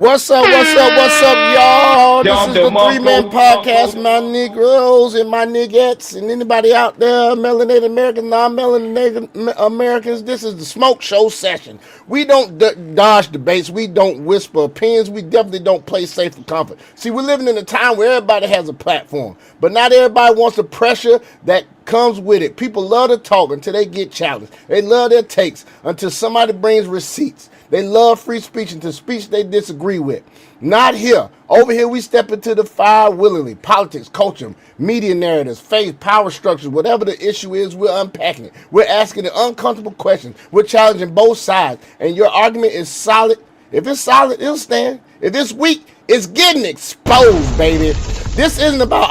What's up, y'all? This Dom is the three-man podcast, the my Negroes and my niggettes, and anybody out there, melanated Americans, non-melanated Americans. This is the smoke show session. We don't dodge debates. We don't whisper opinions. We definitely don't play safe for comfort. See, we're living in a time where everybody has a platform, but not everybody wants the pressure that comes with it. People love to talk until they get challenged. They love their takes until somebody brings receipts. They love free speech until speech they disagree with. Not here. Over here, we step into the fire willingly. Politics, culture, media narratives, faith, power structures, whatever the issue is, we're unpacking it. We're asking the uncomfortable questions. We're challenging both sides. And your argument is solid. If it's solid, it'll stand. If it's weak, it's getting exposed, baby. This isn't about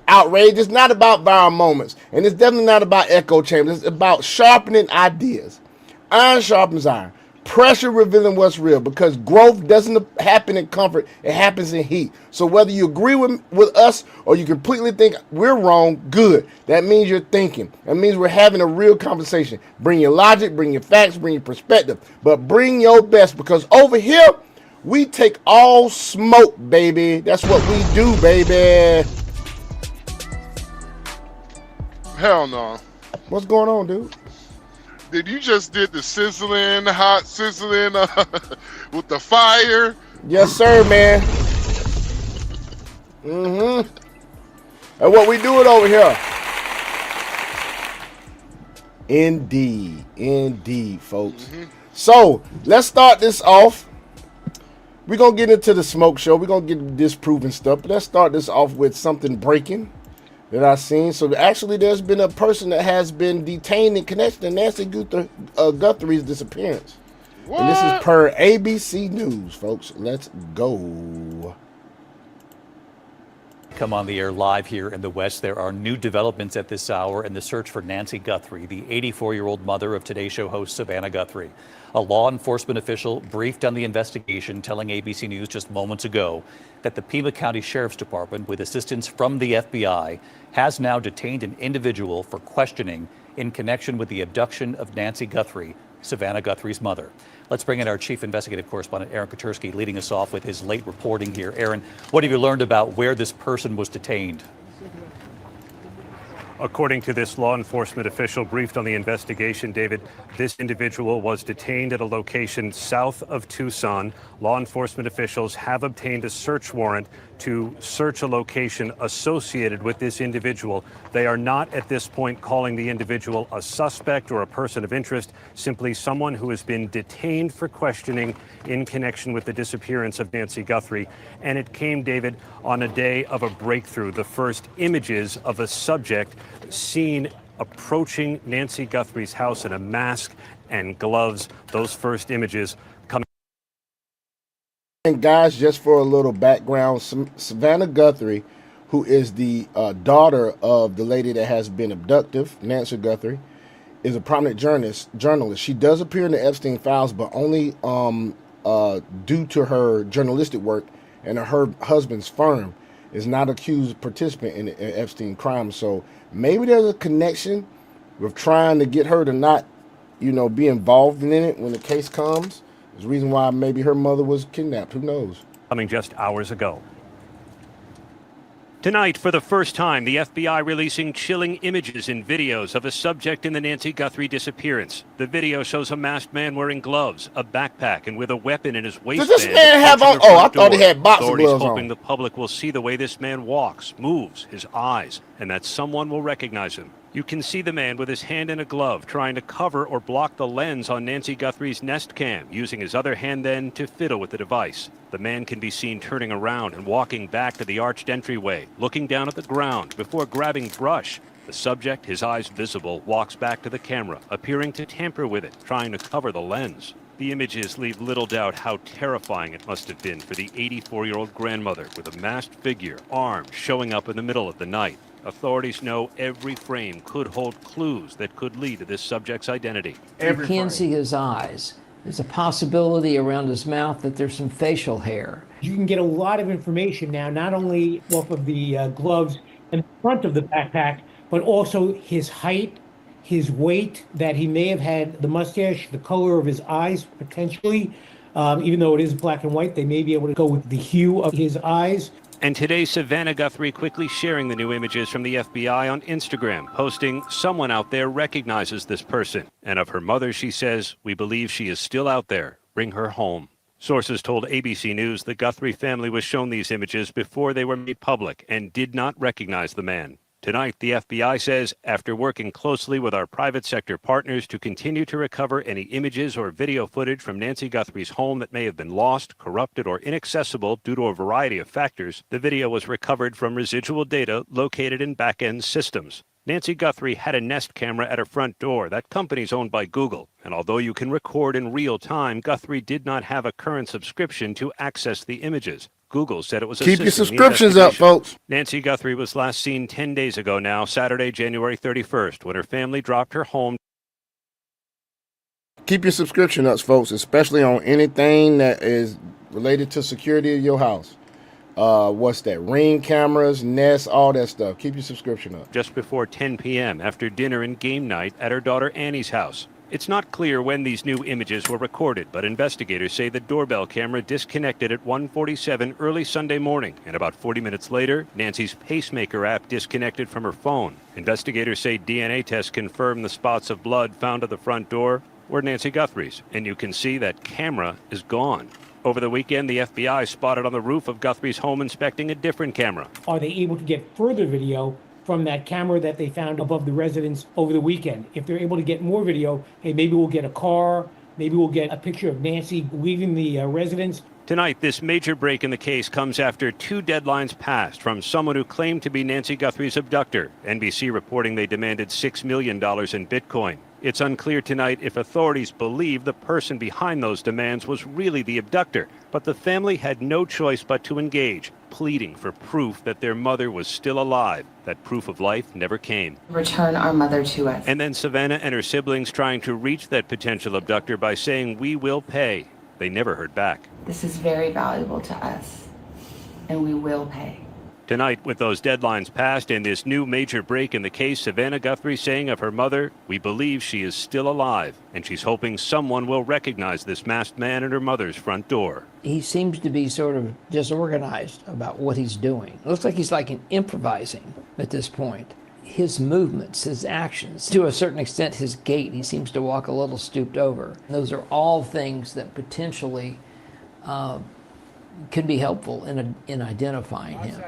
outrage. It's not about viral moments. And it's definitely not about echo chambers. It's about sharpening ideas. Iron sharpens iron. Pressure revealing what's real, because growth doesn't happen in comfort, it happens in heat. So whether you agree with us or you completely think we're wrong, good. That means you're thinking. That means we're having a real conversation. Bring your logic, bring your facts, bring your perspective, but bring your best, because over here we take all smoke, baby. That's what we do, baby. Hell no. What's going on, dude? Did you just did the sizzling, hot sizzling with the fire? Yes, sir, man. And what we doing over here. Indeed, folks. So, let's start this off. We're going to get into the smoke show. We're going to get disproving stuff. But let's start this off with something breaking that I've seen. So actually, there's been a person that has been detained in connection to Nancy Guthrie's disappearance. What? And this is per ABC News, folks. Let's go. Come on the air live here in the West. There are new developments at this hour in the search for Nancy Guthrie, the 84-year-old mother of Today Show host Savannah Guthrie. A law enforcement official briefed on the investigation, telling ABC News just moments ago that the Pima County Sheriff's Department, with assistance from the FBI, has now detained an individual for questioning in connection with the abduction of Nancy Guthrie, Savannah Guthrie's mother. Let's bring in our chief investigative correspondent, Aaron Katersky, leading us off with his late reporting here. Aaron, what have you learned about where this person was detained? According to this law enforcement official briefed on the investigation, David, this individual was detained at a location south of Tucson. Law enforcement officials have obtained a search warrant to search a location associated with this individual. They are not at this point calling the individual a suspect or a person of interest, simply someone who has been detained for questioning in connection with the disappearance of Nancy Guthrie. And it came, David, on a day of a breakthrough. The first images of a subject seen approaching Nancy Guthrie's house in a mask and gloves. Those first images coming. And guys, just for a little background, Savannah Guthrie, who is the daughter of the lady that has been abducted, Nancy Guthrie, is a prominent journalist. She does appear in the Epstein files, but only due to her journalistic work, and her husband's firm is not accused participant in the Epstein crime. So maybe there's a connection with trying to get her to not, be involved in it when the case comes. There's a reason why maybe her mother was kidnapped. Who knows? Coming just hours ago. Tonight, for the first time, the FBI releasing chilling images and videos of a subject in the Nancy Guthrie disappearance. The video shows a masked man wearing gloves, a backpack, and with a weapon in his waistband. Does this man have on? Oh, I thought he had boxing gloves on. Authorities hoping on. the public will see the way this man walks, moves, his eyes, and that someone will recognize him. You can see the man with his hand in a glove trying to cover or block the lens on Nancy Guthrie's Nest Cam, using his other hand then to fiddle with the device. The man can be seen turning around and walking back to the arched entryway, looking down at the ground before grabbing brush. The subject, his eyes visible, walks back to the camera, appearing to tamper with it, trying to cover the lens. The images leave little doubt how terrifying it must have been for the 84-year-old grandmother with a masked figure, armed, showing up in the middle of the night. Authorities know every frame could hold clues that could lead to this subject's identity. You can see his eyes. There's a possibility around his mouth that there's some facial hair. You can get a lot of information now, not only off of the gloves and the front of the backpack, but also his height, his weight, that he may have had, the mustache, the color of his eyes, potentially. Even though it is black and white, they may be able to go with the hue of his eyes. And today, Savannah Guthrie quickly sharing the new images from the FBI on Instagram, posting, "Someone out there recognizes this person." And of her mother, she says, "We believe she is still out there. Bring her home." Sources told ABC News the Guthrie family was shown these images before they were made public and did not recognize the man. Tonight, the FBI says, after working closely with our private sector partners to continue to recover any images or video footage from Nancy Guthrie's home that may have been lost, corrupted, or inaccessible due to a variety of factors, the video was recovered from residual data located in back-end systems. Nancy Guthrie had a Nest camera at her front door. That company's owned by Google. And although you can record in real time, Guthrie did not have a current subscription to access the images. Google said it was Keep your assisting the subscriptions up, investigation. folks. Nancy Guthrie was last seen 10 days ago now, Saturday, January 31st, when her family dropped her home. Keep your subscription up, folks, especially on anything that is related to security of your house. What's that? Ring cameras, Nest, all that stuff. Keep your subscription up. Just before 10 p.m. after dinner and game night at her daughter Annie's house. It's not clear when these new images were recorded, but investigators say the doorbell camera disconnected at 1:47 early Sunday morning, and about 40 minutes later, Nancy's pacemaker app disconnected from her phone. Investigators say DNA tests confirm the spots of blood found at the front door were Nancy Guthrie's, and you can see that camera is gone. Over the weekend, the FBI spotted on the roof of Guthrie's home inspecting a different camera. Are they able to get further video from that camera that they found above the residence over the weekend? If they're able to get more video, hey, maybe we'll get a car, maybe we'll get a picture of Nancy leaving the residence. Tonight, this major break in the case comes after 2 deadlines passed from someone who claimed to be Nancy Guthrie's abductor. NBC reporting they demanded $6 million in Bitcoin. It's unclear tonight if authorities believe the person behind those demands was really the abductor. But the family had no choice but to engage, pleading for proof that their mother was still alive. That proof of life never came. Return our mother to us. And then Savannah and her siblings trying to reach that potential abductor by saying, "We will pay." They never heard back. This is very valuable to us, and we will pay. Tonight, with those deadlines passed and this new major break in the case, Savannah Guthrie saying of her mother, "We believe she is still alive," and she's hoping someone will recognize this masked man at her mother's front door. He seems to be sort of disorganized about what he's doing. It looks like he's improvising at this point. His movements, his actions, to a certain extent his gait, he seems to walk a little stooped over. Those are all things that potentially could be helpful in identifying him.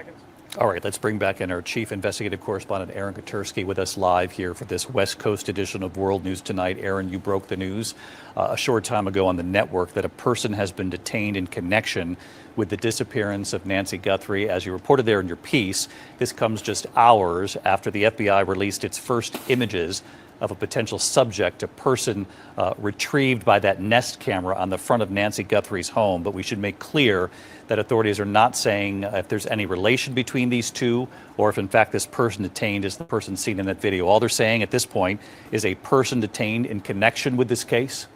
All right, let's bring back in our chief investigative correspondent, Aaron Katersky, with us live here for this West Coast edition of World News Tonight. Aaron, you broke the news a short time ago on the network that a person has been detained in connection with the disappearance of Nancy Guthrie. As you reported there in your piece, this comes just hours after the FBI released its first images of a potential subject, a person retrieved by that Nest camera on the front of Nancy Guthrie's home. But we should make clear that authorities are not saying if there's any relation between these two or if in fact this person detained is the person seen in that video. All they're saying at this point is a person detained in connection with this case.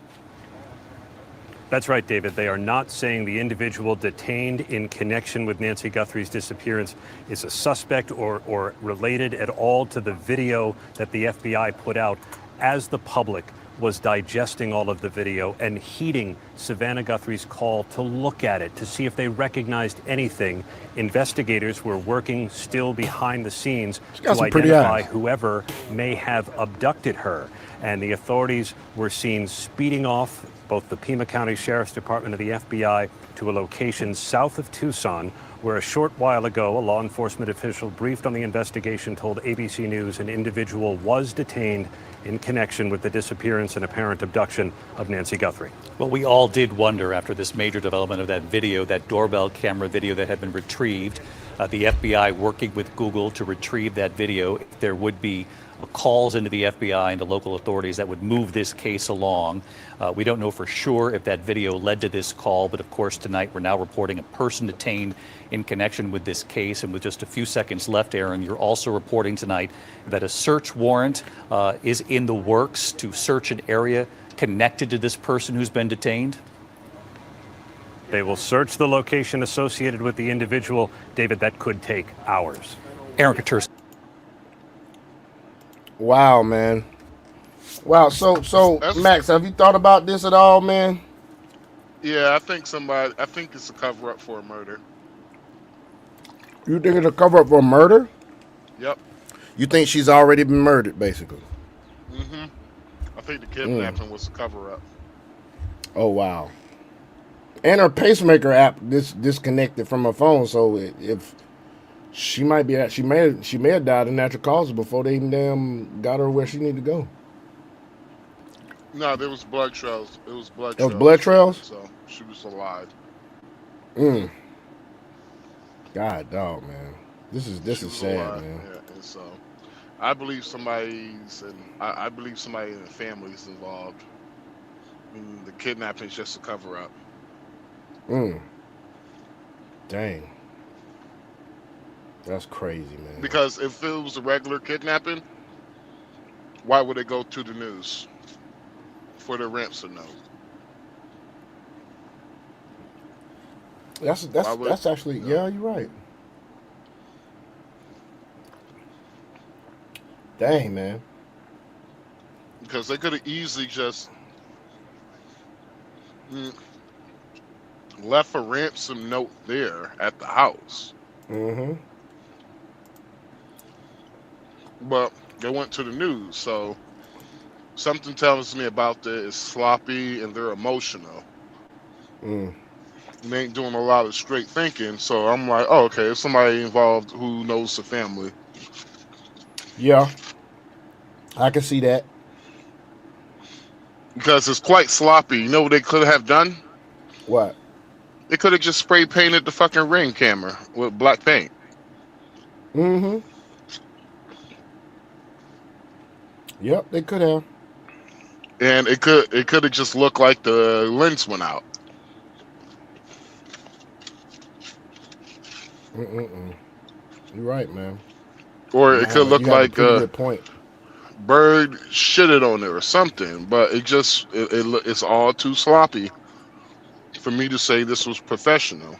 That's right, David. They are not saying the individual detained in connection with Nancy Guthrie's disappearance is a suspect or related at all to the video that the FBI put out as the public was digesting all of the video and heeding Savannah Guthrie's call to look at it, to see if they recognized anything. Investigators were working still behind the scenes to identify whoever may have abducted her. And the authorities were seen speeding off, both the Pima County Sheriff's Department and the FBI, to a location south of Tucson, where a short while ago, a law enforcement official briefed on the investigation told ABC News an individual was detained in connection with the disappearance and apparent abduction of Nancy Guthrie. Well, we all did wonder after this major development of that video, that doorbell camera video that had been retrieved, the FBI working with Google to retrieve that video, if there would be calls into the FBI and to local authorities that would move this case along. We don't know for sure if that video led to this call, but of course tonight we're now reporting a person detained in connection with this case. And with just a few seconds left, Aaron, you're also reporting tonight that a search warrant is in the works to search an area connected to this person who's been detained. They will search the location associated with the individual. David, that could take hours. Aaron Katersky. Wow, man. Wow. So Max, have you thought about this at all, man? Yeah, I think somebody. I think it's a cover up for a murder. You think it's a cover up for a murder? Yep. You think she's already been murdered, basically? Mhm. I think the Mm. kidnapping was a cover up. Oh wow. And her pacemaker app disconnected from her phone, so if she might be, she may have died of natural causes before they even damn got her where she needed to go. No, there was blood trails. It was blood That was trails blood showing, trails. so she was alive. Mm. God, dog, man. This She is was sad, alive. man. Yeah, and so I believe I believe somebody in the family is involved. The kidnapping is just a cover up. Mm. Dang. That's crazy, man. Because if it was a regular kidnapping, why would it go to the news for the ransom note? Why would That's actually, you know? yeah, you're right. Dang, man. Because they could have easily just mm, left a ransom note there at the house, Mm-hmm. but they went to the news. So something tells me about this is sloppy and they're emotional. Mm. And they ain't doing a lot of straight thinking. So I'm like, oh, okay, it's somebody involved who knows the family. Yeah, I can see that. Because it's quite sloppy. You know what they could have done? What? They could have just spray painted the fucking ring camera with black paint. Mm-hmm. Yep, they could have. And it could have just looked like the lens went out. Mm-mm-mm. You're right, man. Or it Nah, could look you have a like pretty a good point. bird shitted on it or something. But it's all too sloppy for me to say this was professional.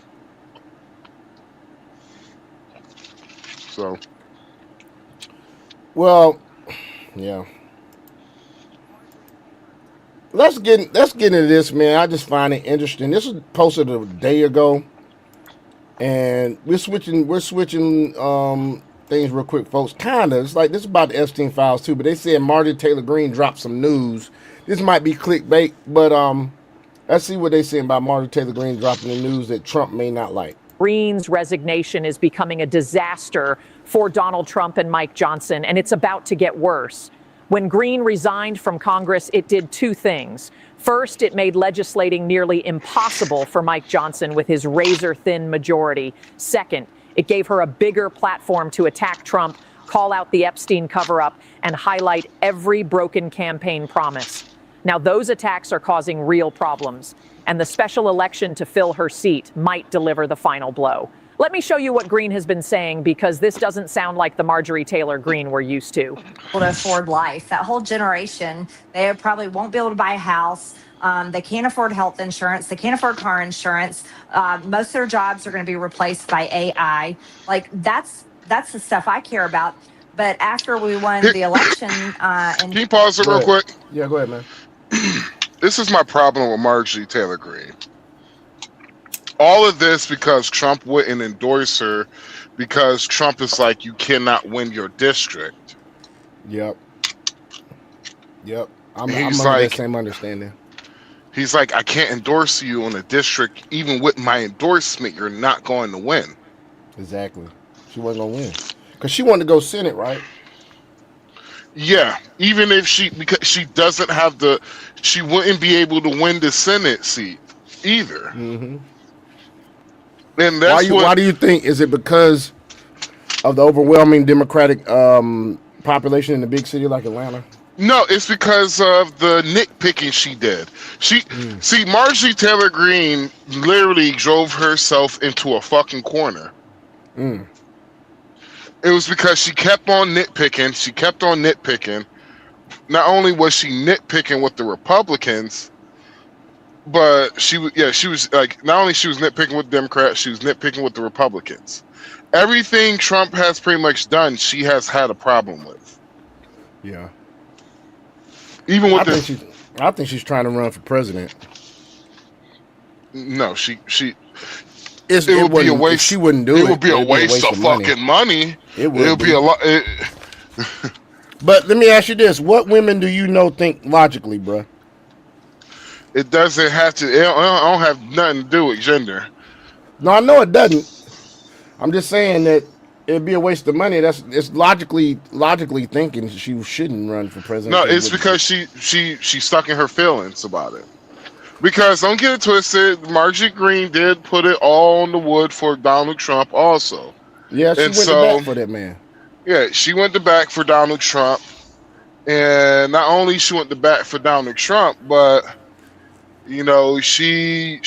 So Well, yeah. Let's get into this, man. I just find it interesting. This was posted a day ago, and we're switching things real quick, folks. Kinda. It's like this is about the Epstein files too, but they said Marjorie Taylor Greene dropped some news. This might be clickbait, but let's see what they saying about Marjorie Taylor Greene dropping the news that Trump may not like. Greene's resignation is becoming a disaster for Donald Trump and Mike Johnson, and it's about to get worse. When Greene resigned from Congress, it did two things. First, it made legislating nearly impossible for Mike Johnson with his razor-thin majority. Second, it gave her a bigger platform to attack Trump, call out the Epstein cover-up, and highlight every broken campaign promise. Now, those attacks are causing real problems, and the special election to fill her seat might deliver the final blow. Let me show you what Greene has been saying, because this doesn't sound like the Marjorie Taylor Greene we're used to. To afford life. That whole generation, they probably won't be able to buy a house. They can't afford health insurance. They can't afford car insurance. Most of their jobs are going to be replaced by AI. Like that's the stuff I care about. But after we won the election, can you pause it real quick? Yeah, go ahead, man. This is my problem with Marjorie Taylor Greene. All of this because Trump wouldn't endorse her, because Trump is like, you cannot win your district. Yep. I'm He's under like- that same understanding. He's like, I can't endorse you in a district. Even with my endorsement, you're not going to win. Exactly. She wasn't gonna win because she wanted to go Senate, right? Yeah, even if because she doesn't have she wouldn't be able to win the Senate seat either. Mm-hmm. And that's Why do you think? Is it because of the overwhelming Democratic population in a big city like Atlanta? No, it's because of the nitpicking she did. See, Marjorie Taylor Greene literally drove herself into a fucking corner. Mm. It was because she kept on nitpicking. She kept on nitpicking. Not only was she nitpicking with the Republicans, but she was like, not only she was nitpicking with Democrats, she was nitpicking with the Republicans. Everything Trump has pretty much done, she has had a problem with. Yeah. Even with I think she's trying to run for president. No, she It it would be a wouldn't. If waste. she wouldn't do It would be a it'd waste of money. fucking money. It It would would be a lot. But let me ask you this: what women do you know think logically, bruh? It doesn't have to. It don't have nothing to do with gender. No, I know it doesn't. I'm just saying that it'd be a waste of money. It's logically thinking she shouldn't run for president. No, it's because she's stuck in her feelings about it. Because don't get it twisted, Marjorie Greene did put it all on the wood for Donald Trump also. Yeah, she And went to bat for that man. Yeah, she went to bat for Donald Trump. And not only she went to bat for Donald Trump, but you know, they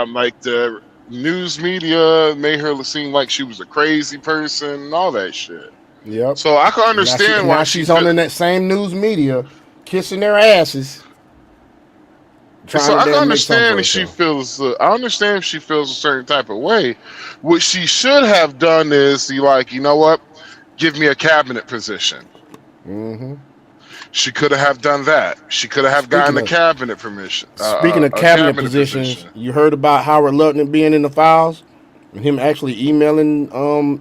like the news media made her seem like she was a crazy person and all that shit. Yep. So I can understand why why she's on in that same news media, kissing their asses. So I can understand if she feels. I understand if she feels a certain type of way. What she should have done is, you know what? Give me a cabinet position. Mm-hmm. She could have done that. She could have gotten a cabinet permission. Speaking of cabinet positions, you heard about Howard Lutnick being in the files and him actually emailing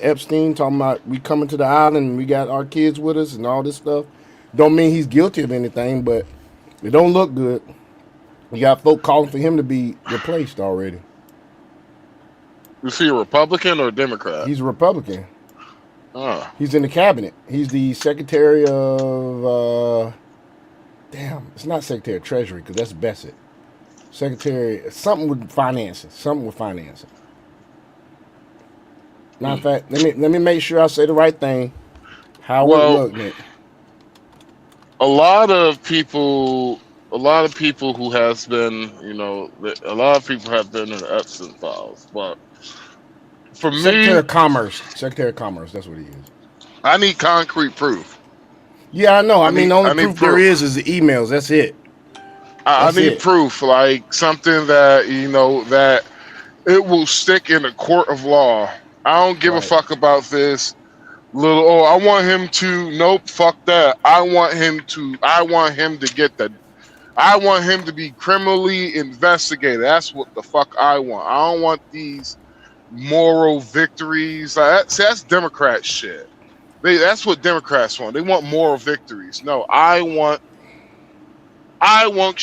Epstein talking about we coming to the island and we got our kids with us and all this stuff. Don't mean he's guilty of anything, but it don't look good. You got folk calling for him to be replaced already. Is he a Republican or a Democrat? He's a Republican. Oh. He's in the cabinet. He's the Secretary of it's not Secretary of Treasury because that's Bassett. Secretary something with financing. Matter of fact, let me make sure I say the right thing. Howard Lutnick. A lot of people who has been, a lot of people have been in the Epstein files, but for me, Secretary of Commerce, that's what he is. I need concrete proof. Yeah, I know. I mean, the only proof there is the emails. That's it. I need proof, like something that, that it will stick in a court of law. I don't give a fuck about this little, I want him to, nope, fuck that. I want him to be criminally investigated. That's what the fuck I want. I don't want these moral victories. That's Democrat shit. That's what Democrats want. They want moral victories. No, I want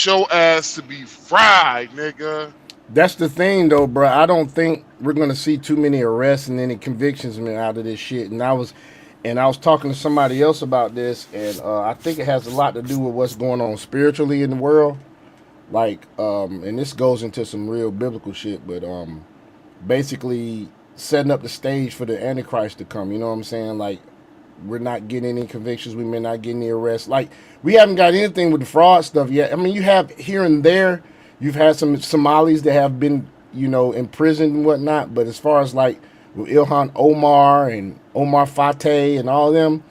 your ass to be fried, nigga. That's the thing, though, bro. I don't think we're gonna see too many arrests and any convictions out of this shit. And I was talking to somebody else about this, and I think it has a lot to do with what's going on spiritually in the world. Like, and this goes into some real biblical shit, but basically setting up the stage for the Antichrist to come. You know what I'm saying? Like, we're not getting any convictions. We may not get any arrests. Like, we haven't got anything with the fraud stuff yet. I mean, you have here and there. You've had some Somalis that have been, imprisoned and whatnot. But as far as like with Ilhan Omar and Omar Fateh and all of them,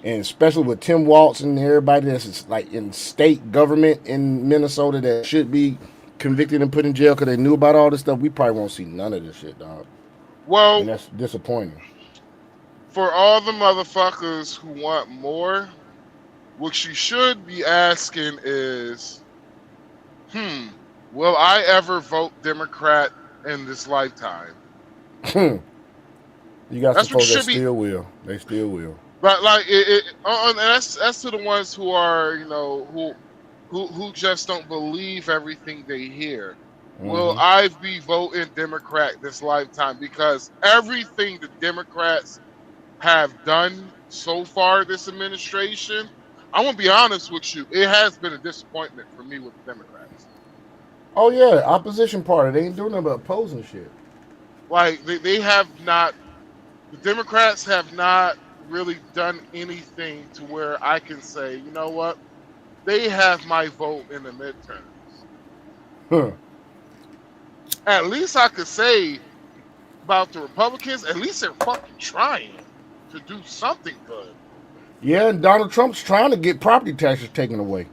and especially with Tim Walz and everybody that's like in state government in Minnesota that should be convicted and put in jail because they knew about all this stuff, we probably won't see none of this shit, dog. Well, and that's disappointing. For all the motherfuckers who want more, what you should be asking is, will I ever vote Democrat in this lifetime? You got suppose they still will. They still will. But like and that's to the ones who are, who just don't believe everything they hear. Mm-hmm. Will I be voting Democrat this lifetime? Because everything the Democrats have done so far this administration, I'm gonna be honest with you, it has been a disappointment for me with the Democrats. Oh yeah, opposition party. They ain't doing nothing but opposing shit. Like they have not, the Democrats have not really done anything to where I can say, you know what, they have my vote in the midterms. Huh. At least I could say about the Republicans, at least they're fucking trying to do something good. Yeah, and Donald Trump's trying to get property taxes taken away.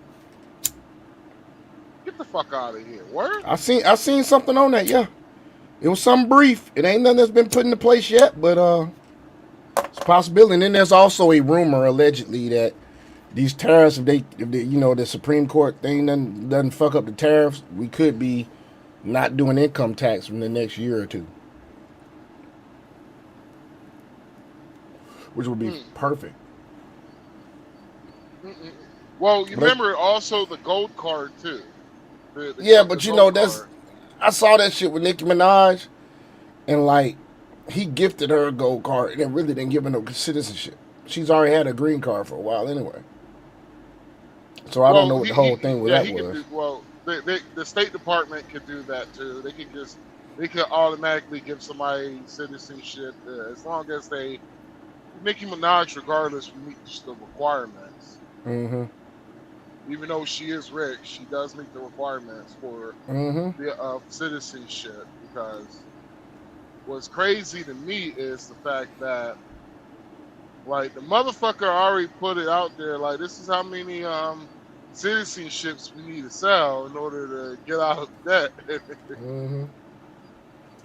Get the fuck out of here. Word? I seen something on that, yeah. It was some brief. It ain't nothing that's been put into place yet, but it's a possibility. And then there's also a rumor, allegedly, that these tariffs, if they the Supreme Court thing doesn't fuck up the tariffs, we could be, not doing income tax from the next year or two, which would be perfect. Well, you But remember also the gold card too. yeah, The but you know gold that's card. I saw that shit with Nicki Minaj, and like he gifted her a gold card and it really didn't give her no citizenship. She's already had a green card for a while anyway. So I don't know Well, what the whole thing with yeah, that he could was. do. Well, the State Department could do that too. They could automatically give somebody citizenship as long as Nicki Minaj, regardless, meets the requirements. Mm-hmm. Even though she is rich, she does meet the requirements for Mm-hmm. the citizenship. Because what's crazy to me is the fact that like the motherfucker already put it out there. Like this is how many citizenships we need to sell in order to get out of debt. Mm-hmm.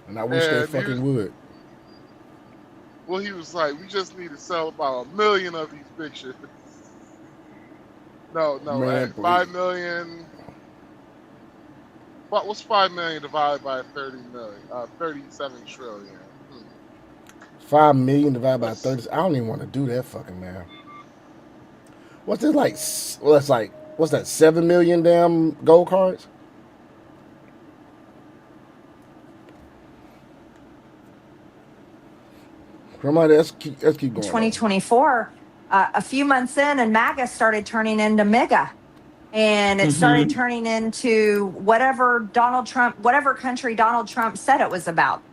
And I wish they And fucking would. he was like, we just need to sell about 1 million of these pictures. No, Man, 5 please. million. What's 5 million divided by 30 million? 37 trillion. 5 million divided by Let's 30. I don't even want to do that fucking math. What's it like? Well, that's like what's that? 7 million damn gold cards. Come on, let's keep going on. 2024, a few months in, and MAGA started turning into MIGA. And it started turning into whatever country Donald Trump said it was about.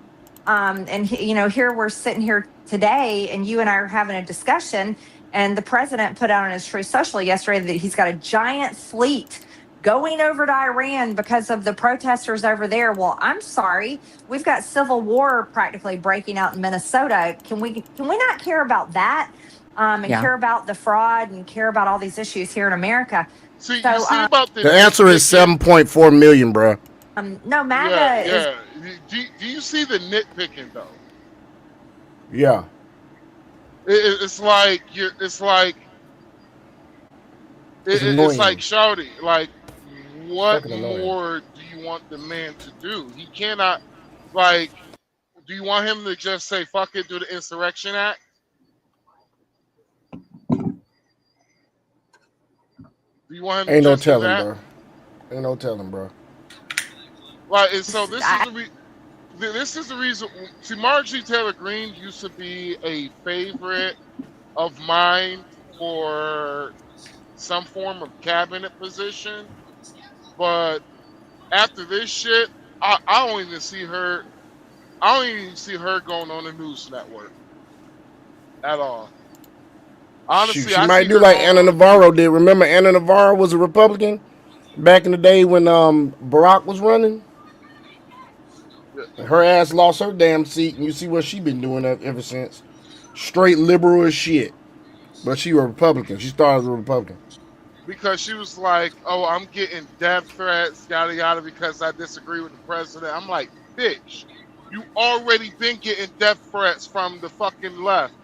And here we're sitting here today, and you and I are having a discussion. And the president put out on his Truth Social yesterday that he's got a giant fleet going over to Iran because of the protesters over there. Well, I'm sorry, we've got civil war practically breaking out in Minnesota. Can we not care about that? And care about the fraud and care about all these issues here in America? see. So, You see about the The answer is nitpicking. 7.4 million, bro. no, MAGA is. Yeah. Do you see the nitpicking though? Yeah. It's like It's like It's it's annoying. like shouty. Like, what Fucking annoying. more do you want the man to do? He cannot. Like, do you want him to just say fuck it, do the Insurrection Act? Do you want him to Ain't no just do telling, that? bro. Ain't no telling, bro. Like, and so this is the reason. See, Marjorie Taylor Greene used to be a favorite of mine for some form of cabinet position, but after this shit, I don't even see her. I don't even see her going on the news network at all. Honestly, She I might see do her like going Anna on the Navarro did. Remember, Anna Navarro was a Republican back in the day when Barack was running. Her ass lost her damn seat, and you see what she been doing ever since. Straight liberal as shit. But she a Republican. She started as a Republican. because she was like, "Oh, I'm getting death threats, yada yada, because I disagree with the president." I'm like, "Bitch, you already been getting death threats from the fucking left.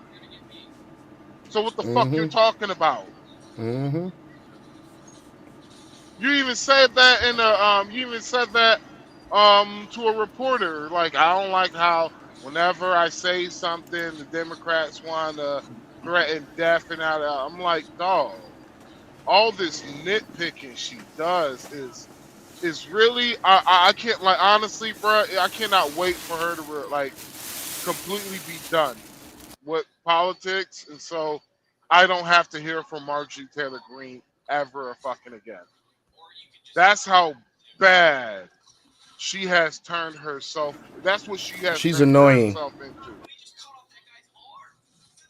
So what the fuck you're Mm-hmm. talking about?" Mm-hmm. You even said that in the you even said that to a reporter. Like, I don't like how whenever I say something, the Democrats want to threaten death and out. I'm like, dog. All this nitpicking she does is really I can't, like, honestly, bro. I cannot wait for her to like completely be done with politics, and so I don't have to hear from Marjorie Taylor Greene ever fucking again. That's how bad she has turned herself. That's what she has She's turned annoying. herself into.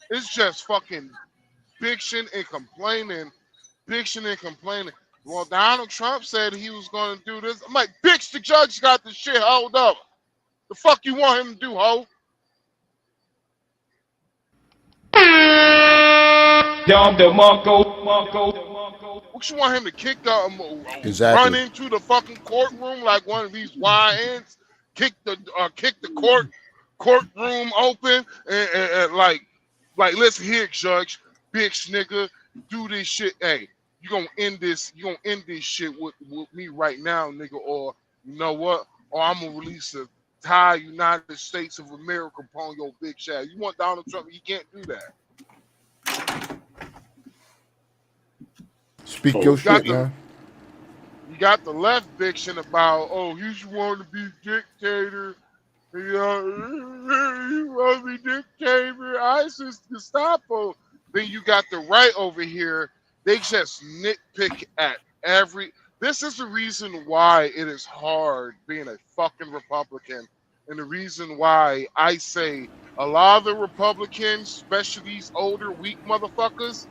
It's just fucking bitching and complaining, bitching and complaining. Well, Donald Trump said he was going to do this. I'm like, bitch, the judge got the shit held up. The fuck you want him to do, ho? What you want him to kick run Exactly. into the fucking courtroom like one of these YNs? Kick the courtroom open and like let's hear it, judge, bitch nigga, do this shit. Hey, you gonna end this shit with me right now, nigga, or you know what? or I'm gonna release the entire United States of America upon your big shad. You want Donald Trump? He can't do that. Speak your You got shit, the man. you got the left bitching about, oh, he just wanted to be dictator. You know, he want to be dictator. ISIS, Gestapo. Then you got the right over here. They just nitpick at every. This is the reason why it is hard being a fucking Republican, and the reason why I say a lot of the Republicans, especially these older, weak motherfuckers,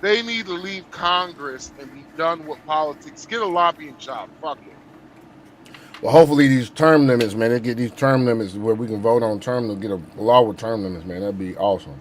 they need to leave Congress and be done with politics. Get a lobbying job. Fuck it. Well, hopefully these term limits, man, they get these term limits where we can vote on term limits, get a law with term limits, man. That'd be awesome.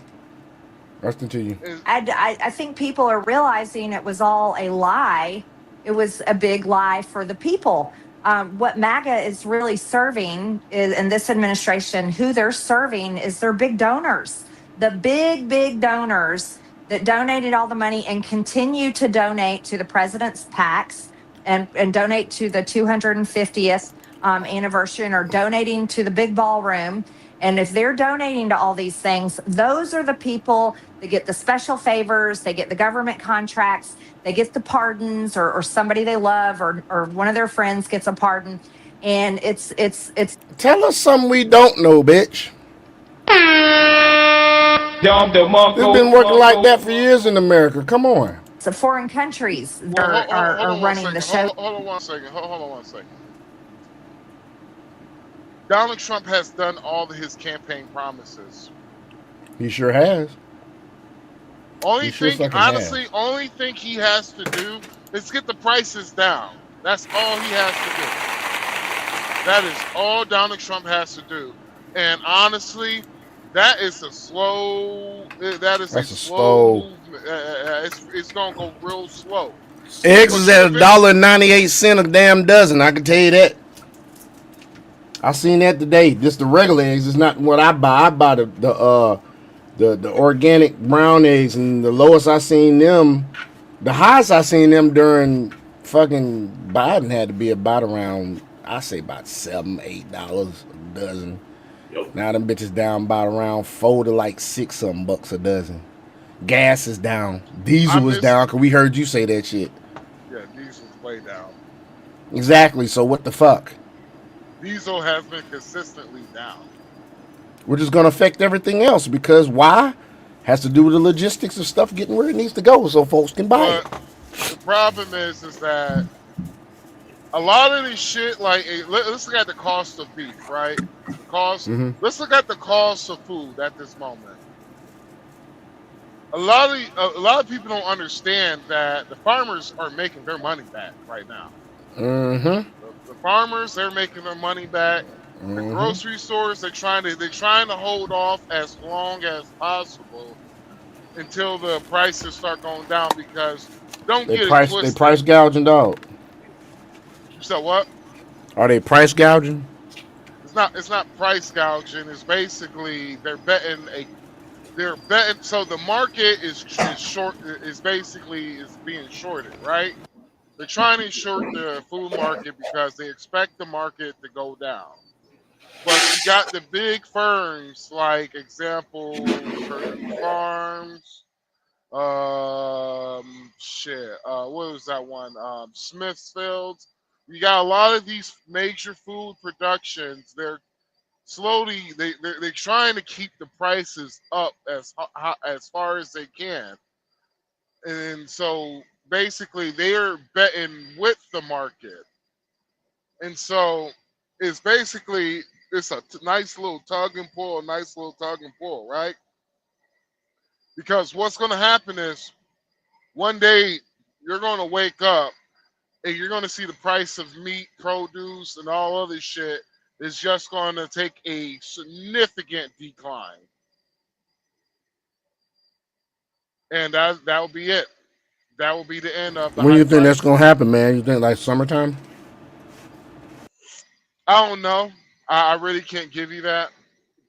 Rest into you. And I think people are realizing it was all a lie. It was a big lie for the people. What MAGA is really serving is, in this administration, who they're serving is their big donors, the big donors that donated all the money and continue to donate to the president's PACs and donate to the 250th anniversary and are donating to the big ballroom. And if they're donating to all these things, those are the people that get the special favors, they get the government contracts, they get the pardons, or somebody they love or one of their friends gets a pardon. And it's Tell us something we don't know, bitch. It's been working like that for years in America. Come on. foreign countries that well, hold are on one running the second. show. Hold on one second. Hold on one second. Donald Trump has done all of his campaign promises. He sure has. Only sure thing, fucking honestly, has. only thing he has to do is get the prices down. That's all he has to do. That is all Donald Trump has to do. And honestly, that is a slow. That is That's a a slow slow. movement. It's gonna go real slow. Eggs But is get at the a big. dollar 98 cent a damn dozen. I can tell you that. I seen that today. Just the regular eggs. It's not what I buy. I buy the organic brown eggs, and the lowest I seen them, the highest I seen them during fucking Biden had to be about around, I say about $7, $8 a dozen. Now them bitches down about around $4 to like $6 something bucks a dozen. Gas is down. I Diesel is miss. down because we heard you say that shit. Yeah, diesel's way down. Exactly. So what the fuck? Diesel has been consistently down. Which is going to affect everything else because why? Has to do with the logistics of stuff getting where it needs to go so folks can buy it. But the problem is that a lot of this shit, like, let's look at the cost of beef, right? The cost. Mm-hmm. Let's look at the cost of food at this moment. A lot of people don't understand that the farmers are making their money back right now. Mm-hmm. The farmers, they're making their money back. The grocery stores, they're trying to hold off as long as possible until the prices start going down, because don't They get it price twisted. gouging, dog. You said what? Are they price gouging? It's not price gouging. It's basically they're betting. So the market is short. Is basically is being shorted, right? They're trying to short the food market because they expect the market to go down. But you got the big firms, like example Purdue Farms, what was that one? Smithfield. You got a lot of these major food productions. They're slowly they're trying to keep the prices up as far as they can, and so basically they're betting with the market, and so it's basically it's a nice little tug and pull, right? Because what's going to happen is one day you're going to wake up and you're going to see the price of meat, produce, and all other shit is just going to take a significant decline, and that will be it. That will be the end of the When do high you think that's gonna prices. happen, man? You think like summertime? I don't know. I really can't give you that,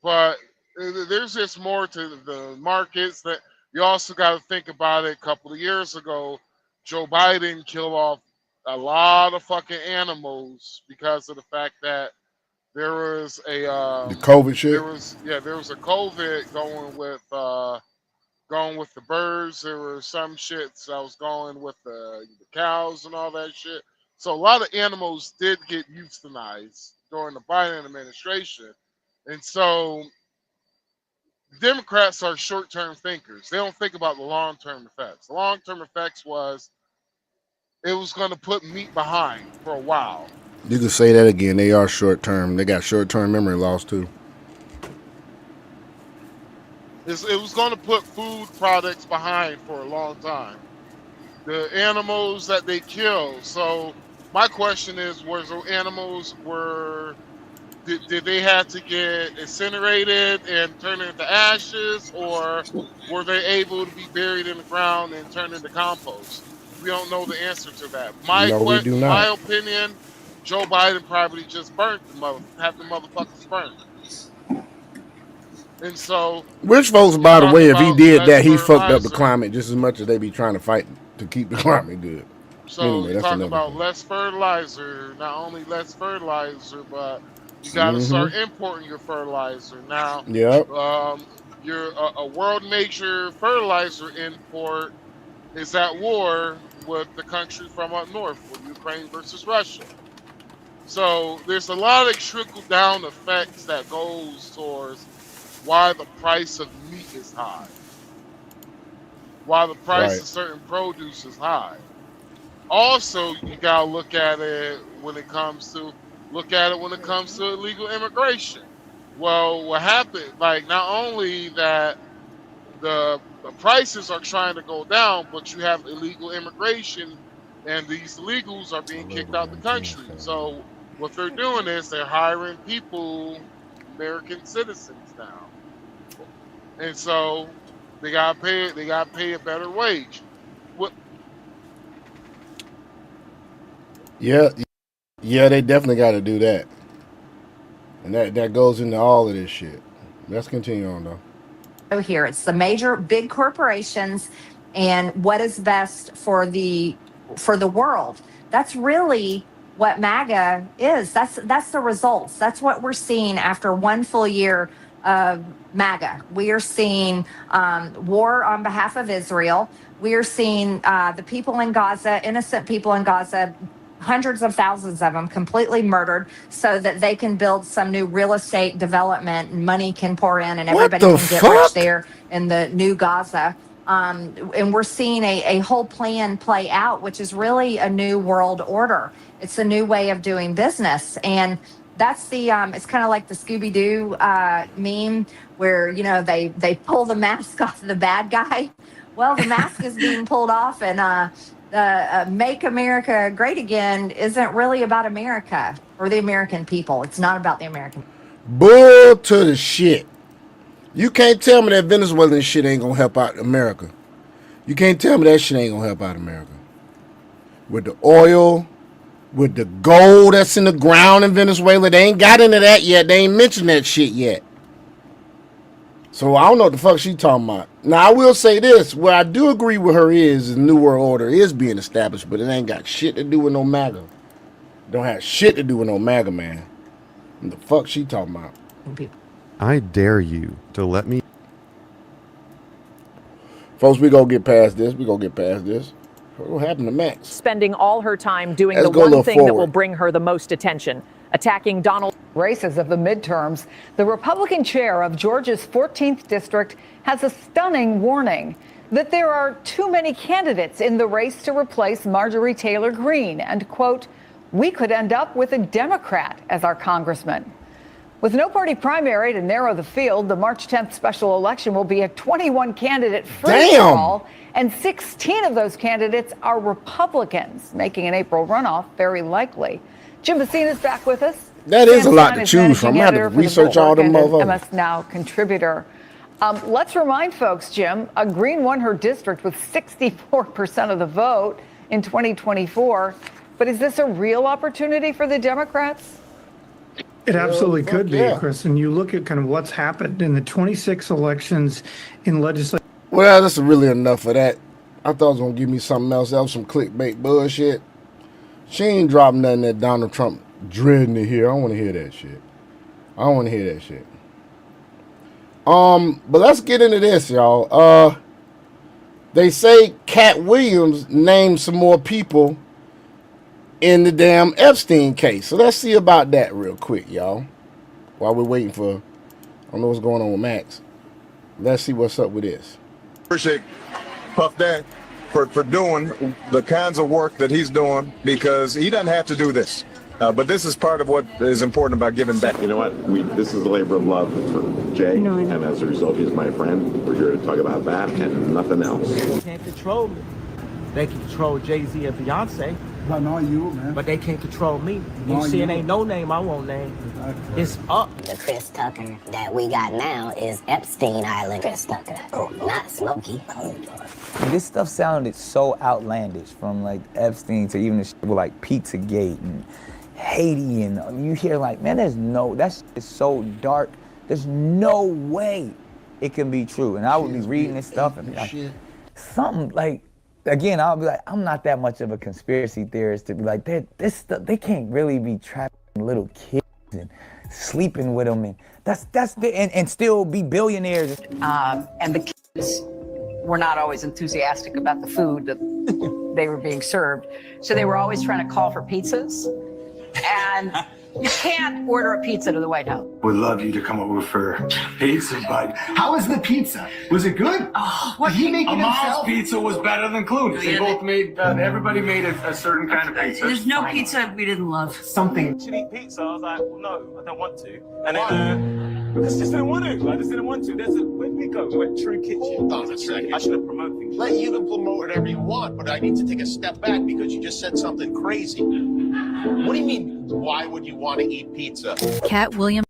but there's just more to the markets that you also got to think about it. A couple of years ago, Joe Biden killed off a lot of fucking animals because of the fact that There was a The COVID shit. there was a COVID going with the birds. There were some shits that was going with the cows and all that shit. So a lot of animals did get euthanized during the Biden administration, and so Democrats are short-term thinkers. They don't think about the long-term effects. The long-term effects was it was going to put meat behind for a while. You could say that again. They are short term. They got short term memory loss too. It was going to put food products behind for a long time. The animals that they kill. So my question is, did they have to get incinerated and turned into ashes, or were they able to be buried in the ground and turned into compost? We don't know the answer to that. No, we do My not. opinion, Joe Biden probably just have the motherfuckers burnt. And so, Which folks, you by the talk way, if he about did less that, he fucked up the fertilizer. climate just as much as they be trying to fight to keep the climate good. So Anyway, you that's talk another about thing. less fertilizer. Not only less fertilizer, but you got to start importing your fertilizer now. Yep. Your a world major fertilizer import is at war with the country from up north, with Ukraine versus Russia. So there's a lot of trickle down effects that goes towards why the price of meat is high, why the price Right. of certain produce is high. Also, you gotta look at it when it comes to illegal immigration. Well, what happened? Like, not only that the prices are trying to go down, but you have illegal immigration, and these illegals are being kicked out the country. So what they're doing is they're hiring people, American citizens now, and so they gotta pay a better wage. What Yeah. Yeah, they definitely got to do that. And that goes into all of this shit. Let's continue on though. Here, it's the major big corporations and what is best for the world. That's really what MAGA is. That's the results. That's what we're seeing after one full year of MAGA. We are seeing war on behalf of Israel. We are seeing the people in Gaza, innocent people in Gaza, hundreds of thousands of them completely murdered so that they can build some new real estate development and money can pour in and What everybody the can get rich fuck? there in the new Gaza. And we're seeing a whole plan play out, which is really a new world order. It's a new way of doing business. And that's the it's kind of like the Scooby-Doo meme where, you know, they pull the mask off the bad guy. Well, the mask is being pulled off, and Make America Great Again isn't really about America or the American people. It's not about the American. Bull to the shit. You can't tell me that Venezuelan shit ain't gonna help out America. You can't tell me that shit ain't gonna help out America. With the oil, with the gold that's in the ground in Venezuela, they ain't got into that yet. They ain't mentioned that shit yet. So I don't know what the fuck she talking about. Now I will say this: where I do agree with her is the New World Order is being established, but it ain't got shit to do with no MAGA. Don't have shit to do with no MAGA, man. What the fuck she talking about? I dare you to let me. Folks, we gonna get past this. What happened to Max? Spending all her time doing Let's the go a one little thing that will forward. bring her the most attention, attacking Donald. Races of the midterms, the Republican chair of Georgia's 14th district has a stunning warning that there are too many candidates in the race to replace Marjorie Taylor Greene, and, quote, we could end up with a Democrat as our congressman. With no party primary to narrow the field, the March 10th special election will be a 21-candidate free-for-all, and 16 of those candidates are Republicans, making an April runoff very likely. Jim Messina's back with us. That is Sam a lot Stein to is choose from. managing I had to editor for the research all Bulwark them and an motherfuckers. MS Now contributor. Let's remind folks, Jim, Green won her district with 64% of the vote in 2024. But is this a real opportunity for the Democrats? It absolutely could be, yeah. Chris. And you look at kind of what's happened in the 26 elections in legislature. Well, that's really enough of that. I thought it was gonna give me something else. That was some clickbait bullshit. She ain't dropping nothing that Donald Trump dreading to hear. I don't want to hear that shit. I don't want to hear that shit. But let's get into this, y'all. They say Cat Williams named some more people in the damn Epstein case. So let's see about that real quick, y'all. While we're waiting for, I don't know what's going on with Max. Let's see what's up with this. Appreciate Puff Dad for doing the kinds of work that he's doing, because he doesn't have to do this. But this is part of what is important about giving back. You know what? This is a labor of love for Jay, and as a result, he's my friend. We're here to talk about that and nothing else. They can't control me. They can control Jay-Z and Beyonce. But not you, man. But they can't control me. You see, it ain't no name I won't name. Exactly. It's up. The Chris Tucker that we got now is Epstein Island Chris Tucker. Oh, not Smokey. This stuff sounded so outlandish, from like Epstein to even the shit with like Pizzagate and Haiti, and you hear like, man, that's so dark. There's no way it can be true. And I would be reading this stuff and be like, something like, again, I'll be like, I'm not that much of a conspiracy theorist to be like, this stuff, they can't really be trapping little kids and sleeping with them, and and still be billionaires. And the kids were not always enthusiastic about the food that they were being served, so they were always trying to call for pizzas, and you can't order a pizza to the White House. Would love you to come over for pizza, but how was the pizza? Was it good? Oh, did he make it Amal's himself? pizza was better than Clooney's. They both made, everybody made a certain kind of pizza. There's no pizza we didn't love. Something. Should eat pizza? I was like, well, no, I don't want to. And then, because I just didn't want to. I just didn't want to. Where did we go? We went True Kitchen. Hold on a second. I should have promoted things. Let you can promote whatever you want, but I need to take a step back because you just said something crazy. What do you mean, why would you want to eat pizza? Cat Williams.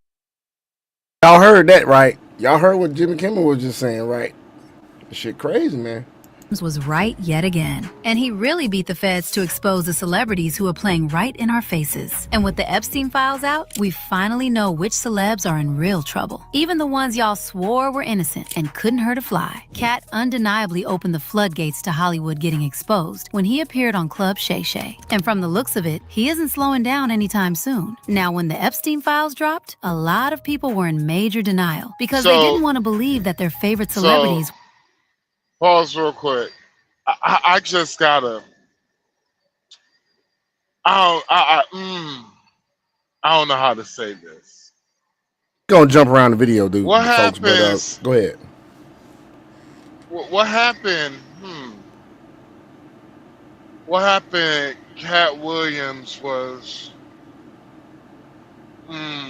Y'all heard that, right? Y'all heard what Jimmy Kimmel was just saying, right? This shit crazy, man. Was right yet again. And he really beat the feds to expose the celebrities who are playing right in our faces. And with the Epstein files out, we finally know which celebs are in real trouble. Even the ones y'all swore were innocent and couldn't hurt a fly. Cat undeniably opened the floodgates to Hollywood getting exposed when he appeared on Club Shay Shay. And from the looks of it, he isn't slowing down anytime soon. Now, when the Epstein files dropped, a lot of people were in major denial because they didn't want to believe that their favorite celebrities. Pause real quick. I just gotta. I don't know how to say this. Gonna jump around the video, dude. What folks, happens? But, go ahead. What happened? What happened? Cat Williams was.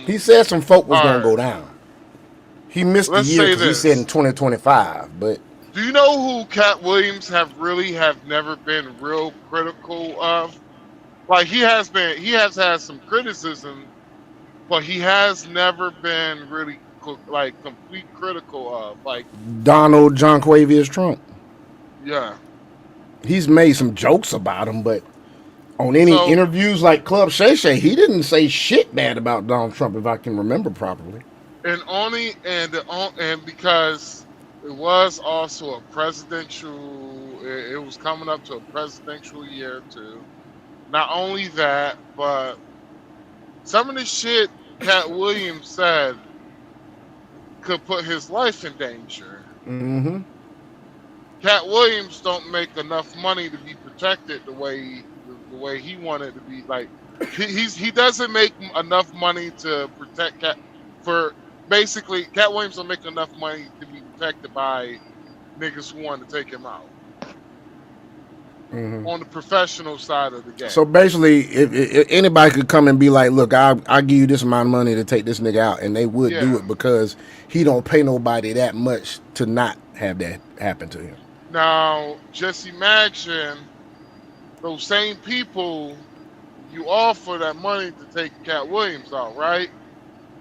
He said some folk was gonna go down. He missed the year because he said in 2025, but. Do you know who Cat Williams have never been real critical of? Like he has had some criticism, but he has never been really like complete critical of, like Donald John Quavius Trump. Yeah. He's made some jokes about him, but on any interviews like Club Shay Shay, he didn't say shit bad about Donald Trump, if I can remember properly. And because it was also a presidential, it was coming up to a presidential year too. Not only that, but some of the shit Cat Williams said could put his life in danger. Mm-hmm. Cat Williams don't make enough money to be protected the way he wanted to be. Like he doesn't make enough money to protect Cat. Basically, Cat Williams don't make enough money to be protected by niggas who want to take him out. Mm-hmm. On the professional side of the game. So basically, if anybody could come and be like, look, I'll give you this amount of money to take this nigga out, and they would do it because he don't pay nobody that much to not have that happen to him. Now, just imagine those same people you offer that money to take Cat Williams out, right?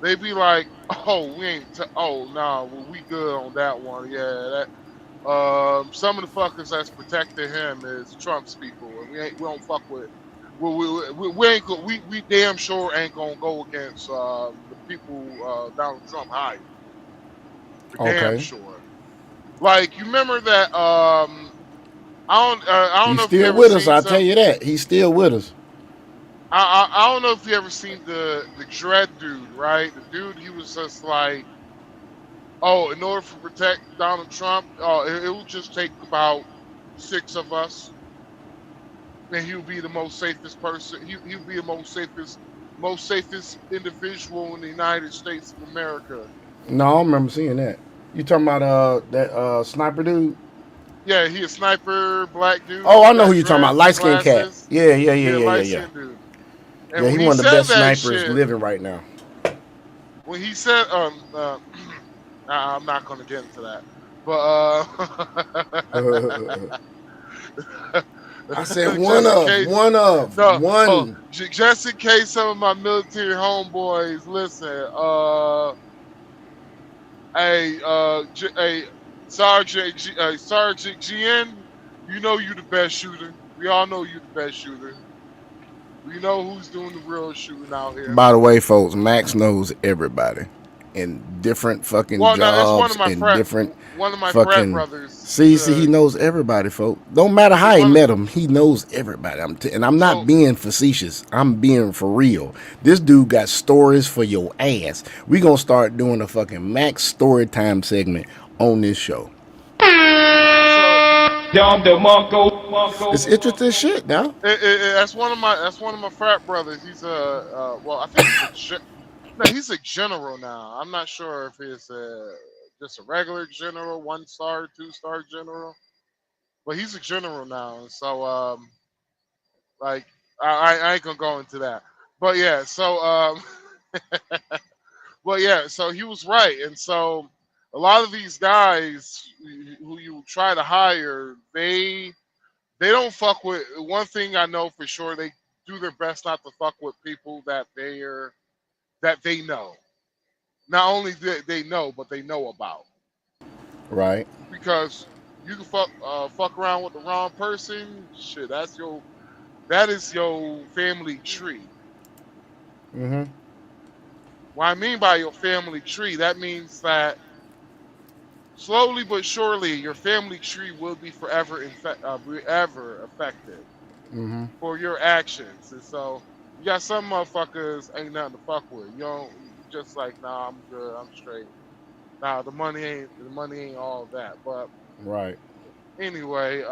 They be like, oh, we ain't, well, we good on that one. Yeah, that, some of the fuckers that's protecting him is Trump's people, and we don't fuck with, we damn sure ain't gonna go against the people Donald Trump hired. Damn sure. Like, you remember that, I don't know if he's still with us, I'll tell you that. He's still with us. I don't know if you ever seen the Dread dude, right? The dude, he was just like, oh, in order to protect Donald Trump, it will just take about 6 of us, and he'll be the most safest person. He'll be the most safest individual in the United States of America. No, I don't remember seeing that. You talking about that sniper dude? Yeah, he a sniper, black dude. Oh, I know Got who you're talking about. dreads and Light skinned cat. glasses. Yeah. Light skinned dude. And Yeah, he when he one of the said best that snipers shit, living right now. when he said, I'm not gonna get into that, but I said just in case some of my military homeboys listen, Sergeant GN, you know you the best shooter. We all know you the best shooter. We know who's doing the real shooting out here. By the way, folks, Max knows everybody in different fucking jobs, that's one of my frat brothers. See, he knows everybody, folks. Don't matter how he met him, he knows everybody. I'm not being facetious. I'm being for real. This dude got stories for your ass. We gonna start doing a fucking Max story time segment on this show. It's interesting shit now. That's one of my frat brothers. He's I think he's a general now. I'm not sure if he's just a regular general, 1-star, 2-star general, but he's a general now. And so like I ain't gonna go into that. But yeah, so so he was right. And so a lot of these guys who you try to hire, they don't fuck with. One thing I know for sure, they do their best not to fuck with people that they know. Not only they know, but they know about. Right. Because you can fuck around with the wrong person. Shit, that is your family tree. Mm-hmm. What I mean by your family tree, that means that slowly but surely, your family tree will be forever affected for your actions. And so you got some motherfuckers ain't nothing to fuck with. You just like, nah, I'm good, I'm straight. Nah, the money ain't all that. But right. Anyway,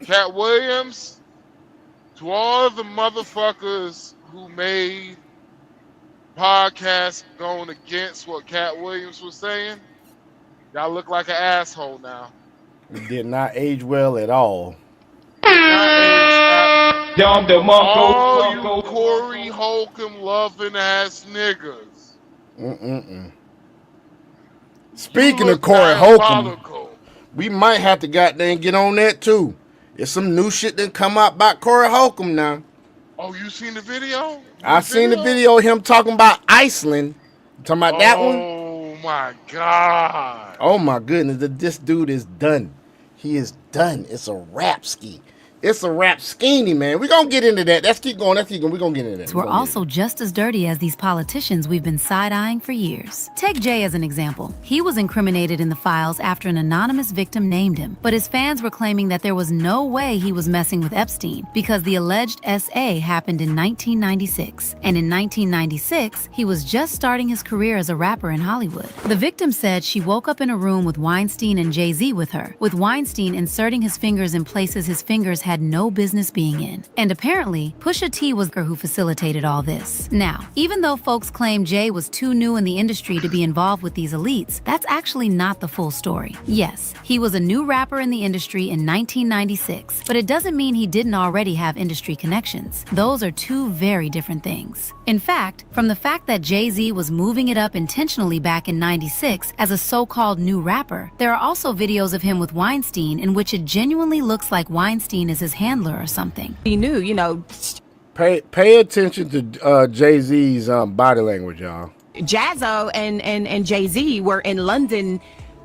Cat Williams, to all the motherfuckers who made podcasts going against what Cat Williams was saying, y'all look like an asshole now. It did not age well at all. All you Corey Holcomb loving ass niggas. Speaking of Corey Holcomb, we might have to goddamn get on that too. There's some new shit that come out about Corey Holcomb now. Oh, you seen the video? I seen the video of him talking about Iceland. You talking about that one? Oh my god. Oh my goodness, this dude is done. He is done. It's a rap ski. It's a rap skinny, man. We're going to get into that. Let's keep going. We're going to get into that. We're also just as dirty as these politicians we've been side-eyeing for years. Take Jay as an example. He was incriminated in the files after an anonymous victim named him, but his fans were claiming that there was no way he was messing with Epstein because the alleged SA happened in 1996. And in 1996, he was just starting his career as a rapper in Hollywood. The victim said she woke up in a room with Weinstein and Jay-Z with her, with Weinstein inserting his fingers in places his fingers had no business being in. And apparently, Pusha T was the who facilitated all this. Now, even though folks claim Jay was too new in the industry to be involved with these elites, that's actually not the full story. Yes, he was a new rapper in the industry in 1996, but it doesn't mean he didn't already have industry connections. Those are two very different things. In fact, from the fact that Jay-Z was moving it up intentionally back in 96 as a so-called new rapper, there are also videos of him with Weinstein in which it genuinely looks like Weinstein is his handler or something. He knew, you know. Pay attention to Jay-Z's body language, y'all. Jazzo and Jay-Z were in London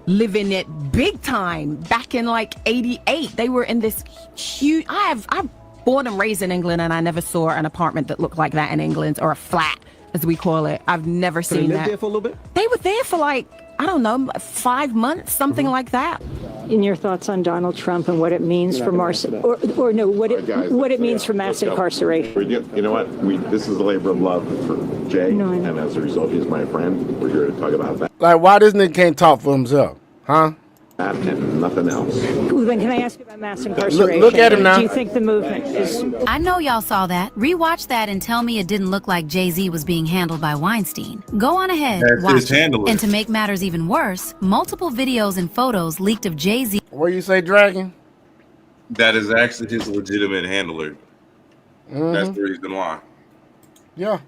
living it big time back in like 88. They were in this huge, I'm born and raised in England, and I never saw an apartment that looked like that in England, or a flat as we call it. I've never seen that. They lived there for a little bit? They were there for like, I don't know, 5 months, something like that. in your thoughts on Donald Trump and what it means for mass incarceration. You know what? This is a labor of love for Jay, and as a result, he's my friend. We're here to talk about that. Like, why this nigga can't talk for himself? Huh? And nothing else. Then can I ask you about mass incarceration? Look at him now. Do you think the movement is... I know y'all saw that. Rewatch that and tell me it didn't look like Jay-Z was being handled by Weinstein. Go on ahead, That's watch his it. handler. And to make matters even worse, multiple videos and photos leaked of Jay-Z. What you say, Dragon? That is actually his legitimate handler. That's the reason why. Yeah.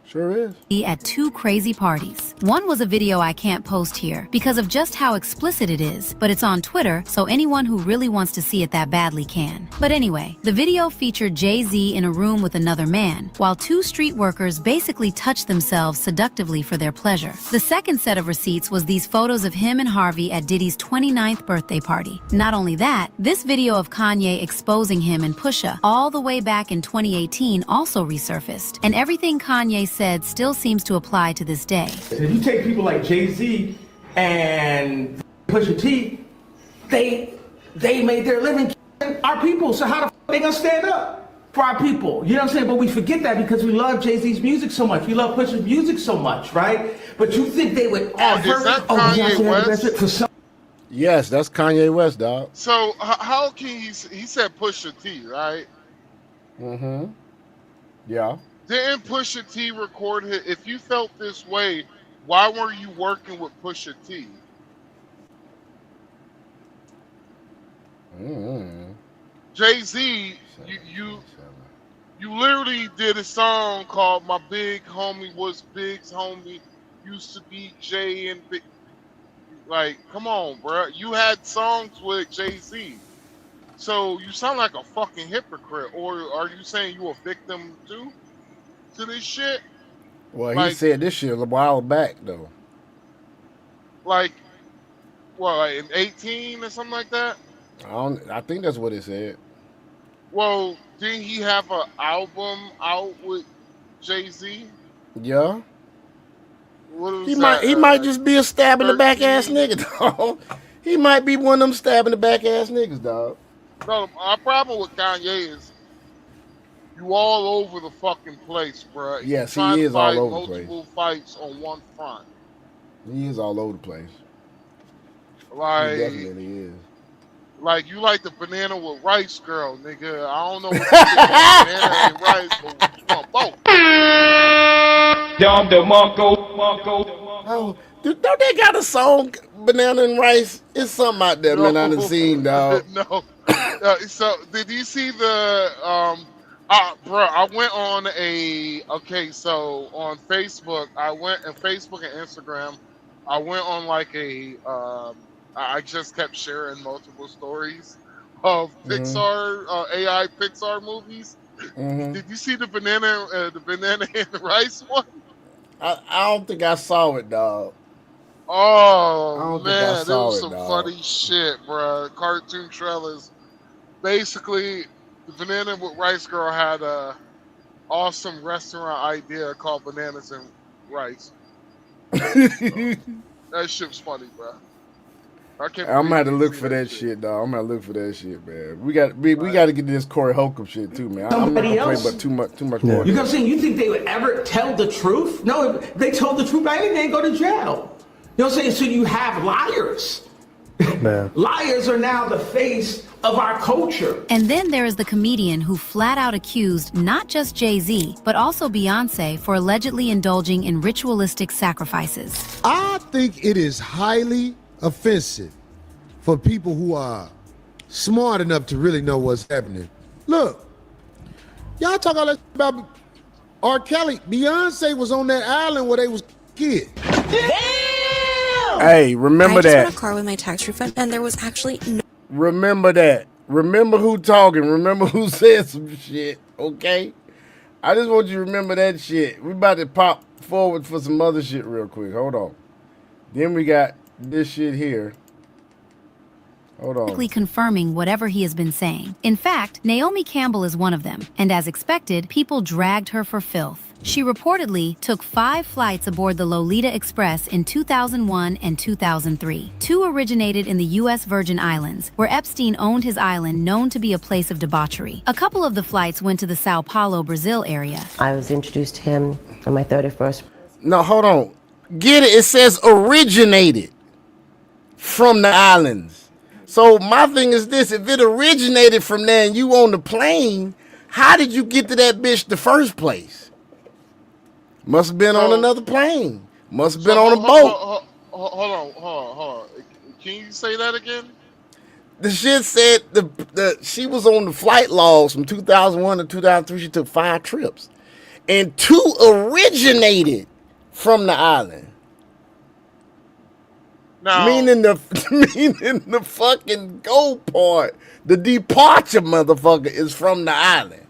Sure is. At two crazy parties. One was a video I can't post here because of just how explicit it is, but it's on Twitter, so anyone who really wants to see it that badly can. But anyway, the video featured Jay-Z in a room with another man, while two street workers basically touched themselves seductively for their pleasure. The second set of receipts was these photos of him and Harvey at Diddy's 29th birthday party. Not only that, this video of Kanye exposing him and Pusha all the way back in 2018 also resurfaced, and everything Kanye said still seems to apply to this day. If you take people like Jay-Z and Pusha T, they made their living our people. So how the they gonna stand up for our people? You know what I'm saying? But we forget that because we love Jay-Z's music so much. We love Pusha's music so much, right? But you think they would ever? Is that Kanye West? For some... Yes, that's Kanye West, dog. So how can he said Pusha T, right? Mm-hmm. Yeah. Didn't Pusha T record it? If you felt this way, why were you working with Pusha T? Mm-hmm. Jay-Z, you literally did a song called "My Big Homie Was Big's Homie Used to Be Jay and Big." Like, come on, bro. You had songs with Jay-Z, so you sound like a fucking hypocrite. Or are you saying you a victim too? To this shit? Well, like, he said this shit a while back though. Like, well, like in 18 or something like that. I think that's what it said. Well, didn't he have an album out with Jay-Z? Yeah. What He that, might just be a stab in the back ass nigga, dog. He might be one of them stab in the back ass niggas, dog. No, our problem with Kanye is you all over the fucking place, bro. Yes, You're he is trying to all fight over the place. multiple fights on one front. He is all over the place. Like, he definitely is. Like, you like the banana with rice girl, nigga. I don't know what you think about banana and rice, but you want both. Oh, don't they got a song, Banana and Rice? It's something out there, man, I done seen, dog. No. So, did you see the, bro, I went on so on Facebook, Facebook and Instagram, I went on like I just kept sharing multiple stories of Pixar, AI Pixar movies. Mm-hmm. Did you see the banana and the rice one? I don't think I saw it, dog. Oh man, think I it was saw some dog. funny shit, bro. Cartoon trailers. Basically, the banana with rice girl had a awesome restaurant idea called Bananas and Rice. That shit was funny, bro. I'm gonna have to look for that shit, dog. I'm gonna look for that shit, man. We got to get this Corey Holcomb shit too, man. I'm not gonna play but too much more. You know what I'm saying? You think they would ever tell the truth? No, if they told the truth, I think they'd go to jail. You know what I'm saying? So you have liars. Man. Liars are now the face of our culture. And then there is the comedian who flat out accused not just Jay-Z, but also Beyonce for allegedly indulging in ritualistic sacrifices. I think it is highly offensive for people who are smart enough to really know what's happening. Look, y'all talk all that about R. Kelly. Beyonce was on that island where they was kids. Hey, remember I just that. bought a car with my tax refund, and there was actually no. Remember that. Remember who talking. Remember who said some shit. Okay. I just want you to remember that shit. We about to pop forward for some other shit real quick. Hold on. Then we got this shit here. Hold on. Confirming whatever he has been saying. In fact, Naomi Campbell is one of them, and as expected, people dragged her for filth. She reportedly took 5 flights aboard the Lolita Express in 2001 and 2003. 2 originated in the U.S. Virgin Islands, where Epstein owned his island known to be a place of debauchery. A couple of the flights went to the Sao Paulo, Brazil area. I was introduced to him on my 31st. No, hold on. Get it? It says originated from the islands. So my thing is this: if it originated from there and you on the plane, how did you get to that bitch the first place? Must have been on another plane. Must have been on a boat. Hold on. Can you say that again? The shit said she was on the flight logs from 2001 to 2003. She took 5 trips, and 2 originated from the island. Now, meaning the fucking go part, the departure motherfucker is from the island.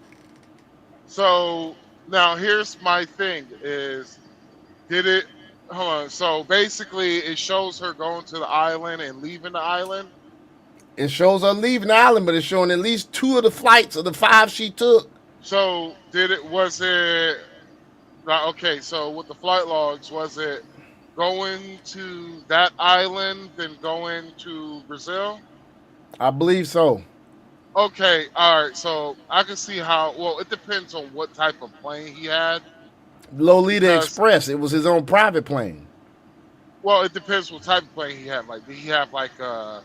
So now here's my thing: is did it? Hold on. So basically, it shows her going to the island and leaving the island. It shows her leaving the island, but it's showing at least 2 of the flights of the 5 she took. So was it okay? So with the flight logs, was it going to that island, then going to Brazil? I believe so. Okay, all right. So I can see how. Well, it depends on what type of plane he had. Lolita Express. It was his own private plane. Well, it depends what type of plane he had. Like, did he have like a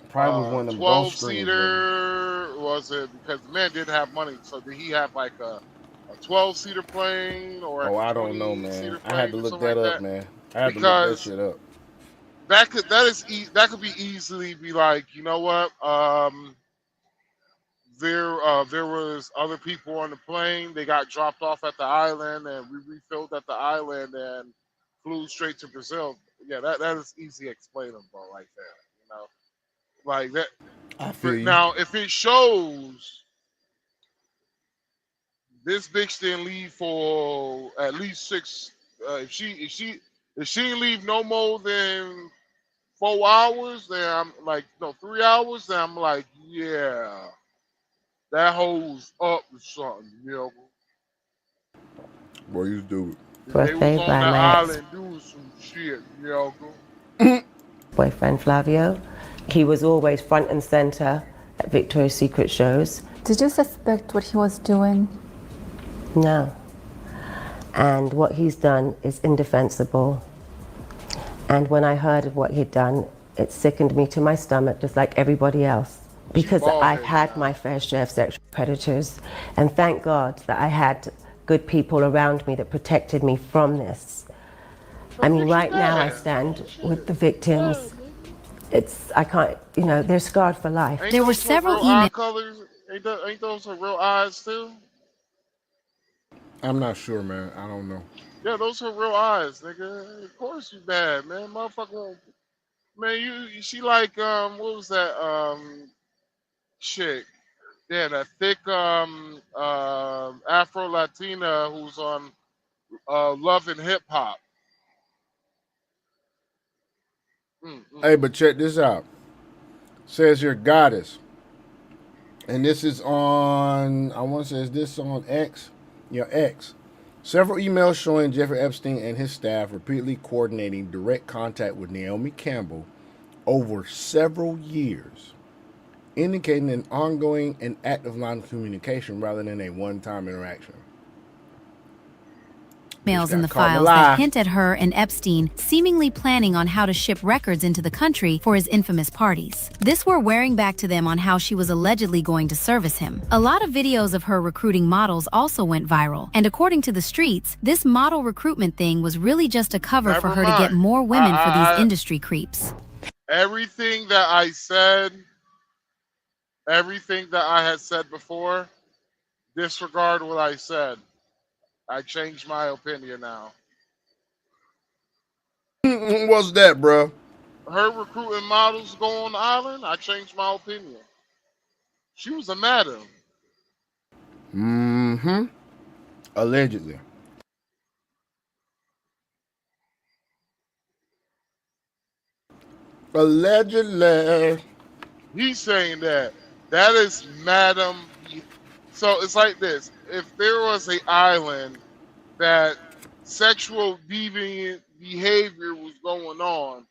probably was one of them 12-seater? Was it because the man didn't have money? So did he have like a 12-seater plane or? Oh, I don't know, man. I had to look that up, man. I had to look that shit up. That could be easily be like, you know what? There was other people on the plane. They got dropped off at the island, and we refilled at the island and flew straight to Brazil. Yeah, that is easy explainable like that. You know, like that. I feel you. Now, if it shows this bitch didn't leave for at least 6, if she didn't leave no more than 4 hours, then I'm like, no, 3 hours, then I'm like, yeah. That hole's up with something, you know. Boy, you do it. They was on the island doing some shit, you know. Boyfriend Flavio, he was always front and center at Victoria's Secret shows. Did you suspect what he was doing? No. And what he's done is indefensible. And when I heard of what he'd done, it sickened me to my stomach, just like everybody else. Because I've had my fair share of sexual predators, and thank God that I had good people around me that protected me from this. I mean, right now I stand with the victims. I can't, they're scarred for life. Ain't there were those several real eye emails. colors? Ain't those her real eyes too? I'm not sure, man. I don't know. Yeah, those are real eyes, nigga. Of course you bad, man. Motherfucker, man, she like what was that chick? Yeah, that thick Afro Latina who's on Love and Hip Hop. Hey, but check this out. Says here, goddess. And this is on, I want to say, is this on X? Yeah, X. Several emails showing Jeffrey Epstein and his staff repeatedly coordinating direct contact with Naomi Campbell over several years, indicating an ongoing and active line of communication rather than a one-time interaction. Emails in the files that hint at her and Epstein seemingly planning on how to ship records into the country for his infamous parties. This we're wearing back to them on how she was allegedly going to service him. A lot of videos of her recruiting models also went viral, and according to the streets, this model recruitment thing was really just a cover for her to get more women for these industry creeps. Everything that I had said before, disregard what I said. I changed my opinion now. What's that, bro? Her recruiting models go on the island. I changed my opinion. She was a madam. Mm-hmm. Allegedly. Allegedly. He's saying that. That is madam. So it's like this. If there was an island that sexual deviant behavior was going on.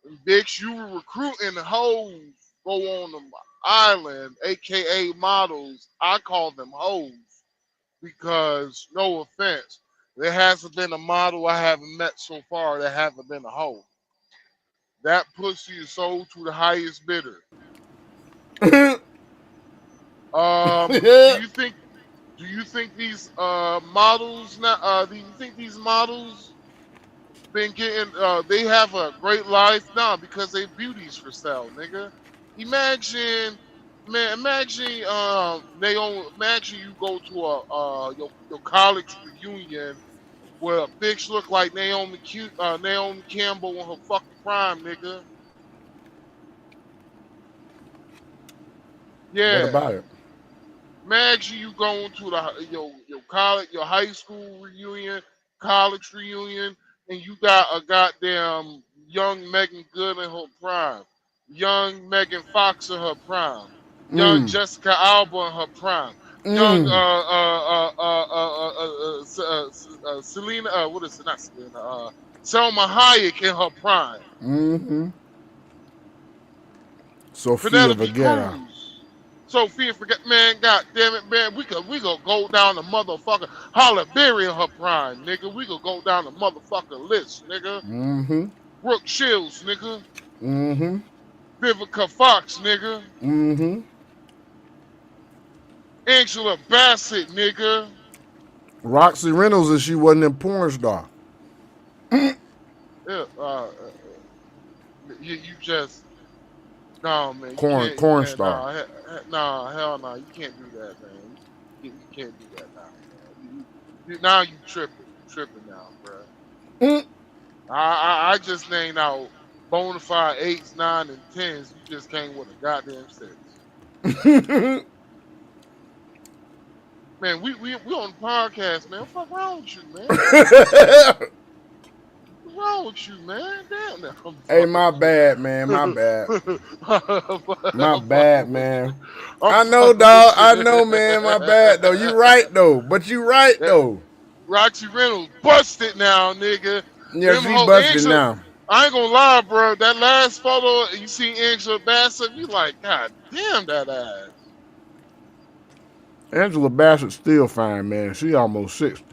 And bitch, you were recruiting hoes go on the island, aka models. I call them hoes because, no offense, there hasn't been a model I haven't met so far that haven't been a hoe. That pussy is sold to the highest bidder. Do you think these models now? Do you think these models been getting? They have a great life now because they beauties for sale, nigga. Imagine, man. Imagine, Naomi. Imagine you go to a your college reunion where a bitch look like Naomi Campbell in her fucking prime, nigga. What Yeah. about it? Imagine you going to your college, your high school reunion, college reunion, and you got a goddamn young Megan Good in her prime, young Megan Fox in her prime, young Mm. Jessica Alba in her prime, young Mm. Selena, what is it? Not Selena. Selma Hayek in her prime. Mm-hmm. Sofia Penelope Vergara. Cruz. Sophia, forget, man, god damn it, man. We could go down the motherfucker Halle Berry in her prime, nigga. We could go down the motherfucking list, nigga. Mm-hmm. Brooke Shields, nigga. Mm-hmm. Vivica Fox, nigga. Mm-hmm. Angela Bassett, nigga. Roxy Reynolds if she wasn't a porn star. Yeah, you just no, man. You Corn can't, corn man. star. No, no, hell no. You can't do that, man. You can't do that now, man. Now you tripping. You tripping now, bro. Mm. I just named out bona fide eights, nine, and tens. You just came with a goddamn six. Man, we on the podcast, man. What's wrong with you, man? What's wrong with you, man? Damn, now I'm Hey, fucking my with you. bad, man. My bad. My I'm fucking bad, with you. man. I'm I know, fucking dog. with I you. know, man. My bad, though. You right, though. But you right, That though. Roxy Reynolds busted now, nigga. Yeah, Them she whole busted Angela. now. I ain't gonna lie, bro. That last photo, you see Angela Bassett, you like, God damn that ass. Angela Bassett's still fine, man. She almost 60.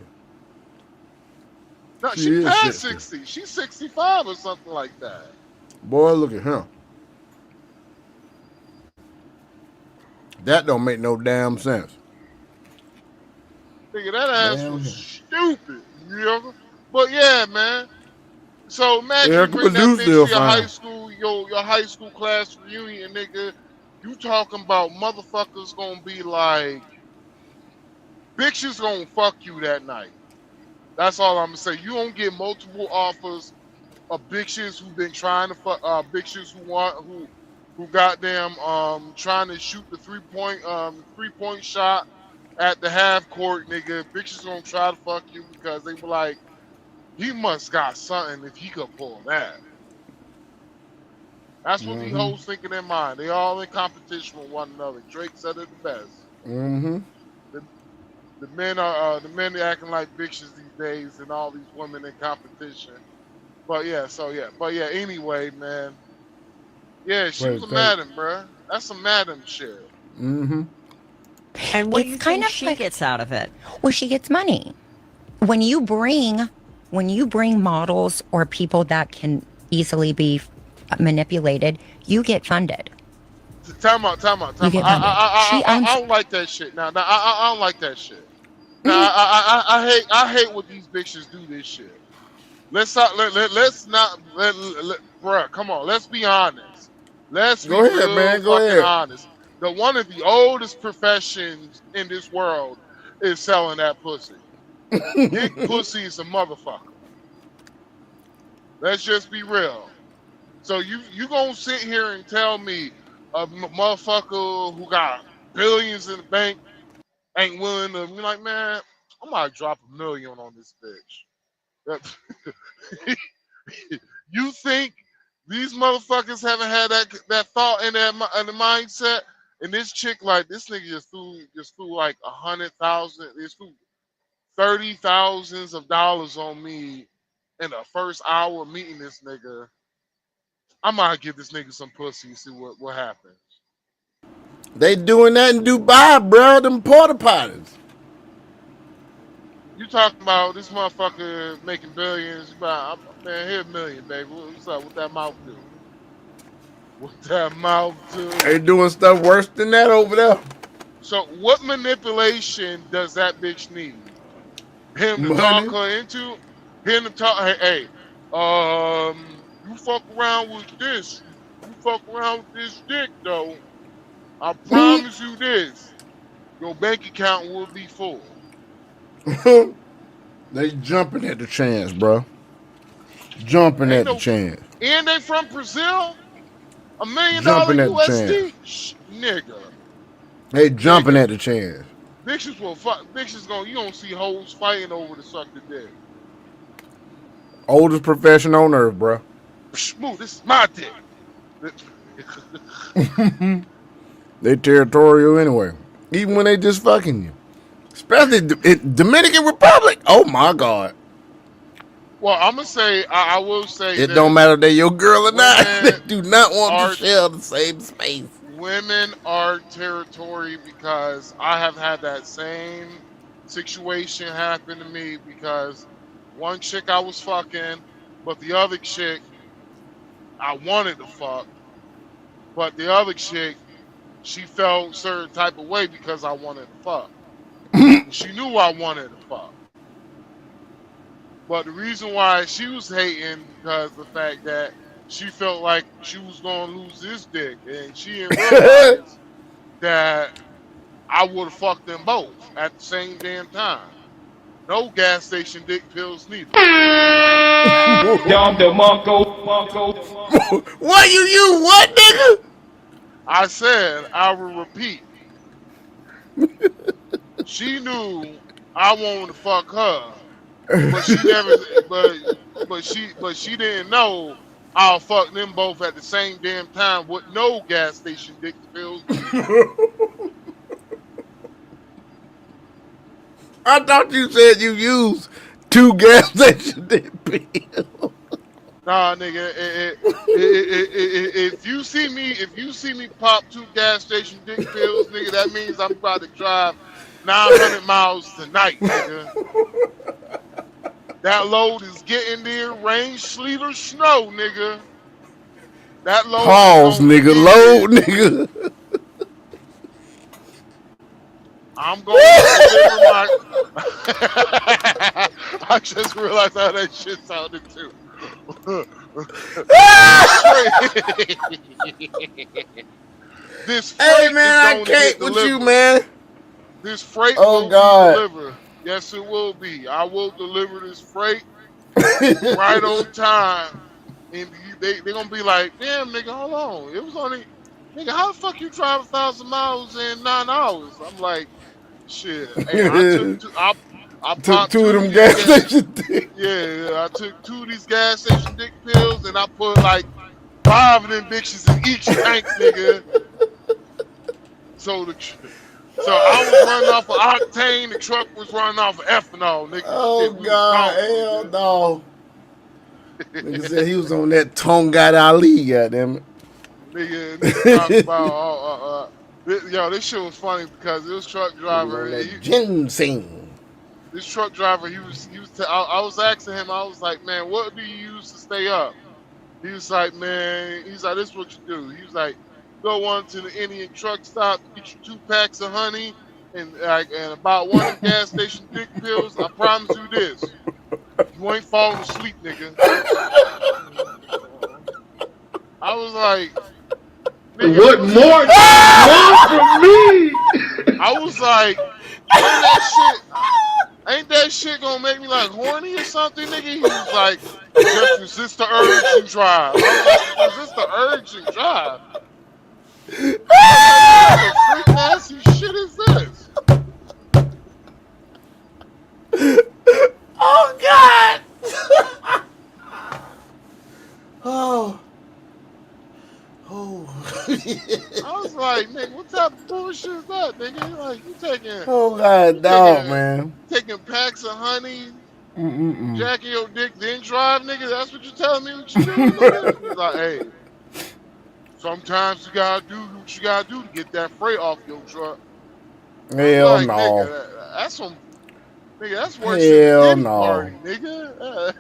No, She she is past 60. 60. She's 65 or something like that. Boy, look at him. That don't make no damn sense. Nigga, that ass was Damn. stupid. You know? But yeah, man. So imagine you Erica bring that Badu bitch still to your high fine. school, your high school class reunion, nigga. You talking about motherfuckers gonna be like, bitches gonna fuck you that night. That's all I'm gonna say. You don't get multiple offers of bitches who been trying to fuck, bitches who goddamn trying to shoot the 3-point shot at the half court, nigga. Bitches gonna try to fuck you because they were like, he must got something if he could pull that. That's what these Mm-hmm. hoes think in their mind. They all in competition with one another. Drake said it the best. Mm-hmm. The, the men are acting like bitches these days, and all these women in competition. But yeah, but yeah. Anyway, man. Yeah, she was Wait, a take. madam, bruh. That's some madam shit. Mm-hmm. And what do you think she gets out of it? Well, she gets money. When you bring models or people that can easily be manipulated, you get funded. Time out. You get funded. She owns. I don't like that shit. I don't like that shit. Now, I hate when these bitches do this shit. Let's not, bruh, come on. Let's be honest. Let's be Go ahead, real man. Go fucking ahead. honest. One of the oldest professions in this world is selling that pussy. Get pussy is a motherfucker. Let's just be real. So you gonna sit here and tell me a motherfucker who got billions in the bank ain't willing to be like, man, I might drop $1 million on this bitch. You think these motherfuckers haven't had that thought in the mindset? And this chick, like, this nigga just threw like 100,000. Just threw $30,000s on me in the first hour of meeting this nigga, I might give this nigga some pussy and see what happens. They doing that in Dubai, bro. Them porta potties. You talking about this motherfucker making billions? Man, here $1 million, baby. What's up? What that mouth do? What that mouth do? They doing stuff worse than that over there. So, what manipulation does that bitch need? Him to talk Money. her into? Him to talk? Hey, you fuck around with this. You fuck around with this dick, though. I promise you this: your bank account will be full. They jumping at the chance, bro. Jumping Ain't at the no, chance. and they from Brazil. $1 million Jumping at the chance. USD, nigga. They jumping Nigga. at the chance. Bitches will fuck. Bitches you don't see hoes fighting over the suck the dick. Oldest profession on earth, bro. Smooth. This is my dick. They territorial anyway. Even when they just fucking you. Especially in Dominican Republic. Oh my God. Well, I'm gonna say I will say it don't matter if they your girl or not. They do not want are, to share the same space. Women are territory because I have had that same situation happen to me because one chick I was fucking, but the other chick I wanted to fuck, but the other chick, she felt certain type of way because I wanted to fuck. She knew I wanted to fuck. But the reason why she was hating because the fact that she felt like she was going to lose this dick. And she didn't realize that I would have fucked them both at the same damn time. No gas station dick pills neither. What you what, nigga? I said I will repeat. She knew I wanted to fuck her, but she never. But she didn't know I'll fuck them both at the same damn time with no gas station dick pills neither. I thought you said you used 2 gas station dick pills. Nah, nigga. If you see me pop 2 gas station dick pills, nigga, that means I'm about to drive 900 miles tonight, nigga. That load is getting there, rain, sleet, or snow, nigga. That load. Pause, nigga. Load, nigga. I'm going to deliver my. I just realized how that shit sounded too. This freight hey man, I can't with you, man. This freight will be delivered. Yes, it will be. I will deliver this freight right on time. And they're going to be like, damn, nigga, hold on. It was only, nigga, how the fuck you drive 1,000 miles in 9 hours? I'm like, shit. Hey, I popped 2 of them gas station dick. Yeah, I took 2 of these gas station dick pills and I put like 5 of them bitches in each tank, nigga. So I was running off of octane, the truck was running off of ethanol, nigga. Oh God, hell no. Nigga said he was on that Tongat Ali, goddamn it. Nigga talking about this shit was funny because this truck driver, ginseng. This truck driver, I was asking him, I was like, man, what do you use to stay up? He was like, man, this is what you do. He was like, go on to the Indian truck stop, get you 2 packs of honey and about 1 of them gas station dick pills. I promise you this. You ain't falling asleep, nigga. I was like, nigga, what more do you want from me? I was like, ain't that shit gonna make me like horny or something, nigga? He was like, just resist the urge and drive. I was like, resist the urge and drive. What the freak nasty shit is this? Oh God! Oh. I was like, nigga, what type of bullshit is that, nigga? Like, you Oh God, dog, man. taking packs of honey, Mm-mm-mm. jacking your dick, then drive, nigga. That's what you telling me what you doing, nigga? He's like, hey, sometimes you gotta do what you gotta do to get that freight off your truck. I'm Hell like, no. nigga, that's some, nigga, that's worse than the Hell Diddy no. party, nigga.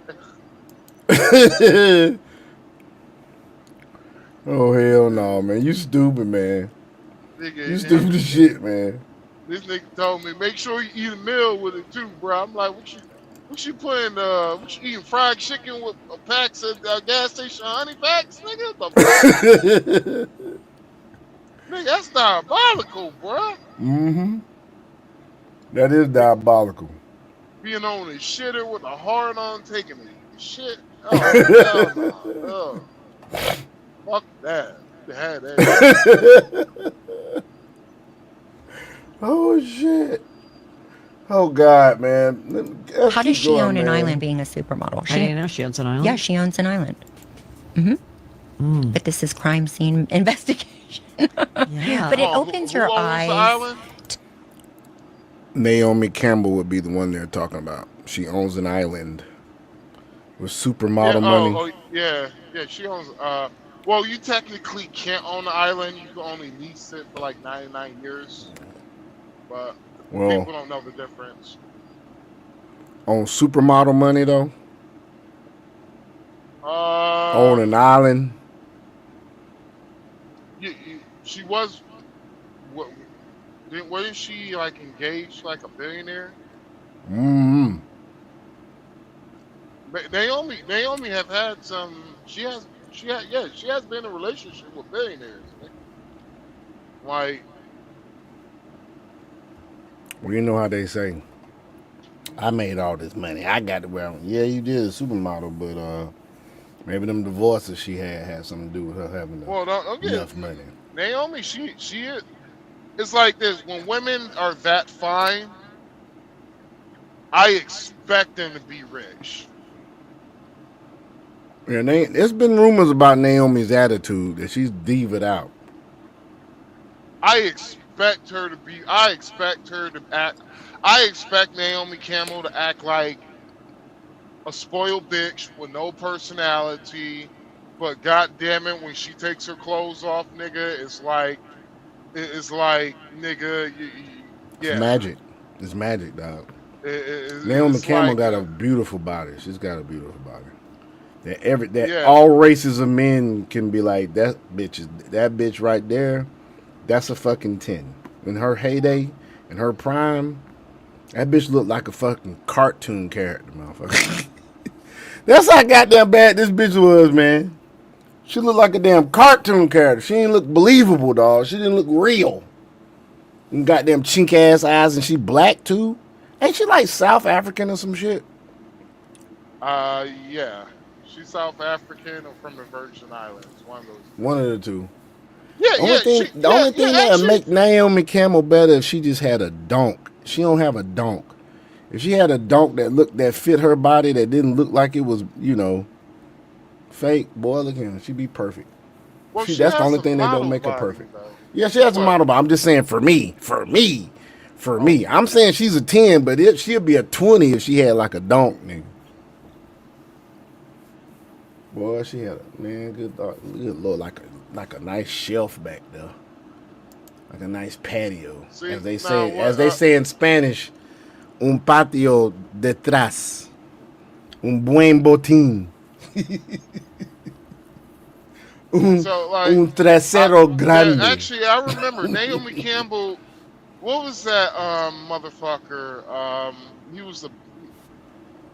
Oh hell no, man. You stupid, man. You stupid as shit, man. This nigga told me, make sure you eat a meal with it too, bro. I'm like, what you putting, what you eating fried chicken with packs of gas station honey packs, nigga? The fuck? Nigga, that's diabolical, bro. Mm-hmm. That is diabolical. Being on a shitter with a hard on taking a shit. Oh, hell no. Oh. Fuck that. You had that. Oh shit. Oh God, man. How does she own an island being a supermodel? I didn't know she owns an island. Yeah, she owns an island. But this is crime scene investigation. But it opens your eyes. Naomi Campbell would be the one they're talking about. She owns an island with supermodel money. Oh, yeah. Yeah, she owns, well, you technically can't own the island. You can only lease it for like 99 years. But people don't know the difference. On supermodel money, though? On an island? She was, wasn't she like engaged like a billionaire? Mm-hmm. Naomi have had some. She has been in a relationship with billionaires. Like, well, you know how they say, I made all this money. I got to wear. Yeah, you did a supermodel, but maybe them divorces she had something to do with her having enough money. Naomi, she is. It's like this: when women are that fine, I expect them to be rich. Yeah, there's been rumors about Naomi's attitude that she's diva'd out. I expect her to act. I expect Naomi Campbell to act like a spoiled bitch with no personality. But God damn it, when she takes her clothes off, nigga, it's like, nigga, yeah. It's magic, dog. Naomi Campbell got a beautiful body. She's got a beautiful body. All races of men can be like, that bitch right there. That's a fucking 10. In her heyday, in her prime, that bitch looked like a fucking cartoon character, motherfucker. That's how goddamn bad this bitch was, man. She looked like a damn cartoon character. She didn't look believable, dog. She didn't look real. And goddamn chink ass eyes, and she black too. Ain't she like South African or some shit? Yeah. She's South African or from the Virgin Islands. One of those. One of the two. Yeah, the only thing that would make Naomi Campbell better if she just had a donk. She don't have a donk. If she had a donk that fit her body, that didn't look like it was, fake, boy, look at her. She'd be perfect. Well, that's the only thing that don't make her perfect. Yeah, she has a model body. I'm just saying for me. I'm saying she's a 10, but she'll be a 20 if she had like a donk, nigga. Boy, she had good Lord, like a nice shelf back there, like a nice patio, as they say in Spanish, un patio detrás, un buen botín, un trasero grande. Yeah, actually, I remember Naomi Campbell. What was that motherfucker? He was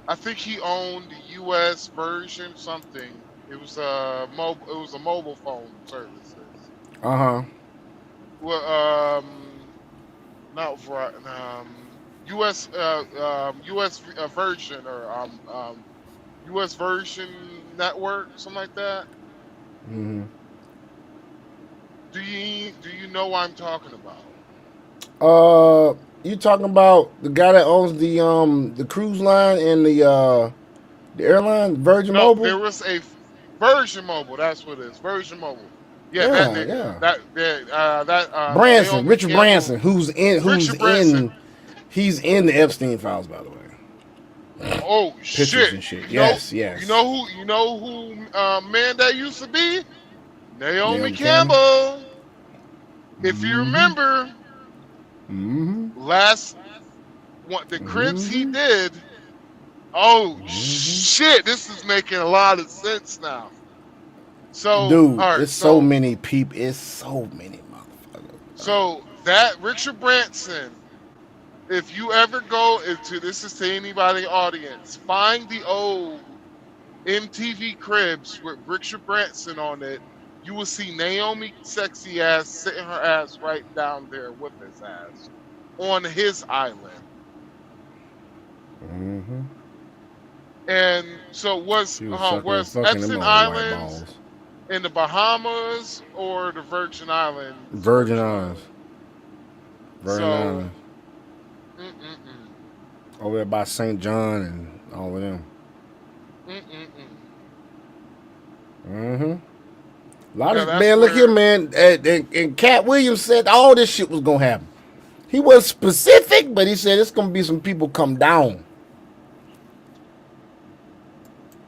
I think he owned the U.S. version, something. It was a mobile phone services. Well, not for U.S. U.S. version or U.S. version network, something like that. Mm-hmm. Do you know what I'm talking about? You talking about the guy that owns the cruise line and the airline, Virgin Mobile? There was a Virgin Mobile. That's what it is. Virgin Mobile. Yeah, that nigga. Branson, Naomi Richard Campbell. Branson, Richard Branson. he's in the Epstein files, by the way. Oh Pictures shit! and shit. You know, Yes, yes. you know who man that used to be? Naomi Campbell. Campbell. If you remember, last one the cribs he did. Oh shit! This is making a lot of sense now. So, Dude, all right, it's so many people. It's so many motherfuckers. So that Richard Branson, if you ever go into this is to anybody audience, find the old MTV Cribs with Richard Branson on it. You will see Naomi sexy ass sitting her ass right down there with his ass on his island. And so was Epstein Islands in the Bahamas or the Virgin Islands? Virgin Islands. Over there by St. John and all of them. A lot of man, look here, man. And Cat Williams said all this shit was gonna happen. He wasn't specific, but he said it's gonna be some people come down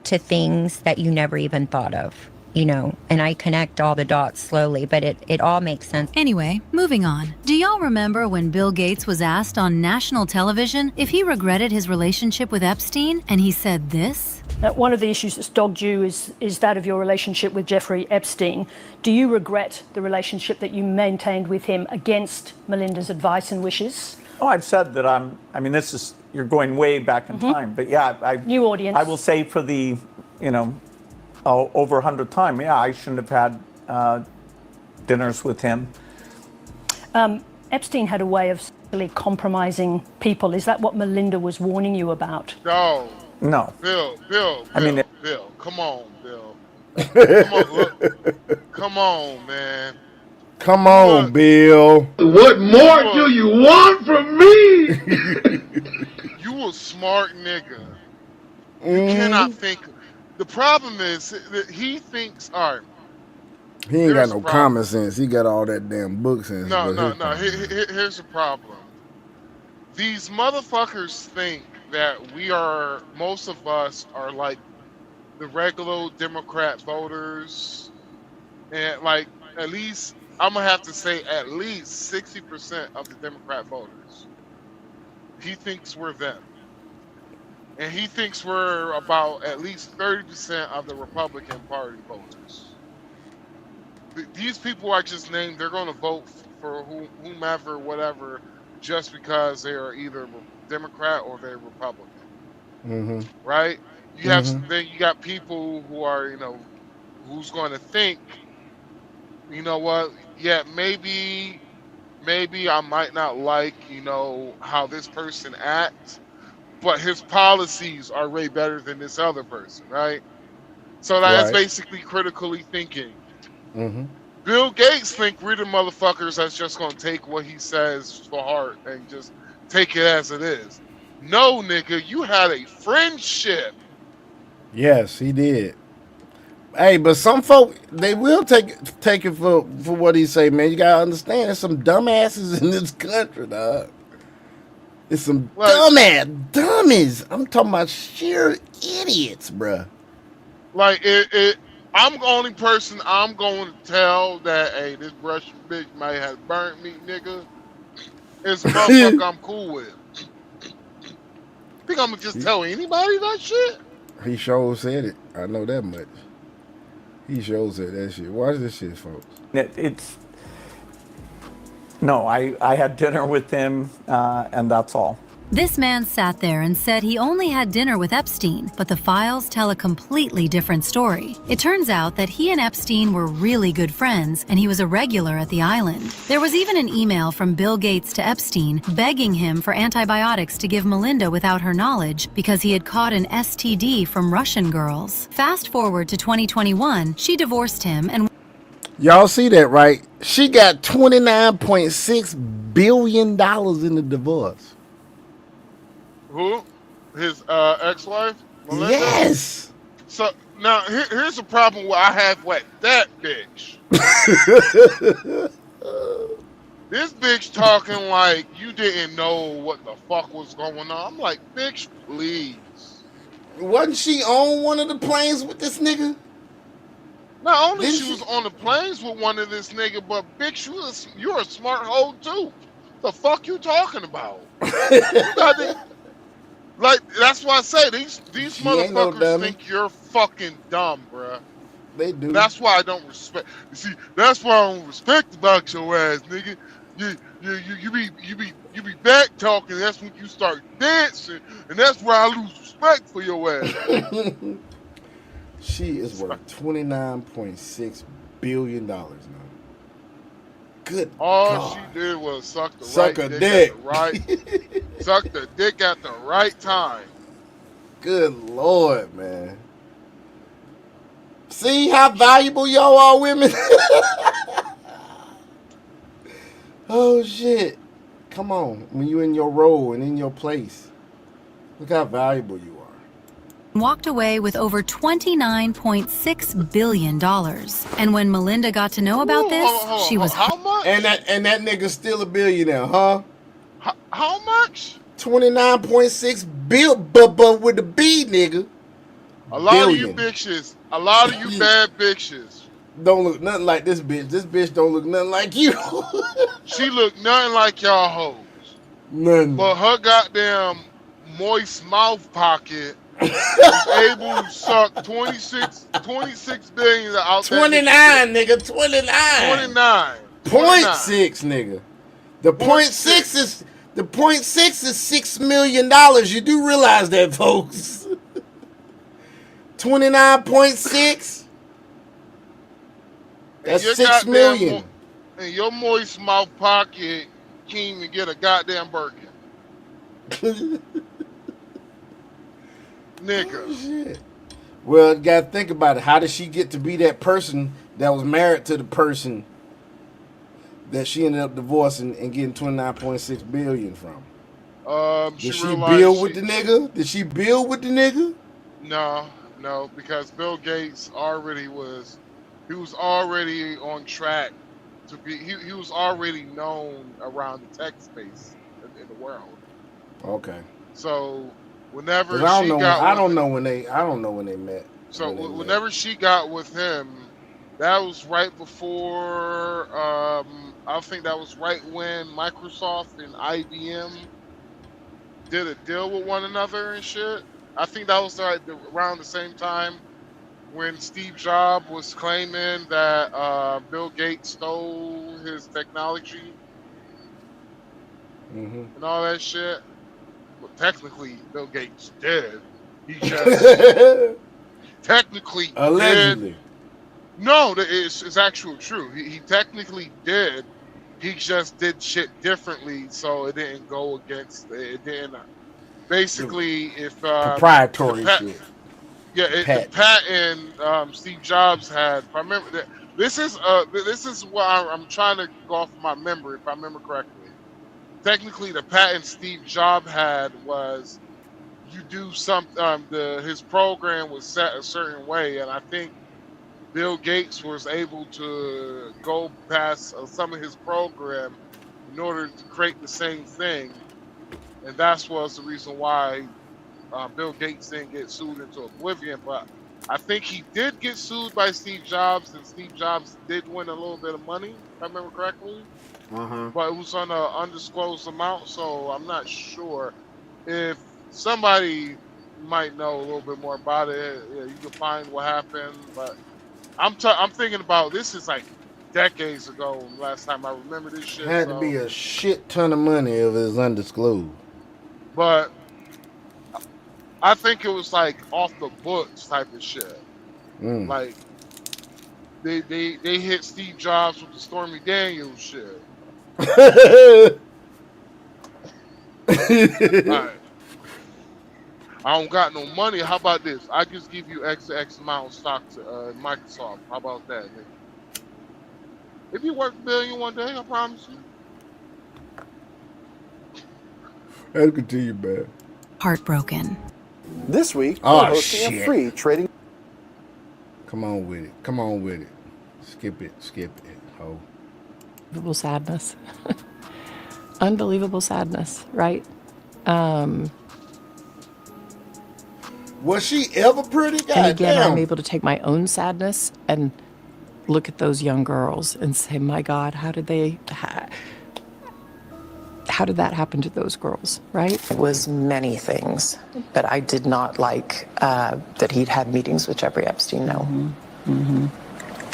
to things that you never even thought of, and I connect all the dots slowly, but it all makes sense. Anyway, moving on. Do y'all remember when Bill Gates was asked on national television if he regretted his relationship with Epstein, and he said this? One of the issues that's dogged you is that of your relationship with Jeffrey Epstein. Do you regret the relationship that you maintained with him against Melinda's advice and wishes? Oh, I've said that you're going way back in time, but yeah, new audience. I will say for the, over 100th time, yeah, I shouldn't have had dinners with him. Epstein had a way of really compromising people. Is that what Melinda was warning you about? No. Bill, come on, Bill. Come on, man. Come on, Bill. What more do you want from me? You a smart nigga. You cannot think. The problem is that he thinks, all right. He ain't got no common sense. He got all that damn book sense. No. Here's the problem. These motherfuckers think that most of us are like the regular Democrat voters. And like, at least, I'm going to have to say at least 60% of the Democrat voters. He thinks we're them. And he thinks we're about at least 30% of the Republican Party voters. These people I just named, they're going to vote for whomever, whatever, just because they are either Democrat or they're Republican. Right? You have then you got people who are, who's going to think, you know what? Yeah, maybe I might not like, how this person acts, but his policies are way better than this other person, right? So that's basically critically thinking. Bill Gates think we're the motherfuckers that's just gonna take what he says for heart and just take it as it is. No, nigga, you had a friendship. Yes, he did. Hey, but some folk, they will take it for what he say, man. You gotta understand, there's some dumbasses in this country, dog. It's some dummies. I'm talking about sheer idiots, bruh. Like I'm the only person I'm going to tell that, hey, this Russian bitch might have burnt me, nigga. It's a motherfucker I'm cool with. Think I'm gonna just tell anybody that shit? He sure said it. I know that much. He sure said that shit. Watch this shit, folks. I had dinner with him, and that's all. This man sat there and said he only had dinner with Epstein, but the files tell a completely different story. It turns out that he and Epstein were really good friends, and he was a regular at the island. There was even an email from Bill Gates to Epstein begging him for antibiotics to give Melinda without her knowledge because he had caught an STD from Russian girls. Fast forward to 2021, she divorced him and... Y'all see that, right? She got $29.6 billion in the divorce. Who? His ex-wife? Melinda? Yes. So Now, here's the problem what I have with that bitch. This bitch talking like you didn't know what the fuck was going on. I'm like, bitch, please. Wasn't she on one of the planes with this nigga? Not only Didn't she was she? on the planes with one of this nigga, but bitch, you're a smart hoe too. The fuck you talking about? You got the, like that's why I say these She ain't no motherfuckers dummy. think you're fucking dumb, bruh. They do. That's why I don't respect. You see, that's why I don't respect about your ass, nigga. You be back talking. That's when you start dancing, and that's where I lose respect for your ass. She is worth $29.6 billion now. Good All God. she did was suck the Suck right a dick dick. at the right, suck the dick at the right time. Good Lord, man. See how valuable y'all are, women? Oh, shit. Come on. When you're in your role and in your place, look how valuable you are. Walked away with over $29.6 billion. And when Melinda got to know about this, she was how much? And that nigga's still a billionaire, huh? How much? 29.6 bill, but with the B, nigga. A lot of you bitches, a lot of you bad bitches. Don't look nothing like this bitch. This bitch don't look nothing like you. She look nothing like y'all hoes. Nothing. But her goddamn moist mouth pocket was able to suck 26 billion out 29, that nigga. 29. 29. 0.6, nigga. The 0.6 is the 0.6 is $6 million. You do realize that, folks. 29.6. That's $6 million. And your moist mouth pocket can't even get a goddamn Birkin. Nigga. Oh, shit. Well, you gotta think about it. How did she get to be that person that was married to the person that she ended up divorcing and getting 29.6 billion from? Did she build with the nigga? Did she build with the nigga? No, because Bill Gates was already on track to be. He was already known around the tech space in the world. Okay. So whenever I she don't know when they met. So whenever she got with him, that was right before. I think that was right when Microsoft and IBM did a deal with one another and shit. I think that was around the same time when Steve Jobs was claiming that Bill Gates stole his technology and all that shit. But technically, Bill Gates did. He just technically allegedly. Did. No, it's actual true. He technically did. He just did shit differently, so it didn't go against. It didn't. Basically, if proprietary shit. Yeah, the patent Steve Jobs had. If I remember, this is what I'm trying to go off of my memory. If I remember correctly, technically the patent Steve Jobs had was you do something. His program was set a certain way, and I think Bill Gates was able to go past some of his program in order to create the same thing, and that was the reason why Bill Gates didn't get sued into oblivion. But I think he did get sued by Steve Jobs, and Steve Jobs did win a little bit of money, if I remember correctly. But it was on an undisclosed amount, so I'm not sure. If somebody might know a little bit more about it, you can find what happened. But I'm thinking about this is like decades ago. Last time I remember this shit. Had to be a shit ton of money if it was undisclosed. But I think it was like off the books type of shit. Like they hit Steve Jobs with the Stormy Daniels shit. Right. I don't got no money. How about this? I just give you X amount of stock to Microsoft. How about that, nigga? If you work $1 billion one day, I promise you. Let's continue, man. Heartbroken. This week, Oh, we're hosting shit. a free trading. Come on with it. Come on with it. Skip it. Skip it. Ho. Unbelievable sadness. Unbelievable sadness, right? Was she ever pretty? And again, I'm Goddamn. able to take my own sadness and look at those young girls and say, my God, how did that happen to those girls, right? It was many things, but I did not like that he'd had meetings with Jeffrey Epstein, no.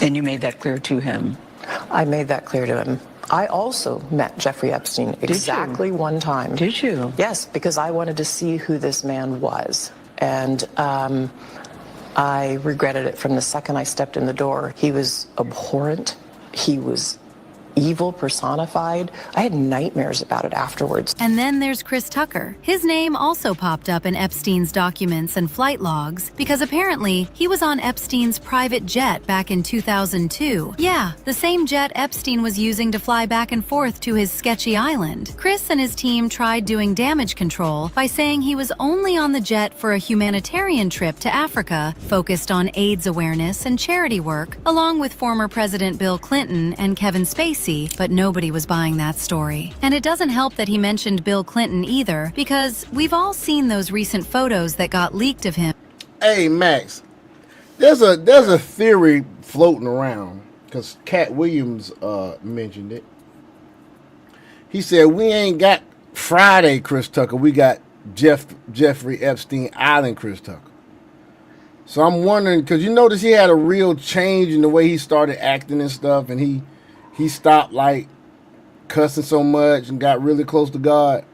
And you made that clear to him. I made that clear to him. I also met Jeffrey Epstein exactly one time. Did you? Yes, because I wanted to see who this man was. And I regretted it from the second I stepped in the door. He was abhorrent. He was evil personified. I had nightmares about it afterwards. And then there's Chris Tucker. His name also popped up in Epstein's documents and flight logs because apparently he was on Epstein's private jet back in 2002. Yeah, the same jet Epstein was using to fly back and forth to his sketchy island. Chris and his team tried doing damage control by saying he was only on the jet for a humanitarian trip to Africa focused on AIDS awareness and charity work, along with former President Bill Clinton and Kevin Spacey, but nobody was buying that story. And it doesn't help that he mentioned Bill Clinton either, because we've all seen those recent photos that got leaked of him. Hey, Max. There's a theory floating around because Cat Williams mentioned it. He said we ain't got Friday Chris Tucker. We got Jeffrey Epstein Island Chris Tucker. So I'm wondering, because you notice he had a real change in the way he started acting and stuff, and he stopped like cussing so much and got really close to God.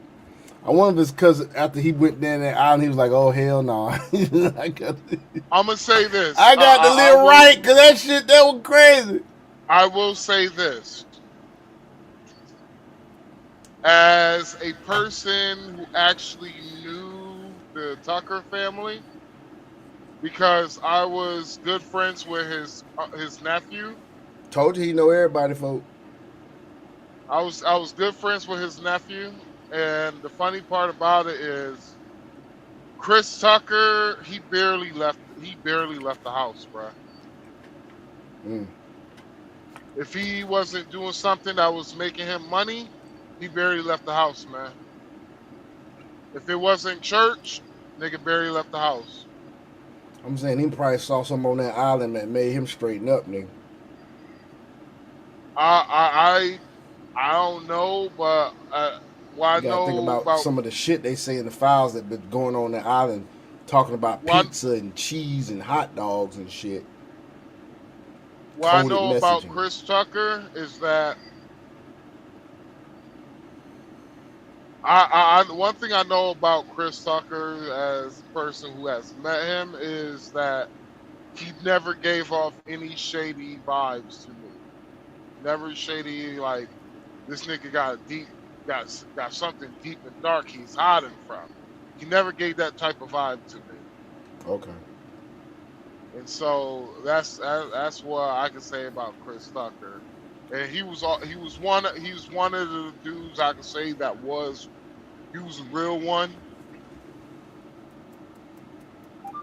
I wonder if it's because after he went down that island, he was like, "Oh hell no!" I'm gonna say this. I got to live right because that was crazy. I will say this. As a person who actually knew the Tucker family, because I was good friends with his nephew. Told you he know everybody, folks. I was good friends with his nephew, and the funny part about it is, Chris Tucker, he barely left the house, bruh. If he wasn't doing something that was making him money, he barely left the house, man. If it wasn't church, nigga barely left the house. I'm saying he probably saw something on that island that made him straighten up, nigga. I don't know, but what I know think about some of the shit they say in the files that been going on the island, talking about pizza and cheese and hot dogs and shit. What I know about Chris Tucker is that one thing I know about Chris Tucker as a person who has met him is that he never gave off any shady vibes to me. Never shady, like this nigga got something deep and dark he's hiding from. He never gave that type of vibe to me. Okay. And so that's what I can say about Chris Tucker. And he was one of the dudes I can say he was a real one.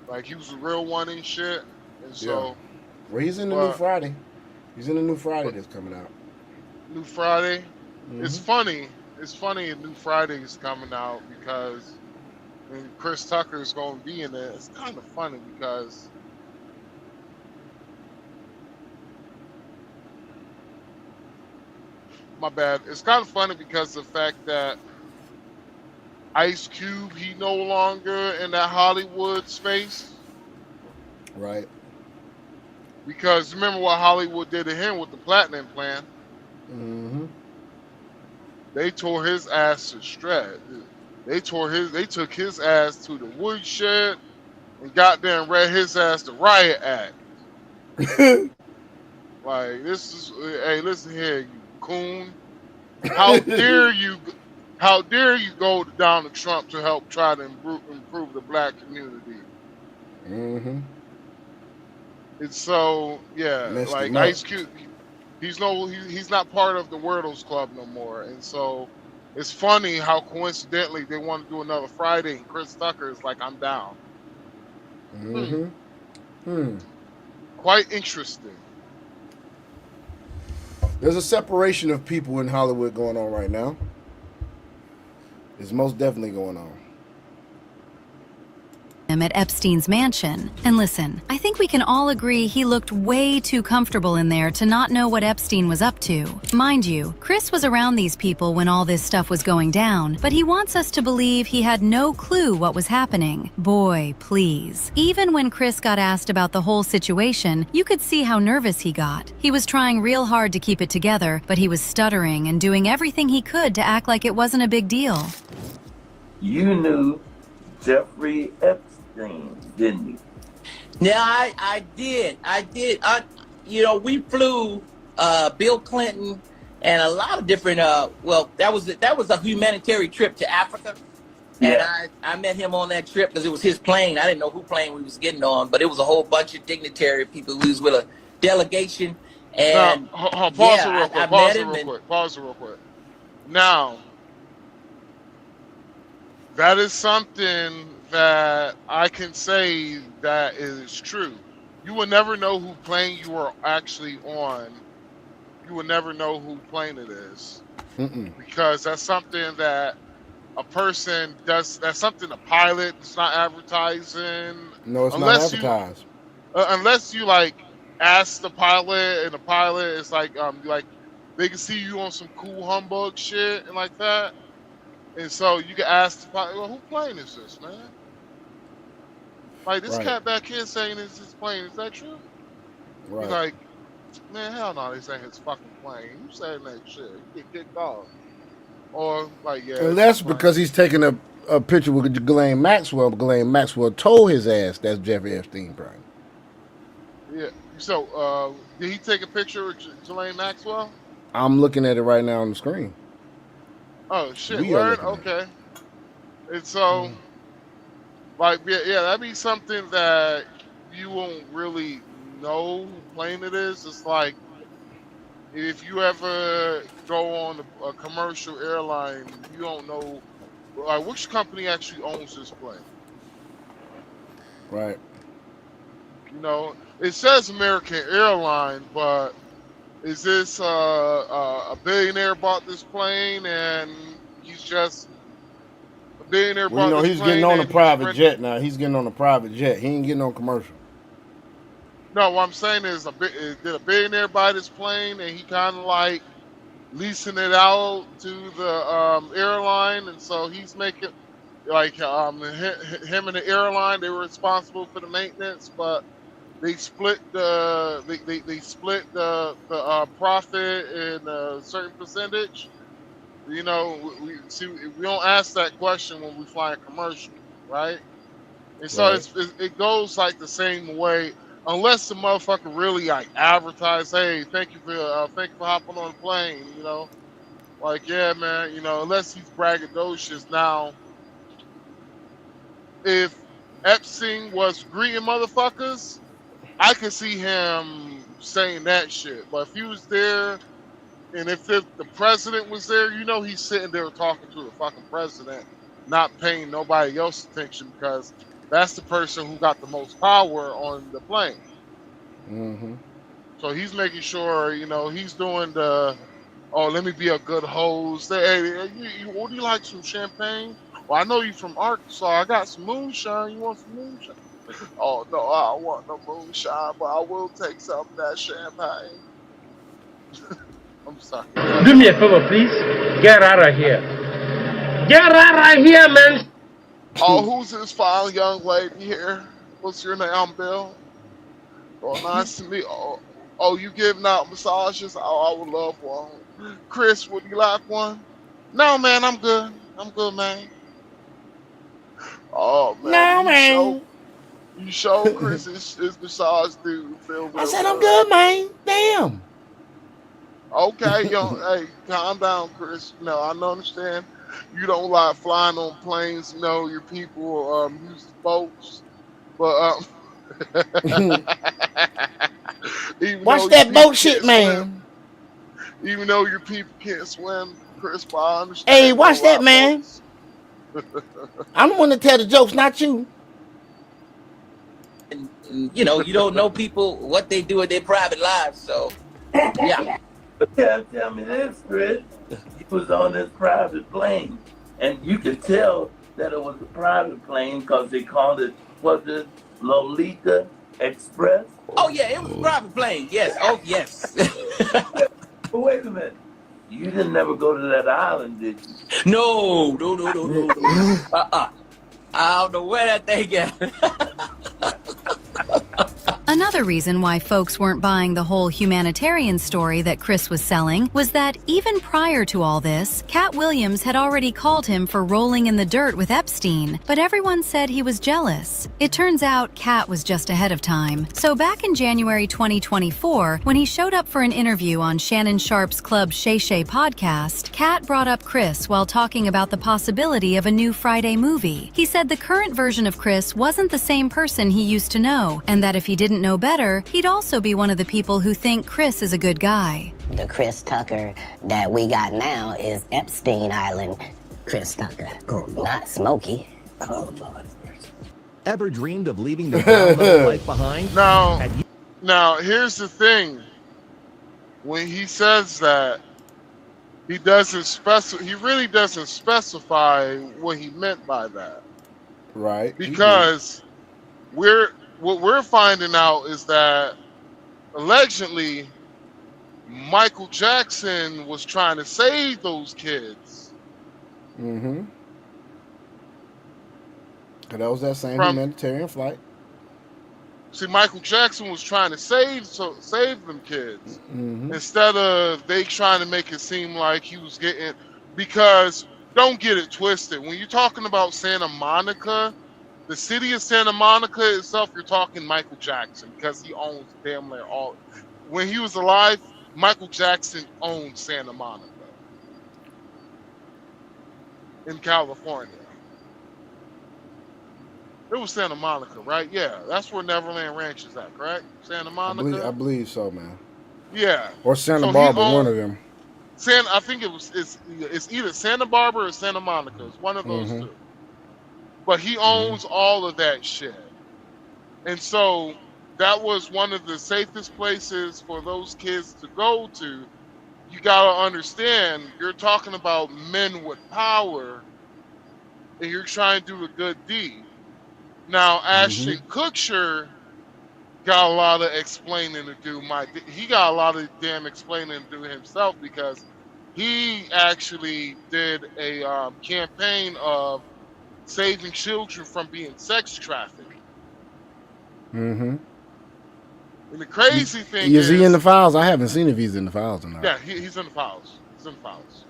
Like he was a real one and shit. And so well, he's in the new Friday. He's in the new Friday that's coming out. New Friday? It's funny. It's funny New Friday is coming out because when Chris Tucker is going to be in it, it's kind of funny because my bad. It's kind of funny because the fact that Ice Cube, he no longer in that Hollywood space. Right. Because remember what Hollywood did to him with the platinum plan. They tore his ass to shreds. They took his ass to the woodshed and goddamn read his ass the riot act. Like this is, hey, listen here, you coon. How dare you go to Donald Trump to help try to improve the black community? And so like Ice Cube, he's not part of the Wordles Club no more. And so it's funny how coincidentally they want to do another Friday and Chris Tucker is like, I'm down. quite interesting. There's a separation of people in Hollywood going on right now. It's most definitely going on. Him at Epstein's mansion. And listen, I think we can all agree he looked way too comfortable in there to not know what Epstein was up to. Mind you, Chris was around these people when all this stuff was going down, but he wants us to believe he had no clue what was happening. Boy, please. Even when Chris got asked about the whole situation, you could see how nervous he got. He was trying real hard to keep it together, but he was stuttering and doing everything he could to act like it wasn't a big deal. You knew Jeffrey Epstein, didn't you? Yeah, I did. We flew Bill Clinton and a lot of different. That was a humanitarian trip to Africa, and I met him on that trip because it was his plane. I didn't know who plane we was getting on, but it was a whole bunch of dignitary people. We was with a delegation, and Now, I met him. Pause it real quick. Now, that is something that I can say that is true. You will never know who plane you are actually on. You will never know who plane it is. Because that's something that a person does. That's something a pilot. It's not advertising. No, it's not advertised. Unless you like ask the pilot, and the pilot is like they can see you on some cool humbug shit and like that. And so you can ask the pilot, well, who plane is this, man? Like, this cat back here saying it's his plane. Is that true? Right. He's like, man, hell no, this ain't his fucking plane. You saying that shit. You get kicked off. Or, like, yeah. And that's because he's taking a picture with Ghislaine Maxwell. Ghislaine Maxwell told his ass that's Jeffrey Epstein plane. Yeah. So, did he take a picture with Ghislaine Maxwell? I'm looking at it right now on the screen. Oh, shit. Word? Okay. And so... Like, yeah, that'd be something that you won't really know who plane it is. It's like, if you ever go on a commercial airline, you don't know, like, which company actually owns this plane. Right. You know, it says American Airline, but is this a billionaire bought this plane and he's just... billionaire Well, you know, bought this he's getting plane on a private jet now. He's getting on a private jet. He ain't getting on commercial. No, what I'm saying is, did a billionaire buy this plane and he kind of like leasing it out to the airline, and so he's making like him and the airline, they were responsible for the maintenance, but they split the profit in a certain percentage. You know, we don't ask that question when we fly a commercial, right? And so it goes like the same way, unless the motherfucker really like advertise, hey, thank you for hopping on the plane, you know, like, yeah, man, you know, unless he's braggadocious. Now, if Epstein was greeting motherfuckers, I could see him saying that shit. But if he was there, and if the president was there, you know, he's sitting there talking to the fucking president, not paying nobody else attention, because that's the person who got the most power on the plane. Mm-hmm. So he's making sure, you know, he's doing the, oh, let me be a good host. Hey, would you like some champagne? Well, I know you from Arkansas. I got some moonshine. You want some moonshine? Oh, no, I don't want no moonshine, but I will take some of that champagne. I'm sorry. Do me a favor, please. Get out of here. Get out of here, man. Oh, who's this fine young lady here? What's your name? I'm Bill. Oh, nice to meet you. Oh, you giving out massages? Oh, I would love one. Chris, would you like one? No, man, I'm good. I'm good, man. Oh, man. No, man. You show Chris his massage dude feel real I said, I'm good, man. Damn. Okay, hey, calm down, Chris. You know, I understand you don't like flying on planes. You know, your people use boats, but watch that boat shit, man. Even though your people can't swim, Chris, but I understand. Hey, watch that, man. I'm the one to tell the jokes, not you. you know, you don't know people what they do in their private lives. So, yeah. But tell me this, Chris. You was on this private plane, and you could tell that it was a private plane because they called it, was it Lolita Express? Oh yeah, it was a private plane. Yes. Oh yes. But wait a minute. You didn't never go to that island, did you? No. I don't know where that thing at. Another reason why folks weren't buying the whole humanitarian story that Chris was selling was that even prior to all this, Cat Williams had already called him for rolling in the dirt with Epstein, but everyone said he was jealous. It turns out Cat was just ahead of time. So back in January 2024, when he showed up for an interview on Shannon Sharp's Club Shay Shay podcast, Cat brought up Chris while talking about the possibility of a new Friday movie. He said the current version of Chris wasn't the same person he used to know, and that if he didn't know better, he'd also be one of the people who think Chris is a good guy. The Chris Tucker that we got now is Epstein Island Chris Tucker, not Smokey. Oh, Lord. Ever dreamed of leaving the ground level life behind? Now, here's the thing. When he says that, he really doesn't specify what he meant by that. Right. Because what we're finding out is that allegedly Michael Jackson was trying to save those kids. Mm-hmm. And that was that same humanitarian flight. See, Michael Jackson was trying to save them kids instead of they trying to make it seem like he was getting. Because don't get it twisted. When you're talking about Santa Monica, the city of Santa Monica itself, you're talking Michael Jackson because he owns damn near all. When he was alive, Michael Jackson owned Santa Monica in California. It was Santa Monica, right? Yeah, that's where Neverland Ranch is at, correct? Santa Monica. I believe so, man. Yeah. Or Santa Barbara, one of them. I think it's either Santa Barbara or Santa Monica. It's one of those two. But he owns all of that shit. And so that was one of the safest places for those kids to go to. You gotta understand, you're talking about men with power and you're trying to do a good deed. Now, Ashton Kutcher got a lot of explaining to do. He got a lot of damn explaining to do himself because he actually did a campaign of saving children from being sex trafficked. Mm-hmm. And the crazy thing is he in the files? I haven't seen if he's in the files or not. Yeah, he's in the files. He's in the files.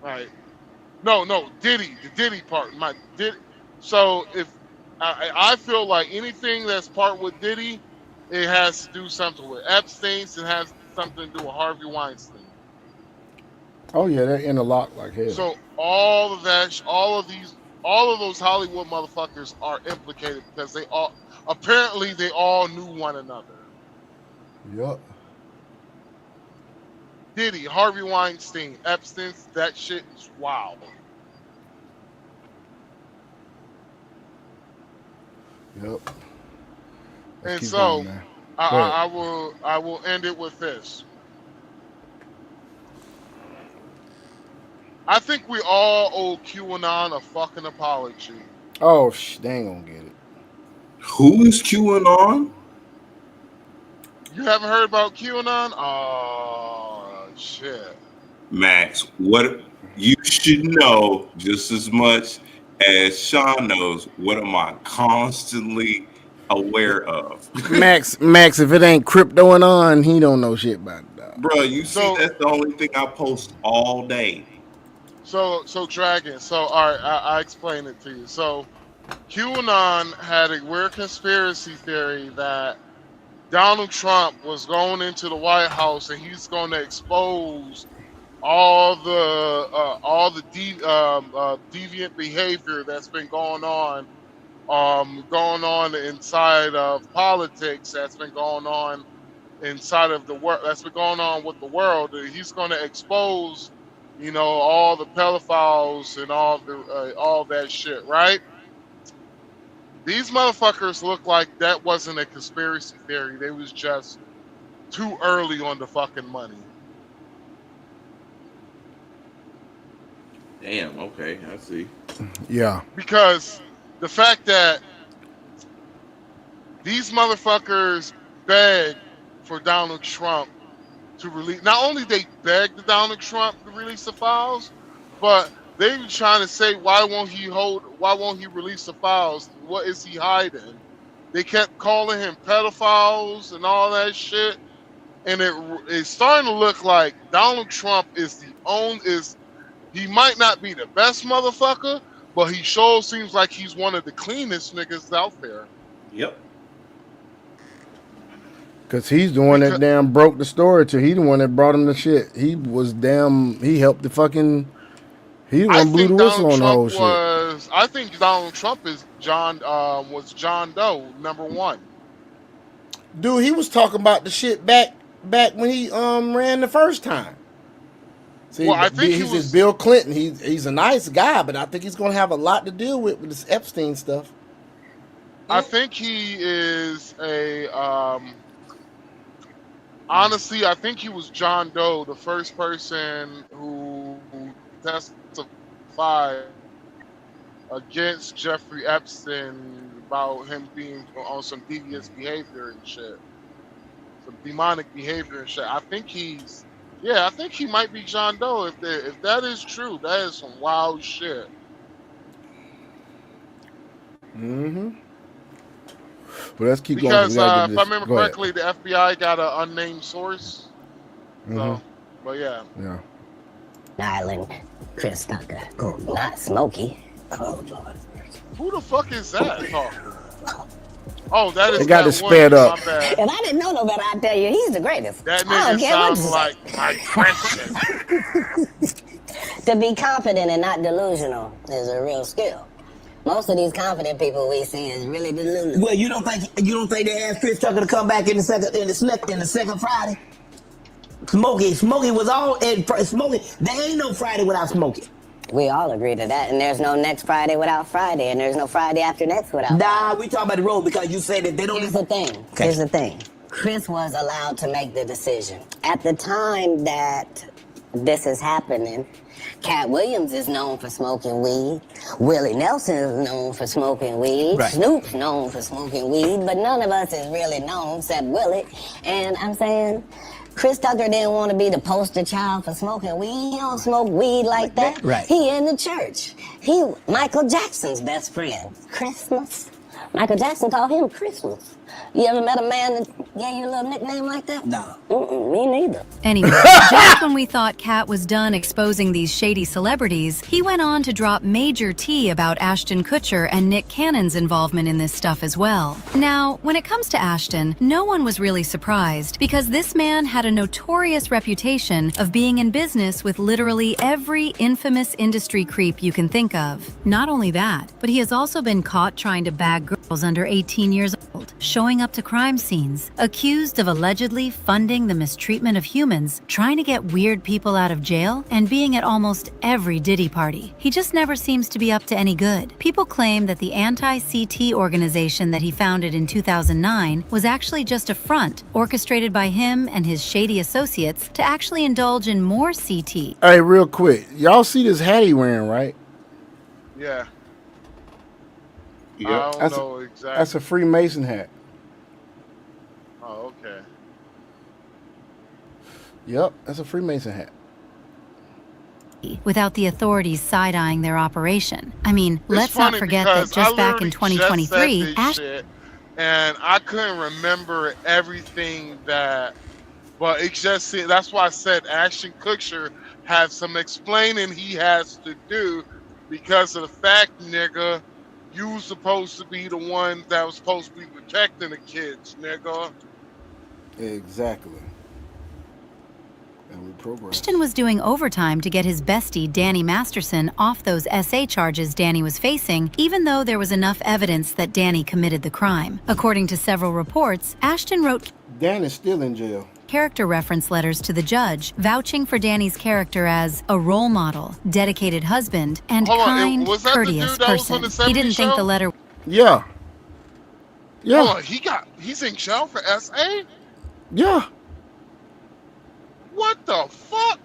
Right. No, Diddy, the Diddy part. So if I feel like anything that's part with Diddy, it has to do something with Epstein's. It has something to do with Harvey Weinstein. Oh yeah, they're interlocked like hell. So all of those Hollywood motherfuckers are implicated because they all knew one another. Yup. Diddy, Harvey Weinstein, Epstein, that shit is wild. Yep. And so I will end it with this. I think we all owe QAnon a fucking apology. Oh, they ain't gonna get it. Who is QAnon? You haven't heard about QAnon? Oh, shit. Max, what you should know just as much as Sean knows, what am I constantly aware of? Max, if it ain't crypto and on, he don't know shit about it, dog. Bro, you see, that's the only thing I post all day. So Dragon, all right, I explain it to you. So QAnon had a weird conspiracy theory that Donald Trump was going into the White House and he's going to expose all the deviant behavior that's been going on inside of politics, that's been going on inside of the world, that's been going on with the world. He's going to expose, all the pedophiles and all that shit, right? These motherfuckers look like that wasn't a conspiracy theory. They was just too early on the fucking money. Damn. Okay, I see. Yeah. Because the fact that these motherfuckers begged for Donald Trump to release, not only they begged Donald Trump to release the files, but they were trying to say, why won't he release the files? What is he hiding? They kept calling him pedophiles and all that shit. And it's starting to look like Donald Trump he might not be the best motherfucker, but he sure seems like he's one of the cleanest niggas out there. Yep. Cause he's the one that damn broke the story to. He the one that brought him the shit. He helped the fucking. He the one blew the whistle on the whole shit. I think Donald Trump is John Doe #1. Dude, he was talking about the shit back when he ran the first time. See, well, I think he says Bill Clinton. He's a nice guy, but I think he's gonna have a lot to deal with this Epstein stuff. I think he is honestly, I think he was John Doe, the first person who testified against Jeffrey Epstein about him being on some devious behavior and shit, some demonic behavior and shit. I think he might be John Doe. If that is true, that is some wild shit. Mm-hmm. But let's keep because, going. if I remember correctly, the FBI got an unnamed source. Mm-hmm. So, but yeah. Yeah. Island, Chris Tucker. Oh, not Smokey. Oh, Lord. Who the fuck is that talking? Oh, that is. They got it sped up. If I didn't know no better, I'd tell you he's the greatest. That nigga sounds like my Christian. To be confident and not delusional is a real skill. Most of these confident people we see is really delusional. Well, you don't think they asked Chris Tucker to come back in the second Friday? Smokey was all in Smokey. There ain't no Friday without Smokey. We all agree to that, and there's no next Friday without Friday, and there's no Friday after next without. Nah, we talking about the road because you said that they don't. Here's the thing. Okay. Here's the thing. Chris was allowed to make the decision at the time that this is happening. Cat Williams is known for smoking weed. Willie Nelson is known for smoking weed. Right. Snoop's known for smoking weed, but none of us is really known except Willie. And I'm saying, Chris Tucker didn't want to be the poster child for smoking weed. He don't smoke weed like that. Right. He in the church. He Michael Jackson's best friend. Christmas. Michael Jackson called him Christmas. You ever met a man that gave you a little nickname like that? No. Me neither. Anyway, just when we thought Kat was done exposing these shady celebrities, he went on to drop major tea about Ashton Kutcher and Nick Cannon's involvement in this stuff as well. Now, when it comes to Ashton, no one was really surprised because this man had a notorious reputation of being in business with literally every infamous industry creep you can think of. Not only that, but he has also been caught trying to bag girls under 18 years old, showing up to crime scenes, accused of allegedly funding the mistreatment of humans, trying to get weird people out of jail, and being at almost every Diddy party. He just never seems to be up to any good. People claim that the anti-CT organization that he founded in 2009 was actually just a front, orchestrated by him and his shady associates to actually indulge in more CT. Hey, real quick, y'all see this hat he wearing, right? Yeah. Yep. I don't know exactly. That's a Freemason hat. Oh, okay. Yep, that's a Freemason hat. Without the authorities side-eyeing their operation. I mean, let's not forget that just back in 2023, and I couldn't remember everything but it just, that's why I said Ashton Kutcher has some explaining he has to do because of the fact, nigga, you was supposed to be the one that was supposed to be protecting the kids, nigga. Exactly. And we programmed. Ashton was doing overtime to get his bestie, Danny Masterson, off those SA charges Danny was facing, even though there was enough evidence that Danny committed the crime. According to several reports, Ashton wrote Danny's still in jail. Character reference letters to the judge, vouching for Danny's character as a role model, dedicated husband, and kind, courteous person. He didn't think the letter... Yeah. Yeah. Hold on, he's in jail for SA? Yeah. What the fuck?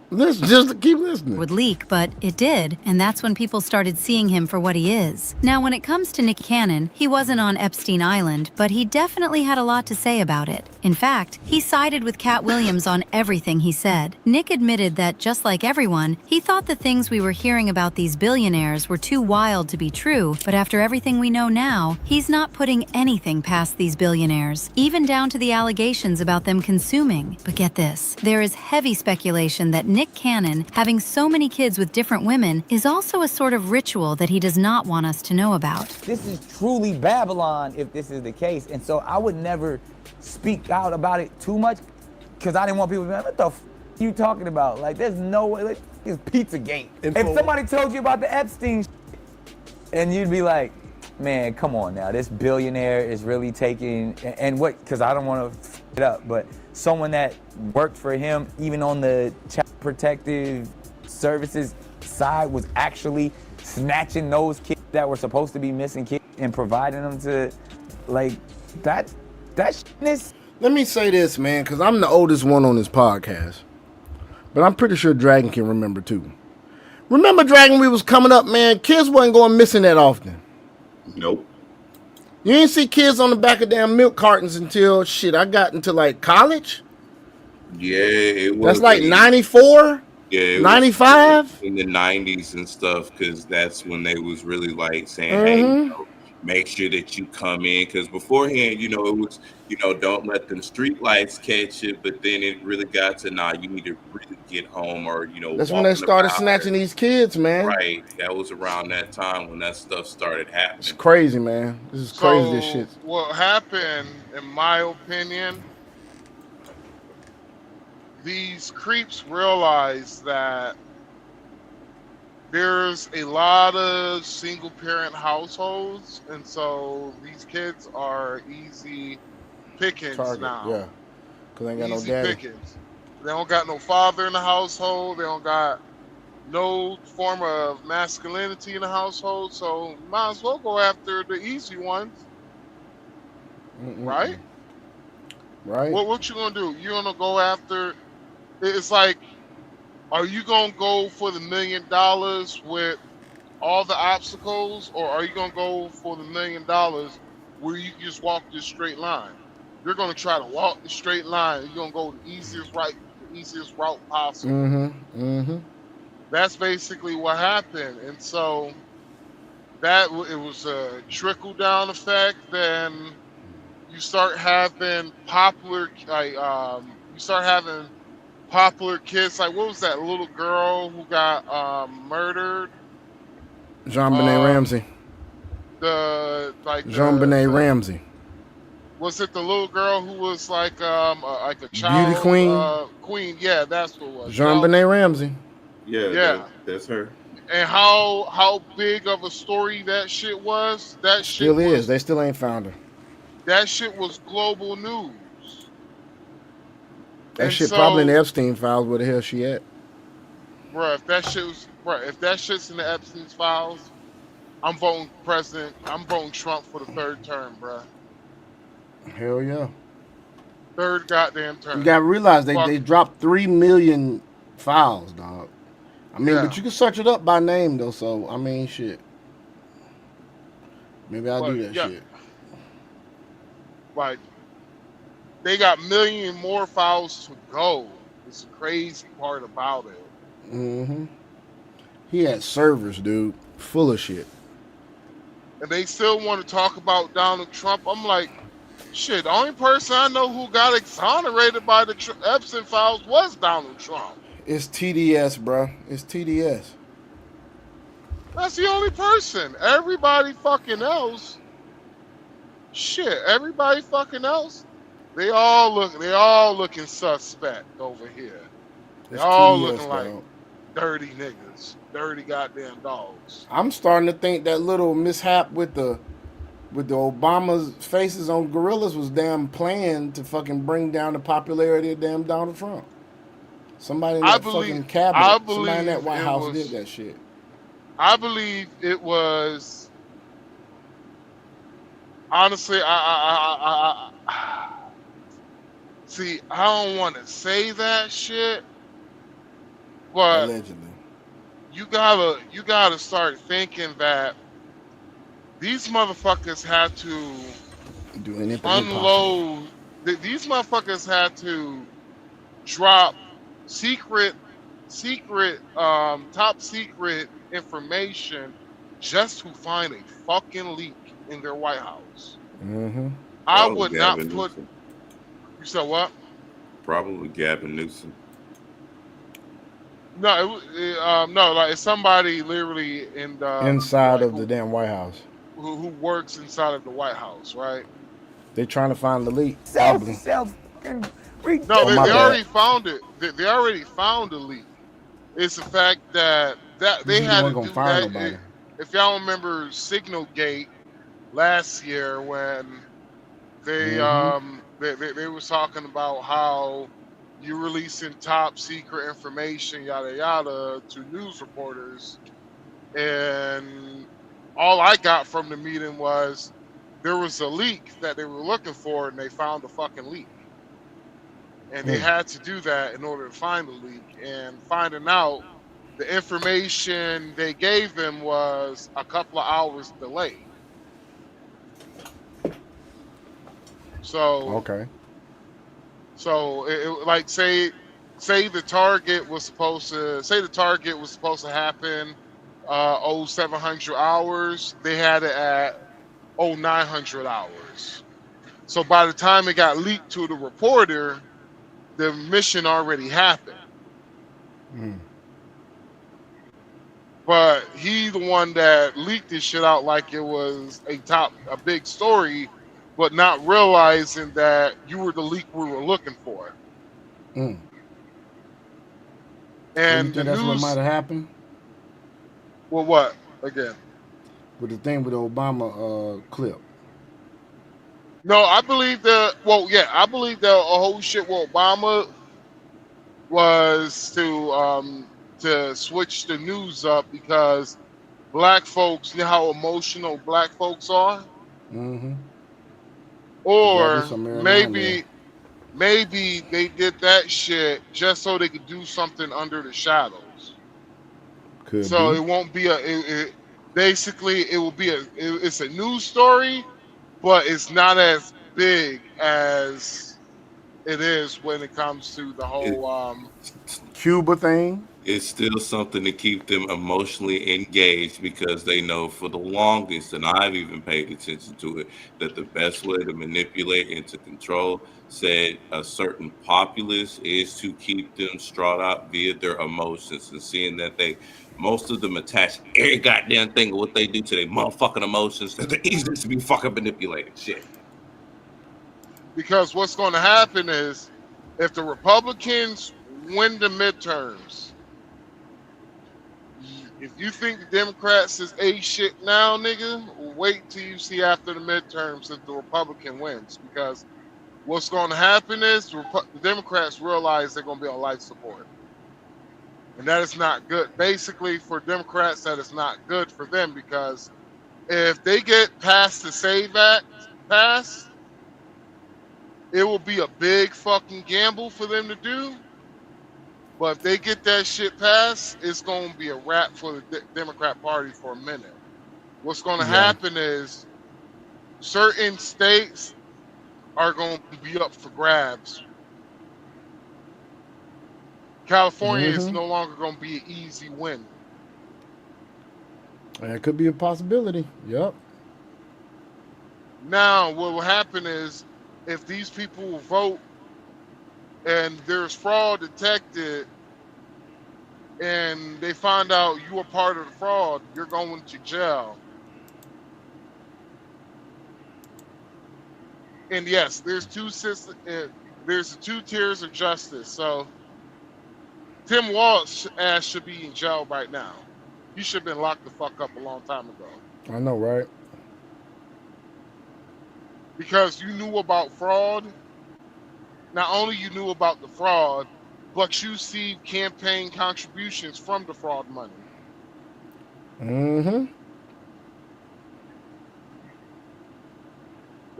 Let's just keep listening. Would leak, but it did, and that's when people started seeing him for what he is. Now, when it comes to Nick Cannon, he wasn't on Epstein Island, but he definitely had a lot to say about it. In fact, he sided with Cat Williams on everything he said. Nick admitted that, just like everyone, he thought the things we were hearing about these billionaires were too wild to be true, but after everything we know now, he's not putting anything past these billionaires, even down to the allegations about them consuming. But get this, there is heavy speculation that Nick Cannon, having so many kids with different women, is also a sort of ritual that he does not want us to know about. This is truly Babylon if this is the case. And so I would never speak out about it too much because I didn't want people to be like, what the f you talking about? Like, there's no way. Like, it's Pizzagate. If somebody told you about the Epstein and you'd be like, man, come on now. This billionaire is really taking, and what, because I don't want to f it up, but someone that worked for him, even on the child protective services side, was actually snatching those kids that were supposed to be missing kids and providing them to, like, that shitness. Let me say this, man, because I'm the oldest one on this podcast. But I'm pretty sure Dragon can remember, too. Remember, Dragon, we was coming up, man, kids wasn't going missing that often. Nope. You ain't see kids on the back of damn milk cartons until, shit, I got into, like, college. Yeah, it was. That's like 94? Yeah, it 95? was in the 90s and stuff, because that's when they was really like saying, hey, you know, make sure that you come in, because beforehand, you know, it was, you know, don't let them street lights catch it, but then it really got to, nah, you need to really get home, or, you know, That's when they started snatching these kids, man. Right, that was around that time when that stuff started happening. It's crazy, man. This is crazy, this shit. What happened, in my opinion, these creeps realize that there's a lot of single parent households, and so these kids are easy pickings now. Yeah, because they ain't got Easy no daddy. pickings. They don't got no father in the household. They don't got no form of masculinity in the household, so you might as well go after the easy ones. Right? Right. What you gonna do? You gonna go after? It's like, are you gonna go for the $1 million with all the obstacles, or are you gonna go for the $1 million where you can just walk this straight line? You're gonna try to walk the straight line. You're gonna go the easiest route possible. That's basically what happened, and so it was a trickle down effect. Then you start having popular popular kids. Like, what was that little girl who got murdered? Jean-Benet Ramsey. Jean-Benet Ramsey. Was it the little girl who was like a child Beauty queen? Queen, yeah, that's what it was. Jean-Benet Ramsey. Yeah, that's her. And how big of a story that shit was? That shit Still is. They still ain't found her. That shit was global news. That shit probably in the Epstein files. Where the hell she at? Bruh, if that shit's in the Epstein files, I'm voting president. I'm voting Trump for the third term, bruh. Hell yeah. Third goddamn term. You gotta realize they dropped 3 million files, dog. I mean, but you can search it up by name though. So I mean, shit. Maybe I'll do that shit. Like, they got million more files to go. It's the crazy part about it. He had servers, dude, full of shit. And they still want to talk about Donald Trump. I'm like, shit, the only person I know who got exonerated by the Epstein files was Donald Trump. It's TDS, bro. It's TDS. That's the only person. Everybody fucking else. Shit, everybody fucking else. They all looking suspect over here. They all TDS, looking like dog. dirty niggas, dirty goddamn dogs. I'm starting to think that little mishap with the Obama's faces on gorillas was damn planned to fucking bring down the popularity of damn Donald Trump. Somebody in that fucking cabinet, somebody in that White House did that shit. I believe it was honestly, see, I don't want to say that shit, but Allegedly. you gotta start thinking that these motherfuckers had to Do anything possible. unload. These motherfuckers had to drop secret, top secret information just to find a fucking leak in their White House. Mm-hmm. I Probably would not Gavin put. Newsom. You said what? Probably Gavin Newsom. No, no, like it's somebody literally in the Inside like of the damn White House. who works inside of the White House, right? They trying to find the leak, Self, probably. No, Oh, they, my they bad. already found it. They already found the leak. It's the fact that they He had to wasn't gonna do find that. nobody. If y'all remember Signal Gate last year when Mm-hmm. they was talking about how you releasing top secret information, yada yada, to news reporters, and all I got from the meeting was there was a leak that they were looking for, and they found the fucking leak, and they Mm. had to do that in order to find the leak. And finding out the information they gave him was a couple of hours delayed. So Okay. like say the target was supposed to happen 0700 hours. They had it at 0900 hours. So by the time it got leaked to the reporter, the mission already happened. Mm. But he the one that leaked this shit out like it was a big story, but not realizing that you were the leak we were looking for. Mm. So you And the think that's what might news, have happened well, what again? with the thing with the Obama clip? No, I believe that. Well, yeah, I believe that a whole shit with Obama was to switch the news up because black folks, you know how emotional black folks are, Mm-hmm. They gotta get or some airline there. maybe they did that shit just so they could do something under the shadows. Could So be. it won't be basically it will be it's a news story, but it's not as big as it is when it comes to the It, whole Cuba thing. it's still something to keep them emotionally engaged because they know for the longest, and I've even paid attention to it, that the best way to manipulate and to control said a certain populace is to keep them strawed out via their emotions, and seeing that most of them attach every goddamn thing of what they do to their motherfucking emotions, that they're easy to be fucking manipulated. Shit. because what's going to happen is if the Republicans win the midterms, if you think the Democrats is a shit now, nigga, wait till you see after the midterms if the Republican wins. Because what's going to happen is the Democrats realize they're going to be on life support. And that is not good. Basically, for Democrats, that is not good for them because if they get past the SAVE Act pass, it will be a big fucking gamble for them to do. But if they get that shit passed, it's going to be a wrap for the Democrat Party for a minute. What's going to Yeah. happen is certain states are going to be up for grabs. California is Mm-hmm. no longer going to be an easy win. That could be a possibility. Yep. Now, what will happen is if these people will vote and there's fraud detected and they find out you are part of the fraud, you're going to jail. And yes, there's two systems. There's two tiers of justice. So Tim Walz ass should be in jail right now. He should have been locked the fuck up a long time ago. I know, right? Because you knew about fraud. Not only you knew about the fraud, but you received campaign contributions from the fraud money. Mm-hmm.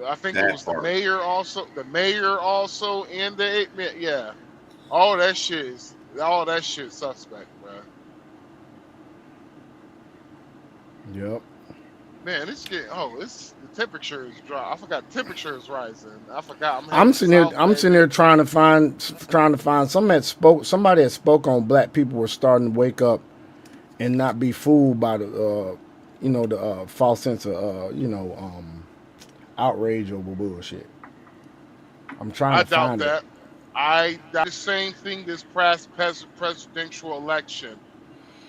I think it That was the part. mayor also. The mayor also, and the yeah. All that shit suspect, bro. Yep. Man, it's getting it's the temperature is dry. I forgot temperature is rising. I forgot I'm I'm heading sitting here. south, I'm sitting baby. here trying to find somebody that spoke on black people were starting to wake up and not be fooled by the false sense of outrage over bullshit. I'm trying I to doubt find it. that. I doubt the same thing this past presidential election.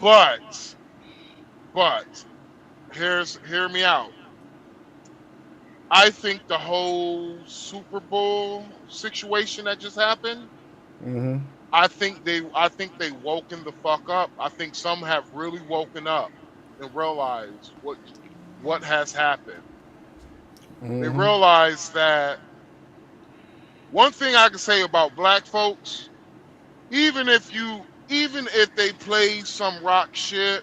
But but hear me out. I think the whole Super Bowl situation that just happened, Mm-hmm. I think they woken the fuck up. I think some have really woken up and realized what has happened. They Mm-hmm. realize that one thing I can say about black folks, even if they play some rock shit,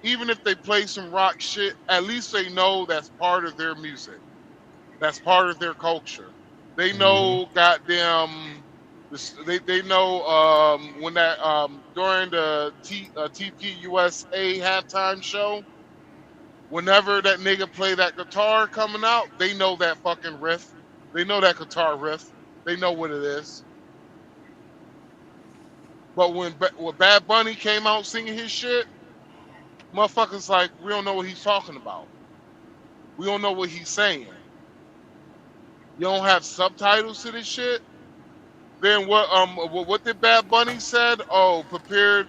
even if they play some rock shit, at least they know that's part of their music. That's part of their culture. They Mm-hmm. know goddamn they know when that during the TPUSA halftime show, whenever that nigga play that guitar coming out, they know that fucking riff. They know that guitar riff. They know what it is. But when Bad Bunny came out singing his shit, motherfuckers like we don't know what he's talking about. We don't know what he's saying. You don't have subtitles to this shit. Then what did Bad Bunny said? Oh, prepare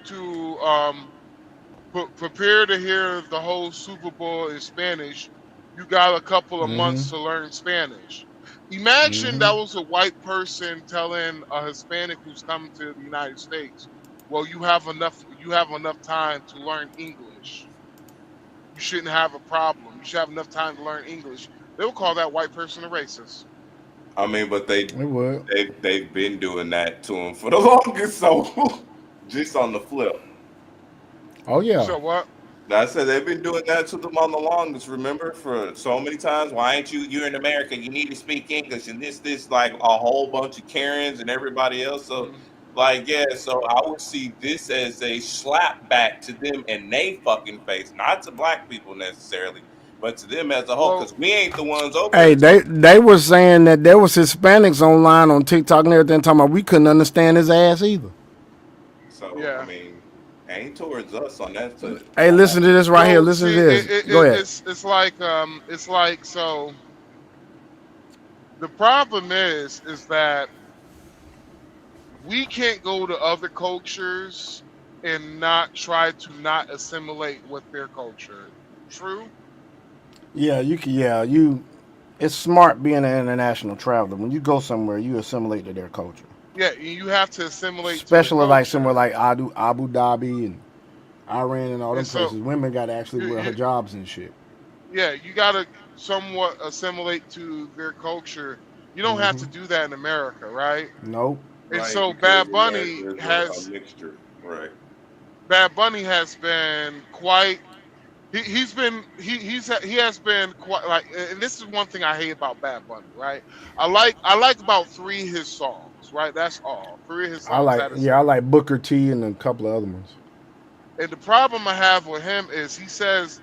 to hear the whole Super Bowl in Spanish. You got a couple of Mm-hmm. months to learn Spanish. Imagine Mm-hmm. that was a white person telling a Hispanic who's coming to the United States, "Well, you have enough time to learn English. You shouldn't have a problem. You should have enough time to learn English." They will call that white person a racist. I mean, but It would. they've been doing that to him for the longest. So just on the flip, Oh You yeah. said what? I said they've been doing that to them on the longest. Remember, for so many times. Why ain't you? You're in America. You need to speak English, and this like a whole bunch of Karens and everybody else. So, Mhm. like, yeah. So I would see this as a slap back to them and they fucking face, not to black people necessarily, but to them as a whole, Well, because we ain't the ones over Hey, there. they were saying that there was Hispanics online on TikTok and everything talking about we couldn't understand his ass either. So I yeah. mean, ain't towards us on that. Hey, On that. listen to this right here. So Listen see, to this. Go ahead. it's like so. The problem is that we can't go to other cultures and not try to not assimilate with their culture. True. Yeah, you can. Yeah, you. It's smart being an international traveler. When you go somewhere, you assimilate to their culture. Yeah, you have to assimilate to the Especially like somewhere culture, like Abu Dhabi and Iran and all and them so places. Women got to actually you, wear you hijabs and shit. yeah, you gotta somewhat assimilate to their culture. You don't have Mm-hmm. to do that in America, right? Nope. And Right, so because America is a mixture. Right. Bad Bunny has been quite he has been quite like, and this is one thing I hate about Bad Bunny, right? I like about three of his songs, right? That's all. Three of his songs that is I it. like Booker T and a couple of other ones. And the problem I have with him is he says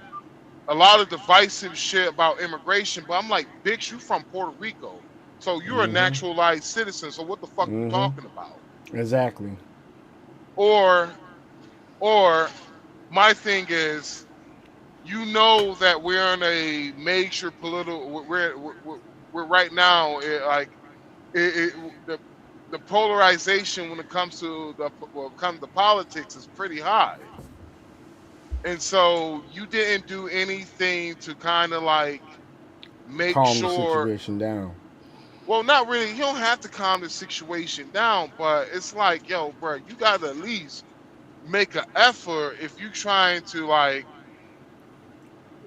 a lot of divisive shit about immigration, but I'm like, bitch, you from Puerto Rico. So you're a Mm-hmm. naturalized citizen. So what the fuck you Mm-hmm. talking about? Exactly. Or or my thing is, you know that we're in a major political we're right now the polarization when it comes to politics is pretty high, and so you didn't do anything to kind of like make Calm the sure. situation down. Well, not really, you don't have to calm the situation down, but it's like, yo, bro, you gotta at least make an effort if you trying to like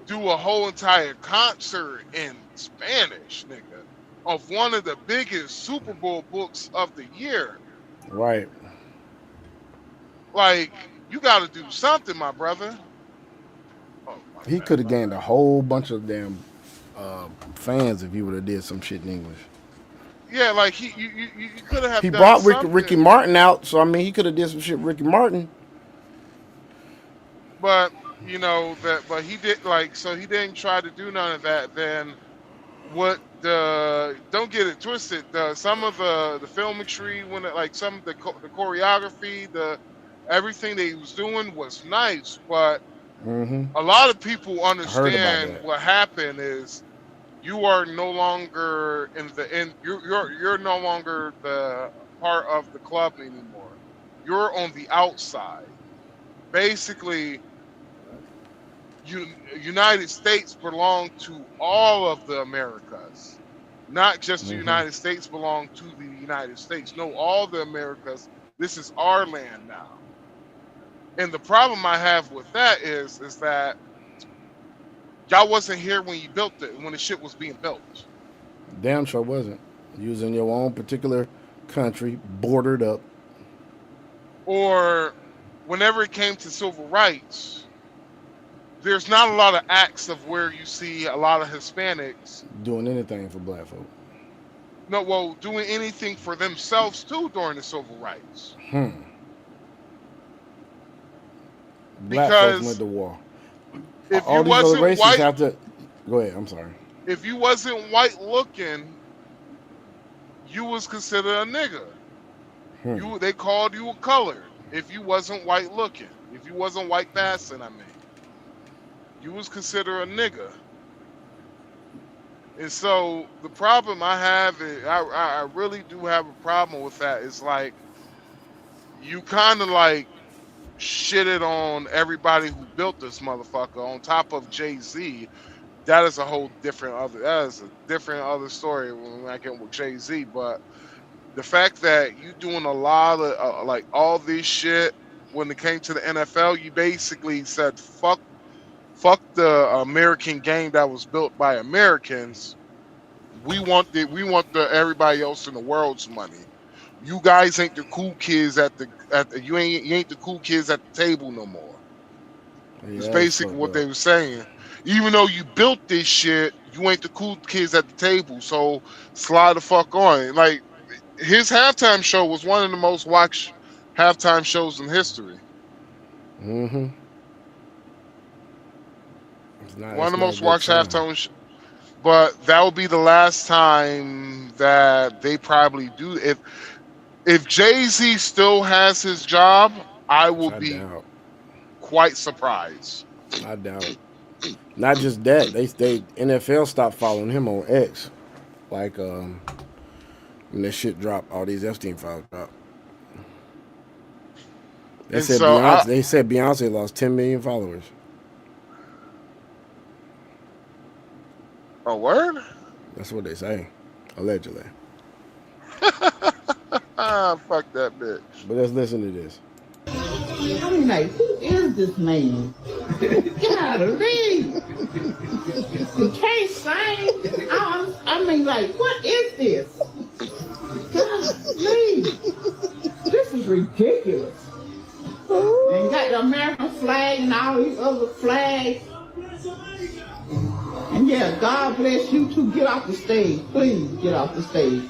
do a whole entire concert in Spanish, nigga, of one of the biggest Super Bowl books of the year. Right. Like, you got to do something, my brother. Oh my He bad, could have my gained a bad. whole bunch of damn. fans if he would have did some shit in English. Yeah, like you could have He done brought something. Ricky Martin out, so I mean he could have did some shit with Ricky Martin. But you know that, but he did like so he didn't try to do none of that. Then what? Don't get it twisted. Some of the filmmetry, when like some of the choreography, everything that he was doing was nice, but a lot of people I heard about understand that. what happened is you are no longer you're no longer the part of the club anymore. You're on the outside. Basically, United States belong to all of the Americas, not just the United States belong to the United States. No, all the Americas. This is our land now. And the problem I have with that is that y'all wasn't here when you built it, when the shit was being built. Damn sure wasn't. Using your own particular country, bordered up. Or whenever it came to civil rights, there's not a lot of acts of where you see a lot of Hispanics Doing anything for black folk. no, well, doing anything for themselves too during the civil rights. Black folks went to war. If All you these other wasn't races white, have to. Go ahead. I'm sorry. if you wasn't white looking, you was considered a nigga. They called you a colored if you wasn't white looking. If you wasn't white passing, I mean, you was considered a nigga. And so the problem I have is I really do have a problem with that. It's like you kind of like shitted on everybody who built this motherfucker on top of Jay-Z. That is a whole different other story when I get with Jay-Z. But the fact that you doing a lot of like all this shit when it came to the NFL, you basically said fuck the American game that was built by Americans. We want everybody else in the world's money. You guys ain't the cool kids you ain't the cool kids at the table no more. It's basically what they were saying. Even though you built this shit, you ain't the cool kids at the table. So slide the fuck on. Like his halftime show was one of the most watched halftime shows in history. One of the most watched halftime. But that will be the last time that they probably do. If Jay-Z still has his job, I will be quite surprised. I doubt. Not just that, they NFL stopped following him on X, like when that shit dropped, all these Epstein files dropped. They said Beyonce lost 10 million followers. A word? That's what they say, allegedly. Fuck that bitch. But let's listen to this. I mean, like, who is this man? Get out of me. He can't sing. I mean, like, what is this? Golly. This is ridiculous. And got the American flag and all these other flags. And yeah, God bless you too. Get off the stage. Please get off the stage.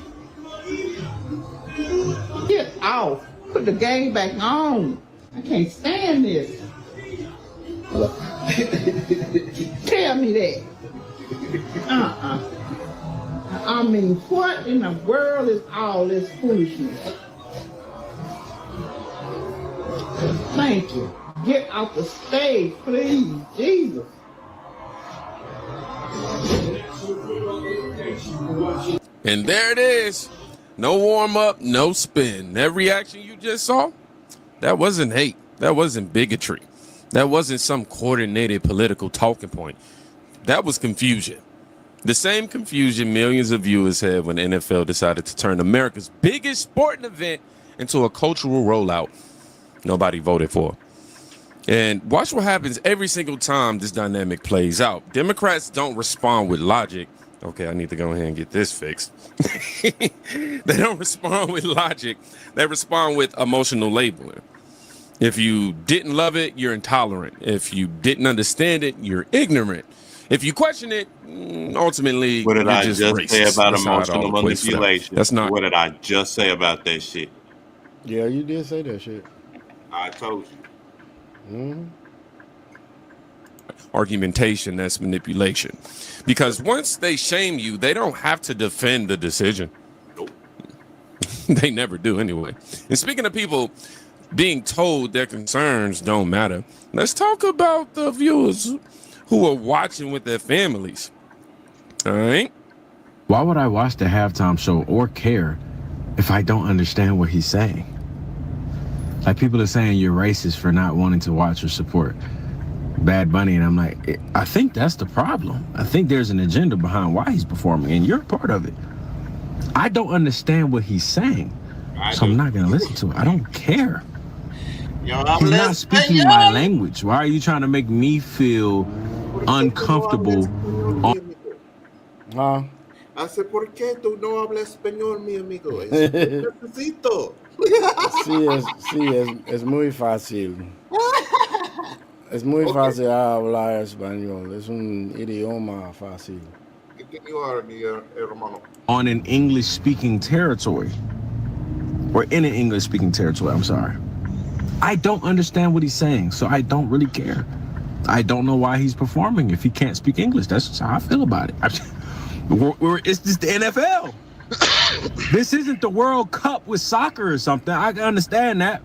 Get off. Put the game back on. I can't stand this. Tell me that. I mean, what in the world is all this foolishness? Thank you. Get off the stage, please. Jesus. And there it is. No warm up, no spin. That reaction you just saw, that wasn't hate. That wasn't bigotry. That wasn't some coordinated political talking point. That was confusion. The same confusion millions of viewers had when the NFL decided to turn America's biggest sporting event into a cultural rollout nobody voted for. And watch what happens every single time this dynamic plays out. Democrats don't respond with logic. Okay, I need to go ahead and get this fixed. They don't respond with logic. They respond with emotional labeling. If you didn't love it, you're intolerant. If you didn't understand it, you're ignorant. If you question it, ultimately What did you're I just just say racist. about That's how it all emotional equates to that. manipulation? That's not What did I just say about that shit? Yeah, you did say that shit. I told you. argumentation, that's manipulation. Because once they shame you, they don't have to defend the decision. Nope. They never do anyway. And speaking of people being told their concerns don't matter, let's talk about the viewers who are watching with their families. All right? Why would I watch the halftime show or care if I don't understand what he's saying? Like, people are saying you're racist for not wanting to watch or support Bad Bunny, and I'm like, I think that's the problem. I think there's an agenda behind why he's performing, and you're a part of it. I don't understand what he's saying, so I'm not gonna listen to it. I don't care. He's not speaking my language. Why are you trying to make me feel uncomfortable? Huh? Hace por qué tú no hablas español, mi amigo? Necesito. Sí, es muy fácil. Es muy fácil hablar español. Es un idioma fácil. You are the hermano. On an English-speaking territory, or in an English-speaking territory, I'm sorry. I don't understand what he's saying, so I don't really care. I don't know why he's performing if he can't speak English. That's just how I feel about it. It's just the NFL. This isn't the World Cup with soccer or something. I can understand that.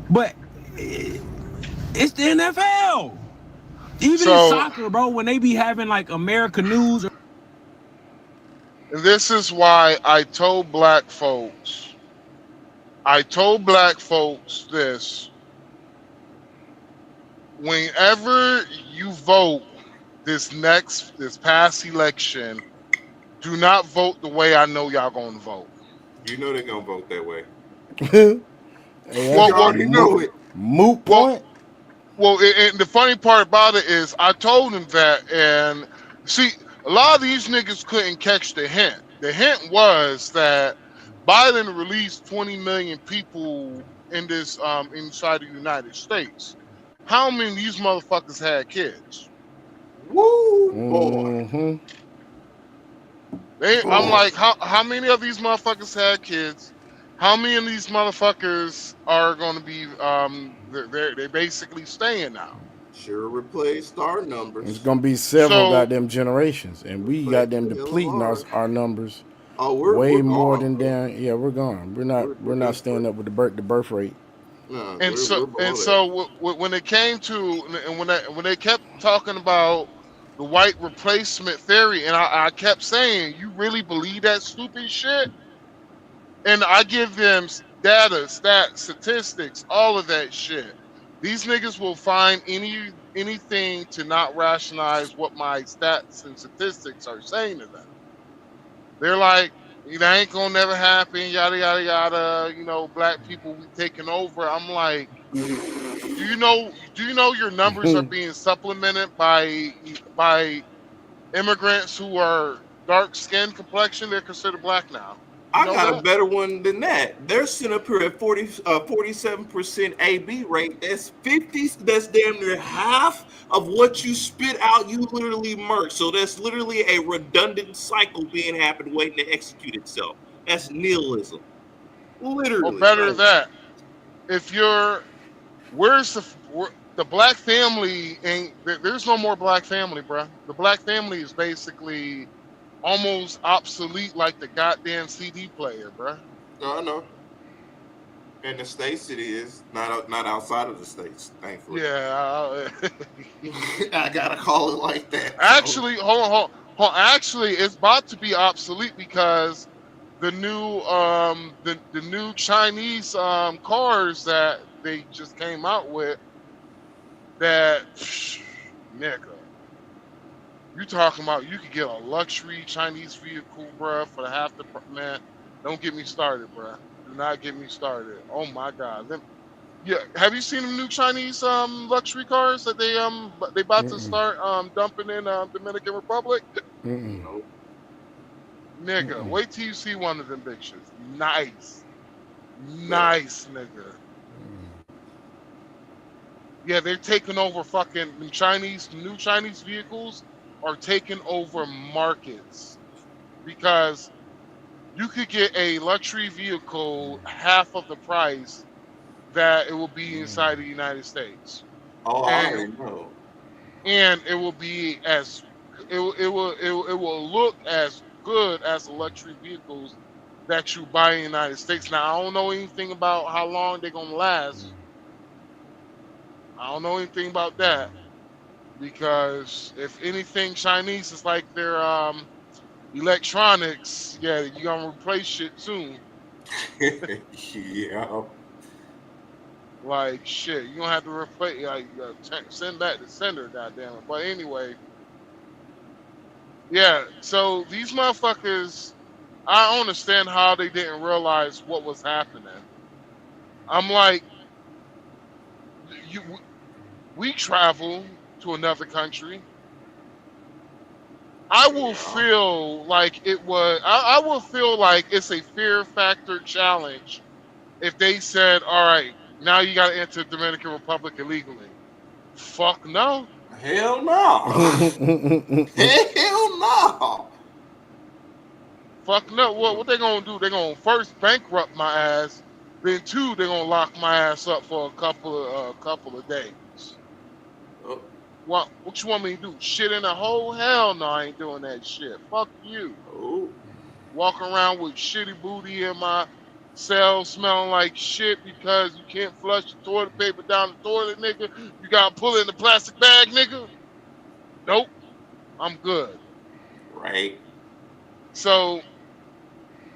But it's the NFL. Even in soccer, bro, when they be having like America News. This is why I told black folks this. Whenever you vote this past election, do not vote the way I know y'all gonna vote. You know they're gonna vote that way. You already know it. Moot point. Well, and the funny part about it is I told him that, and see, a lot of these niggas couldn't catch the hint. The hint was that Biden released 20 million people in this inside the United States. How many of these motherfuckers had kids? Woo, boy. I'm like, how many of these motherfuckers had kids? How many of these motherfuckers are going to be they're basically staying now? Sure replaced our numbers. It's gonna be several goddamn generations, and we got them depleting our numbers way more than them. Yeah, we're gone. We're not staying up with the birth rate. No, and so when it came to and when they kept talking about the white replacement theory, and I kept saying, you really believe that stupid shit? And I give them data, stats, statistics, all of that shit. These niggas will find anything to not rationalize what my stats and statistics are saying to them. They're like, that ain't gonna never happen, yada yada yada. You know, black people we taking over. I'm like, do you know your numbers are being supplemented by immigrants who are dark skin complexion? They're considered black now. I got a better one than that. They're sitting up here at 47% AB rate. That's 50. That's damn near half of what you spit out. You literally merge. So that's literally a redundant cycle being happened, waiting to execute itself. That's nihilism. Literally. Or better that, if you're, where's the black family? Ain't there's no more black family, bruh. The black family is basically almost obsolete, like the goddamn CD player, bruh. No, I know. In the States, it is not outside of the States, thankfully. Yeah, I gotta call it like that. Actually, hold on. Actually, it's about to be obsolete because the new the new Chinese cars that they just came out with. That nigga. You talking about you could get a luxury Chinese vehicle, bruh, for half the man. Don't get me started, bruh. Do not get me started. Oh my God. Yeah, have you seen the new Chinese luxury cars that they about to start dumping in Dominican Republic? Nigga, wait till you see one of them bitches. Nice, nigga. Yeah, they're taking over fucking new Chinese vehicles are taking over markets because you could get a luxury vehicle half of the price that it will be inside the United States, Oh, I and already know. it will be as it will look as good as the luxury vehicles that you buy in the United States. Now I don't know anything about how long they're gonna last. I don't know anything about that because if anything Chinese is like their electronics, yeah, you're gonna replace shit soon. Yeah. Like shit, you gonna have to replace like send back the sender, goddamn it. But anyway, yeah. So these motherfuckers, I don't understand how they didn't realize what was happening. I'm like, you, we travel to another country. I will feel like it was. I will feel like it's a fear factor challenge if they said, "All right, now you got to enter Dominican Republic illegally." Fuck no. Hell no. Hell no. Fuck no. What they gonna do? They gonna first bankrupt my ass. Then two, they gonna lock my ass up for a couple of days. Oh. What you want me to do? Shit in a hole? Hell no, I ain't doing that shit. Fuck you. Oh. Walking around with shitty booty in my cell smelling like shit because you can't flush the toilet paper down the toilet, nigga. You gotta pull it in the plastic bag, nigga. Nope. I'm good. Right. So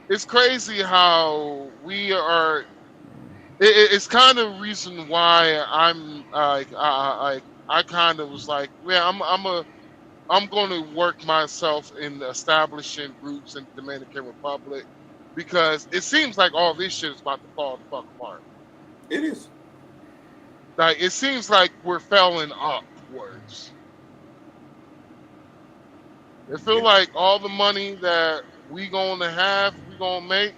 it's crazy how we are. It's kind of reason why I'm like I kind of was like, yeah, I'm going to work myself in establishing groups in the Dominican Republic because it seems like all this shit is about to fall the fuck apart. It is. Like it seems like we're falling upwards. It feel like all the money that we gonna make,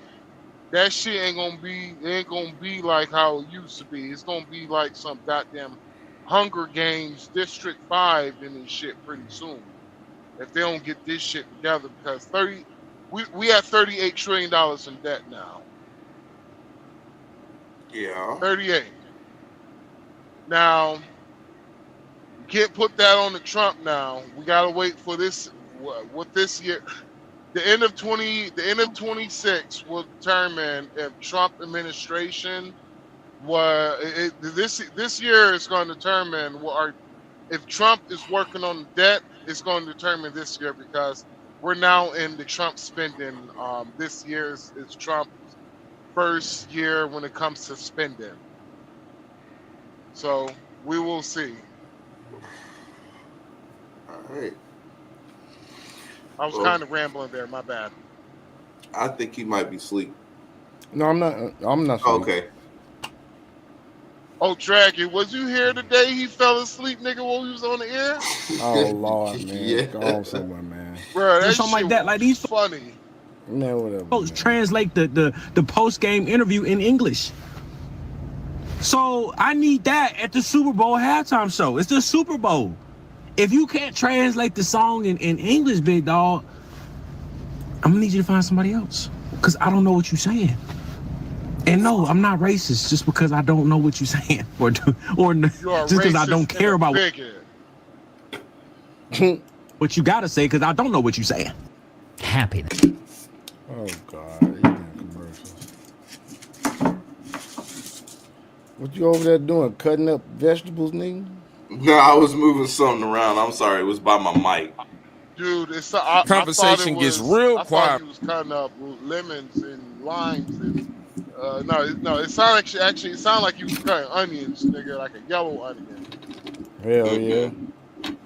that shit ain't gonna be like how it used to be. It's gonna be like some goddamn Hunger Games District 5 and this shit pretty soon. If they don't get this shit together, because we have $38 trillion in debt now. Yeah. 38. Now, you can't put that on the Trump now. We gotta wait for this what this year. The end of 26 will determine if Trump administration this year is going to determine if Trump is working on the debt, it's going to determine this year because we're now in the Trump spending. This year is Trump's first year when it comes to spending. So we will see. All right. I was kind of rambling there. My bad. I think he might be asleep. No, I'm not. I'm not. Okay. Oh, Dragon, was you here today? He fell asleep, nigga, while he was on the air. Oh Lord, man, Yeah. go on somewhere, man. Bro, that something shit like that. Like these funny. Man, whatever. folks translate the post game interview in English. So I need that at the Super Bowl halftime show. It's the Super Bowl. If you can't translate the song in English, big dog, I'm gonna need you to find somebody else. Cause I don't know what you're saying. And no, I'm not racist just because I don't know what you're saying. Or just because I don't care about what you gotta say, because I don't know what you're saying. Happy. Oh God, these damn commercials. What you over there doing? Cutting up vegetables, nigga? No, I was moving something around. I'm sorry. It was by my mic. Dude, Conversation gets real I thought quiet. he was cutting up lemons and limes and no. It sounded actually it sounded like he was cutting onions, nigga, like a yellow onion. Hell yeah.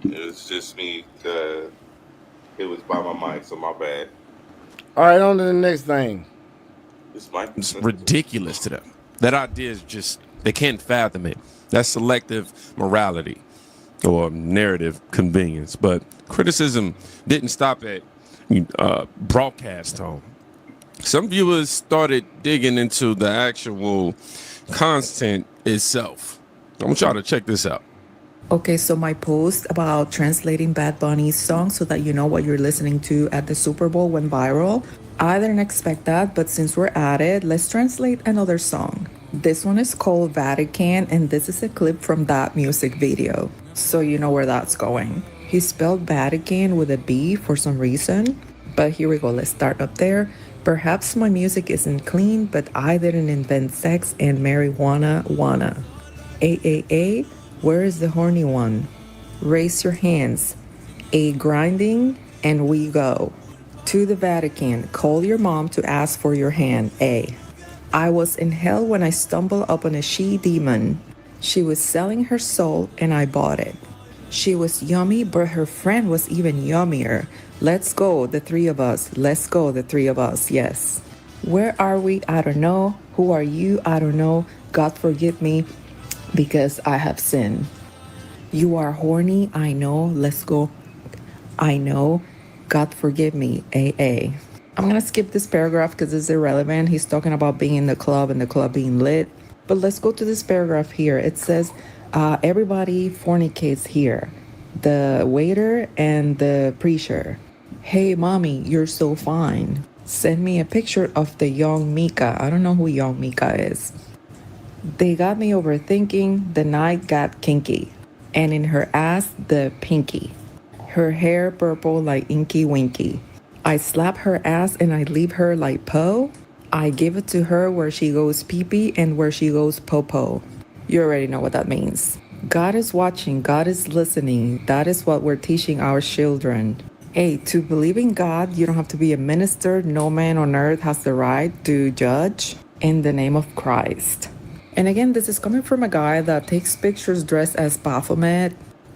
It was just me. It was by my mic, so my bad. All right, on to the next thing. This mic It's ridiculous to them. That idea is just, they can't fathom it. That's selective morality or narrative convenience. But criticism didn't stop at broadcast tone. Some viewers started digging into the actual content itself. I want y'all to check this out. Okay, so my post about translating Bad Bunny's song so that you know what you're listening to at the Super Bowl went viral. I didn't expect that, but since we're at it, let's translate another song. This one is called Vatican, and this is a clip from that music video, so you know where that's going. He spelled Vatican with a B for some reason, but here we go, let's start up there. Perhaps my music isn't clean, but I didn't invent sex and marijuana, wanna. AAA, where is the horny one? Raise your hands. A grinding, and we go. To the Vatican, call your mom to ask for your hand. A. I was in hell when I stumbled upon a she demon. She was selling her soul, and I bought it. She was yummy, but her friend was even yummier. Let's go, the three of us. Let's go, the three of us. Yes. Where are we? I don't know. Who are you? I don't know. God forgive me because I have sinned. You are horny, I know. Let's go. I know. God forgive me. AA. I'm gonna skip this paragraph because it's irrelevant. He's talking about being in the club and the club being lit. But let's go to this paragraph here. It says, everybody fornicates here. The waiter and the preacher. Hey, mommy, you're so fine. Send me a picture of the young Mika. I don't know who young Mika is. They got me overthinking, the night got kinky, and in her ass, the pinky. Her hair purple like Inky Winky. I slap her ass and I leave her like Poe. I give it to her where she goes pee pee and where she goes po-po. You already know what that means. God is watching, God is listening. That is what we're teaching our children. Hey, to believe in God, you don't have to be a minister. No man on earth has the right to judge in the name of Christ. And again, this is coming from a guy that takes pictures dressed as Baphomet.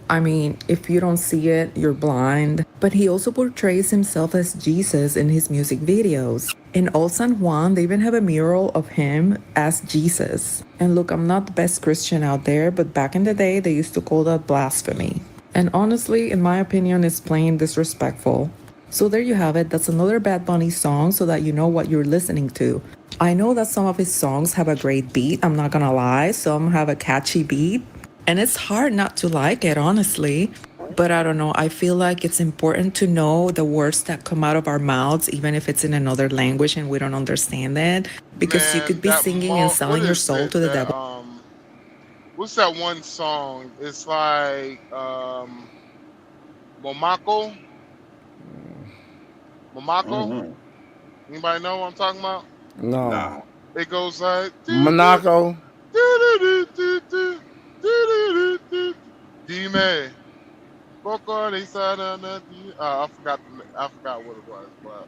I mean, if you don't see it, you're blind. But he also portrays himself as Jesus in his music videos. In Old San Juan, they even have a mural of him as Jesus. And look, I'm not the best Christian out there, but back in the day, they used to call that blasphemy. And honestly, in my opinion, it's plain disrespectful. So there you have it. That's another Bad Bunny song so that you know what you're listening to. I know that some of his songs have a great beat, I'm not gonna lie. Some have a catchy beat. And it's hard not to like it, honestly. But I don't know. I feel like it's important to know the words that come out of our mouths, even if it's in another language and we don't understand it. Because you could be singing and What selling your is soul it? to the devil. What's that one song? It's like Momako. Momako. Anybody know what I'm talking about? No. It goes like Monaco. Dime. I forgot what it was, but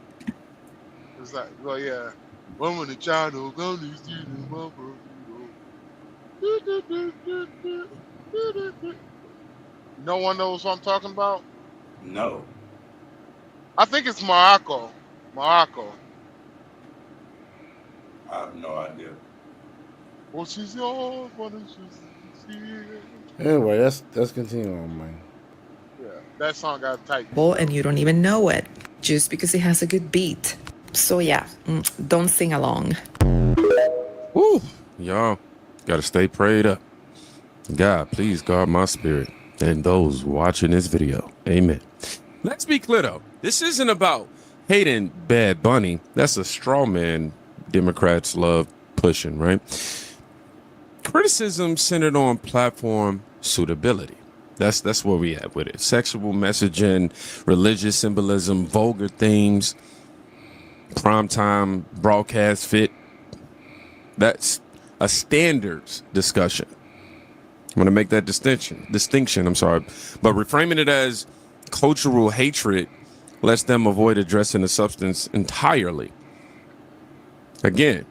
it's like, well, yeah. When the child goes no one knows what I'm talking about? No. I think it's Morocco. Morocco. I have no idea. Well, she's yours, but Anyway, let's continue on, man. yeah, that song got tight. And you don't even know it just because it has a good beat. So yeah, don't sing along. Woo! Y'all gotta stay prayed up. God, please guard my spirit and those watching this video. Amen. Let's be clear though. This isn't about hating Bad Bunny. That's a straw man Democrats love pushing, right? Criticism centered on platform suitability. That's where we at with it. Sexual messaging, religious symbolism, vulgar themes, primetime broadcast fit. That's a standards discussion. I'm going to make that distinction, but reframing it as cultural hatred lets them avoid addressing the substance entirely. Again,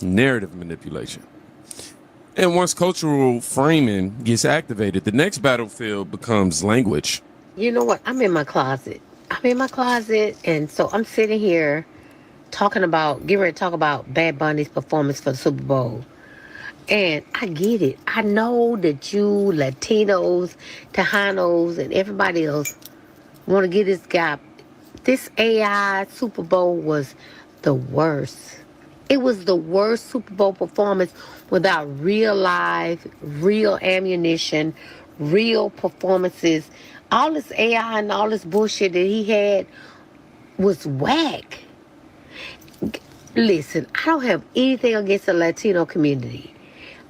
narrative manipulation. And once cultural framing gets activated, the next battlefield becomes language. You know what? I'm in my closet. And so I'm sitting here getting ready to talk about Bad Bunny's performance for the Super Bowl. And I get it. I know that you Latinos, Tejanos, and everybody else want to get this guy. This AI Super Bowl was the worst. It was the worst Super Bowl performance without real live, real ammunition, real performances. All this AI and all this bullshit that he had was whack. Listen, I don't have anything against the Latino community,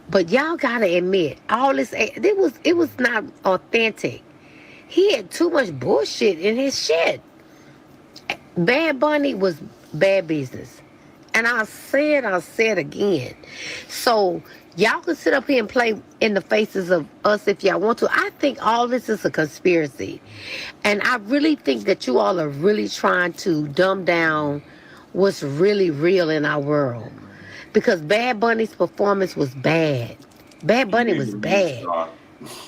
but y'all gotta admit, all this it was not authentic. He had too much bullshit in his shit. Bad Bunny was bad business. And I'll say it again. So y'all can sit up here and play in the faces of us if y'all want to. I think all this is a conspiracy. And I really think that you all are really trying to dumb down what's really real in our world. Because Bad Bunny's performance was bad. Bad He Bunny didn't was release bad. God.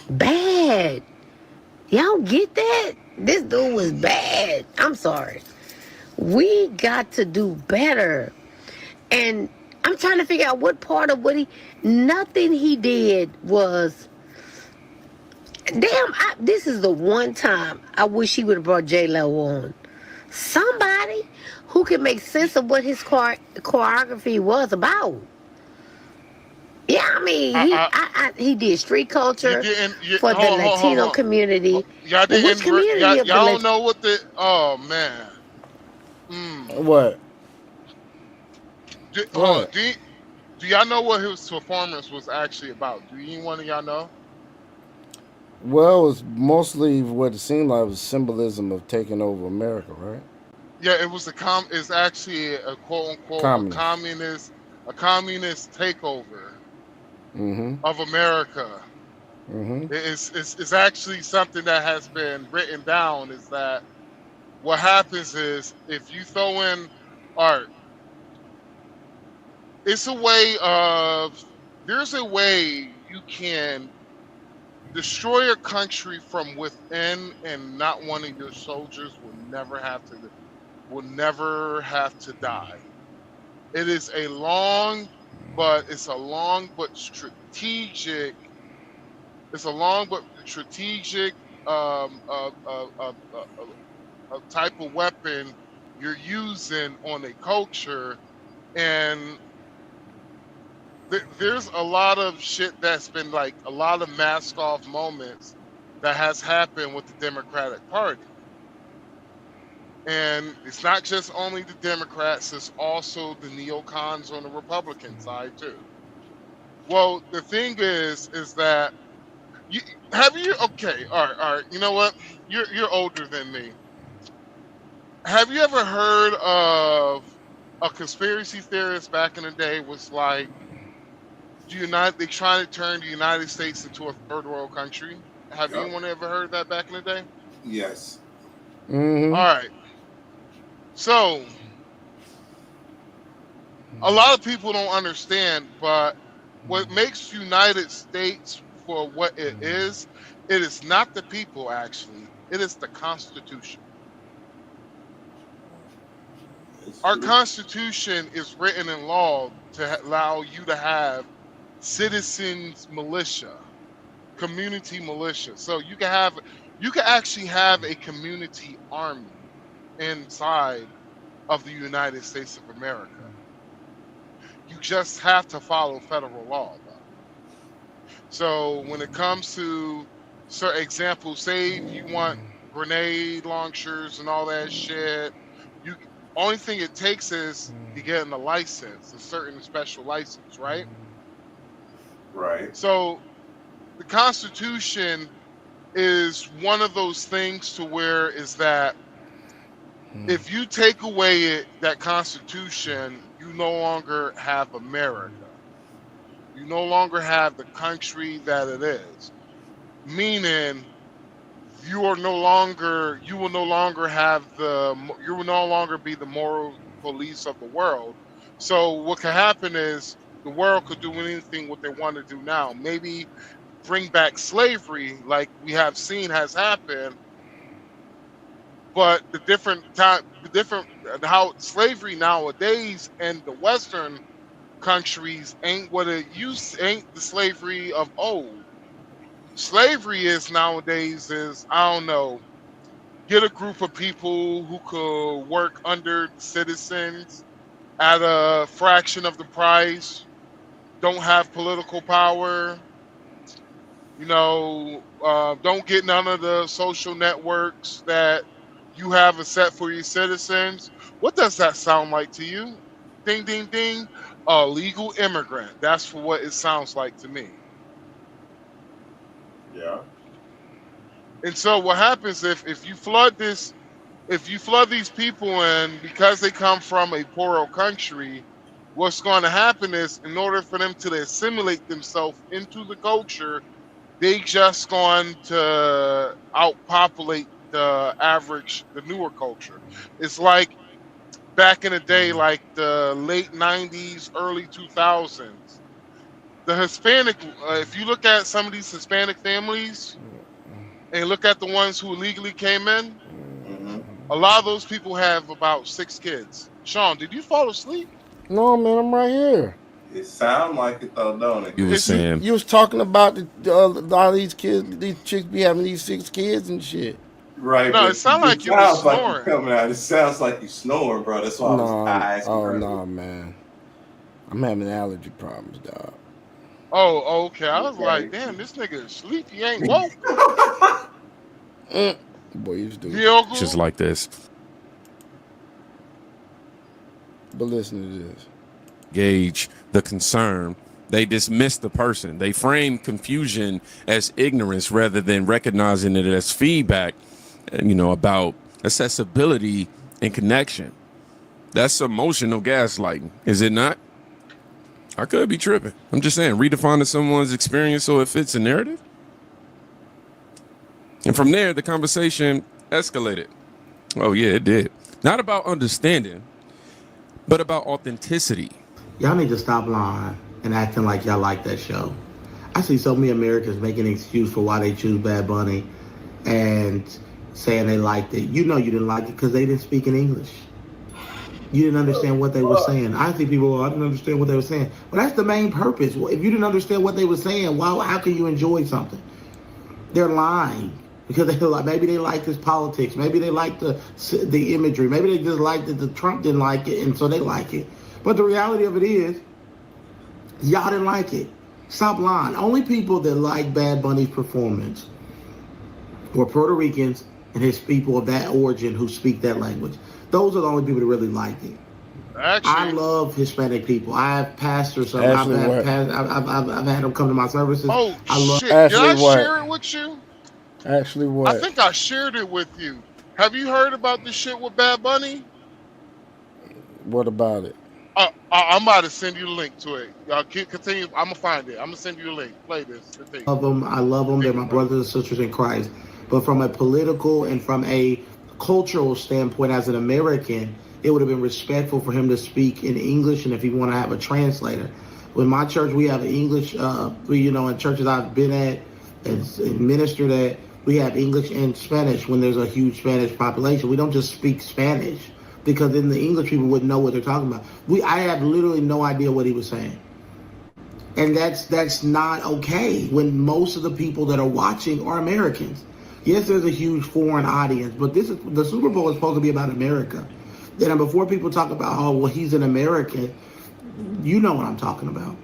Bad. Y'all get that? This dude was bad. I'm sorry. We got to do better. And I'm trying to figure out what part of nothing he did was, this is the one time I wish he would have brought J-Lo on. Somebody who can make sense of what his choreography was about. Yeah, I mean, he did street You culture didn't. for the Hold Latino on. community. Y'all Well, which didn't. community of the Y'all don't Latino? know what the. Oh man. Mm. What? Hold on. What? Do y'all know what his performance was actually about? Do any one of y'all know? Well, it was mostly what it seemed like was symbolism of taking over America, right? Yeah, it was It's actually a quote unquote Communist. a communist takeover Mm-hmm. of America. Mm-hmm. It's actually something that has been written down. Is that what happens is if you throw in art, it's a way of there's a way you can destroy a country from within, and not one of your soldiers will never have to die. It is a long, but it's a long but strategic. It's a long but strategic um, uh, uh, uh, uh, type of weapon you're using on a culture, and there's a lot of shit that's been like a lot of mask off moments that has happened with the Democratic Party. And it's not just only the Democrats, it's also the neocons on the Republican side too. Well, the thing is that you okay, all right, you know what? You're older than me. Have you ever heard of a conspiracy theorist back in the day was like they trying to turn the United States into a third world country? Have Yep. anyone ever heard that back in the day? Yes. Mm-hmm. All right. So a lot of people don't understand, but what makes United States for what it is not the people actually. It is the Constitution. It's Our true. Constitution is written in law to allow you to have citizens militia, community militia. So you can actually have a community army inside of the United States of America. You just have to follow federal law though. So when it comes to certain examples, say if you want grenade launchers and all that shit, you only thing it takes is you getting a license, a certain special license, right? Right. So the Constitution is one of those things to where is that if you take away that Constitution, you no longer have America. You no longer have the country that it is. Meaning you will no longer you will no longer be the moral police of the world. So what could happen is the world could do anything what they want to do now. Maybe bring back slavery like we have seen has happened, but the different how slavery nowadays in the Western countries ain't what it ain't the slavery of old. Slavery is nowadays is I don't know, get a group of people who could work under citizens at a fraction of the price, don't have political power, Don't get none of the social networks that you have set for your citizens. What does that sound like to you? Ding, ding, ding. A legal immigrant. That's for what it sounds like to me. Yeah. And so what happens if you flood these people in because they come from a poorer country, what's going to happen is in order for them to assimilate themselves into the culture, they just going to outpopulate the newer culture. It's like back in the day, like the late 90s, early 2000s. The Hispanic, if you look at some of these Hispanic families and look at the ones who illegally came in, a lot of those people have about 6 kids. Sean, did you fall asleep? No, man, I'm right here. It sound like it though, don't it? You was saying You was talking about all these kids, these chicks be having these 6 kids and shit. Right, No, but it sounded it like you was sounds like you snoring. coming out. It sounds like you snoring, bro. That's why I asked. No, man. I'm having allergy problems, dog. Oh, okay. I was Okay. like, damn, this nigga is asleep. He ain't woke. Boy, you stupid. Yogo. just like this. But listen to this. Gauge the concern. They dismiss the person. They frame confusion as ignorance rather than recognizing it as feedback, about accessibility and connection. That's emotional gaslighting, is it not? I could be tripping. I'm just saying, redefining someone's experience so it fits a narrative. And from there, the conversation escalated. Oh, yeah, it did. Not about understanding, but about authenticity. Y'all need to stop lying and acting like y'all like that show. I see so many Americans making an excuse for why they choose Bad Bunny and saying they liked it. You know you didn't like it because they didn't speak in English. You didn't understand what they were saying. I think people, I didn't understand what they were saying. But that's the main purpose. If you didn't understand what they were saying, how can you enjoy something? They're lying because maybe they like his politics. Maybe they like the imagery. Maybe they just liked that the Trump didn't like it, and so they like it. But the reality of it is, y'all didn't like it. Stop lying. Only people that like Bad Bunny's performance were Puerto Ricans and his people of that origin who speak that language. Those are the only people that really liked it. Actually, I love Hispanic people. I have pastors. I've had them come to my services. oh, I shit. Did I share it with you? Actually, what? I think I shared it with you. Have you heard about this shit with Bad Bunny? What about it? I'm about to send you the link to it. Y'all continue. I'm going to find it. I'm going to send you a link. Play this. I love them. They're my brothers and sisters in Christ. But from a political and from a cultural standpoint, as an American, it would have been respectful for him to speak in English, and if you want to have a translator. With my church, we have English. In churches I've been at and ministered at, we have English and Spanish when there's a huge Spanish population. We don't just speak Spanish because then the English people wouldn't know what they're talking about. I have literally no idea what he was saying. And that's not okay when most of the people that are watching are Americans. Yes, there's a huge foreign audience, but the Super Bowl is supposed to be about America. Then before people talk about, he's an American, you know what I'm talking about.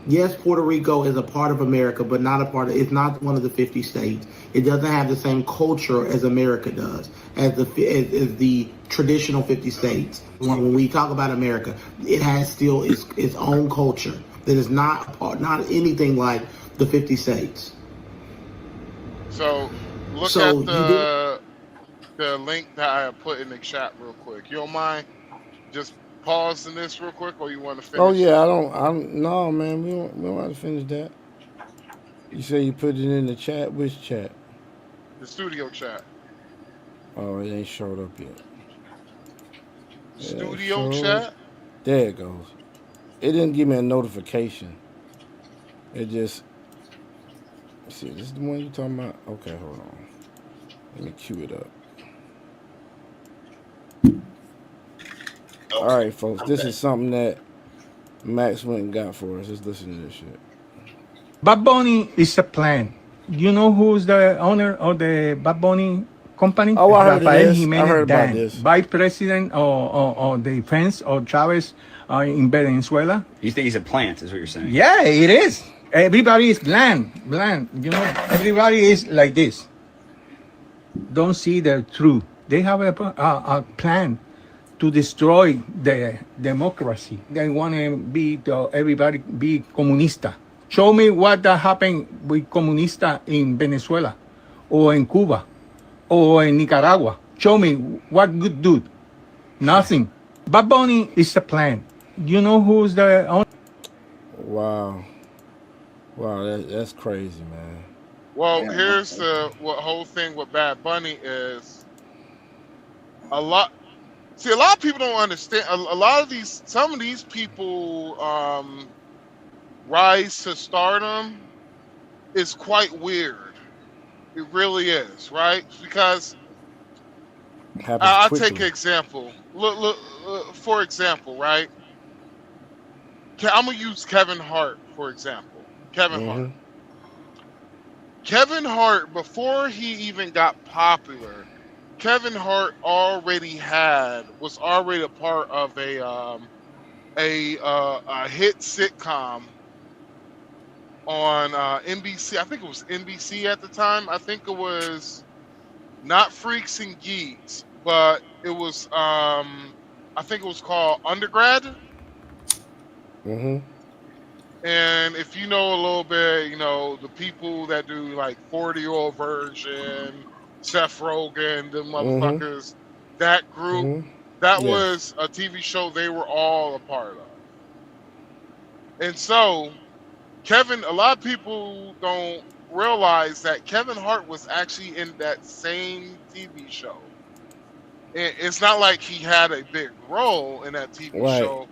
Yes, Puerto Rico is a part of America, but it's not one of the 50 states. It doesn't have the same culture as America does, as the traditional 50 states. When we talk about America, it has still its own culture that is not anything like the 50 states. So look at the link that I put in the chat real quick. You don't mind just pausing this real quick, or you want to finish? Oh yeah, no, man, we don't have to finish that. You say you put it in the chat. Which chat? The studio chat. Oh, it ain't showed up yet. Studio chat? There it goes. It didn't give me a notification. It just... Let's see, this is the one you talking about? Okay, hold on. Let me cue it up. All right, folks, this is something that Max went and got for us. Let's listen to this shit. Bad Bunny is a plan. You know who's the owner of the Bad Bunny company? Oh, I heard Rafael this. Jimenez I heard about Dan, this. Vice President of the defense of Chavez in Venezuela. You think he's a plant, is what you're saying? Yeah, it is. Everybody is bland. You know, everybody is like this. Don't see the truth. They have a plan to destroy the democracy. They want everybody be comunista. Show me what happened with comunista in Venezuela or in Cuba or in Nicaragua. Show me what good do. Nothing. Bad Bunny is a plan. You know who's the owner? Wow, that's crazy, man. Well, here's the whole thing with Bad Bunny is a lot. See, a lot of people don't understand. A lot of some of these people rise to stardom is quite weird. It really is, right? Because I'll take an example. Look, for example, right? I'm gonna use Kevin Hart for example. Kevin Hart, before he even got popular, Kevin Hart was already a part of a hit sitcom on NBC. I think it was NBC at the time. I think it was not Freaks and Geeks, but it was I think it was called Undergrad. And if you know a little bit, you know, the people that do like 40-year-old version, Seth Rogen, them motherfuckers, that group, that was a TV show they were all a part of. And so a lot of people don't realize that Kevin Hart was actually in that same TV show. It's not like he had a big role in that TV show,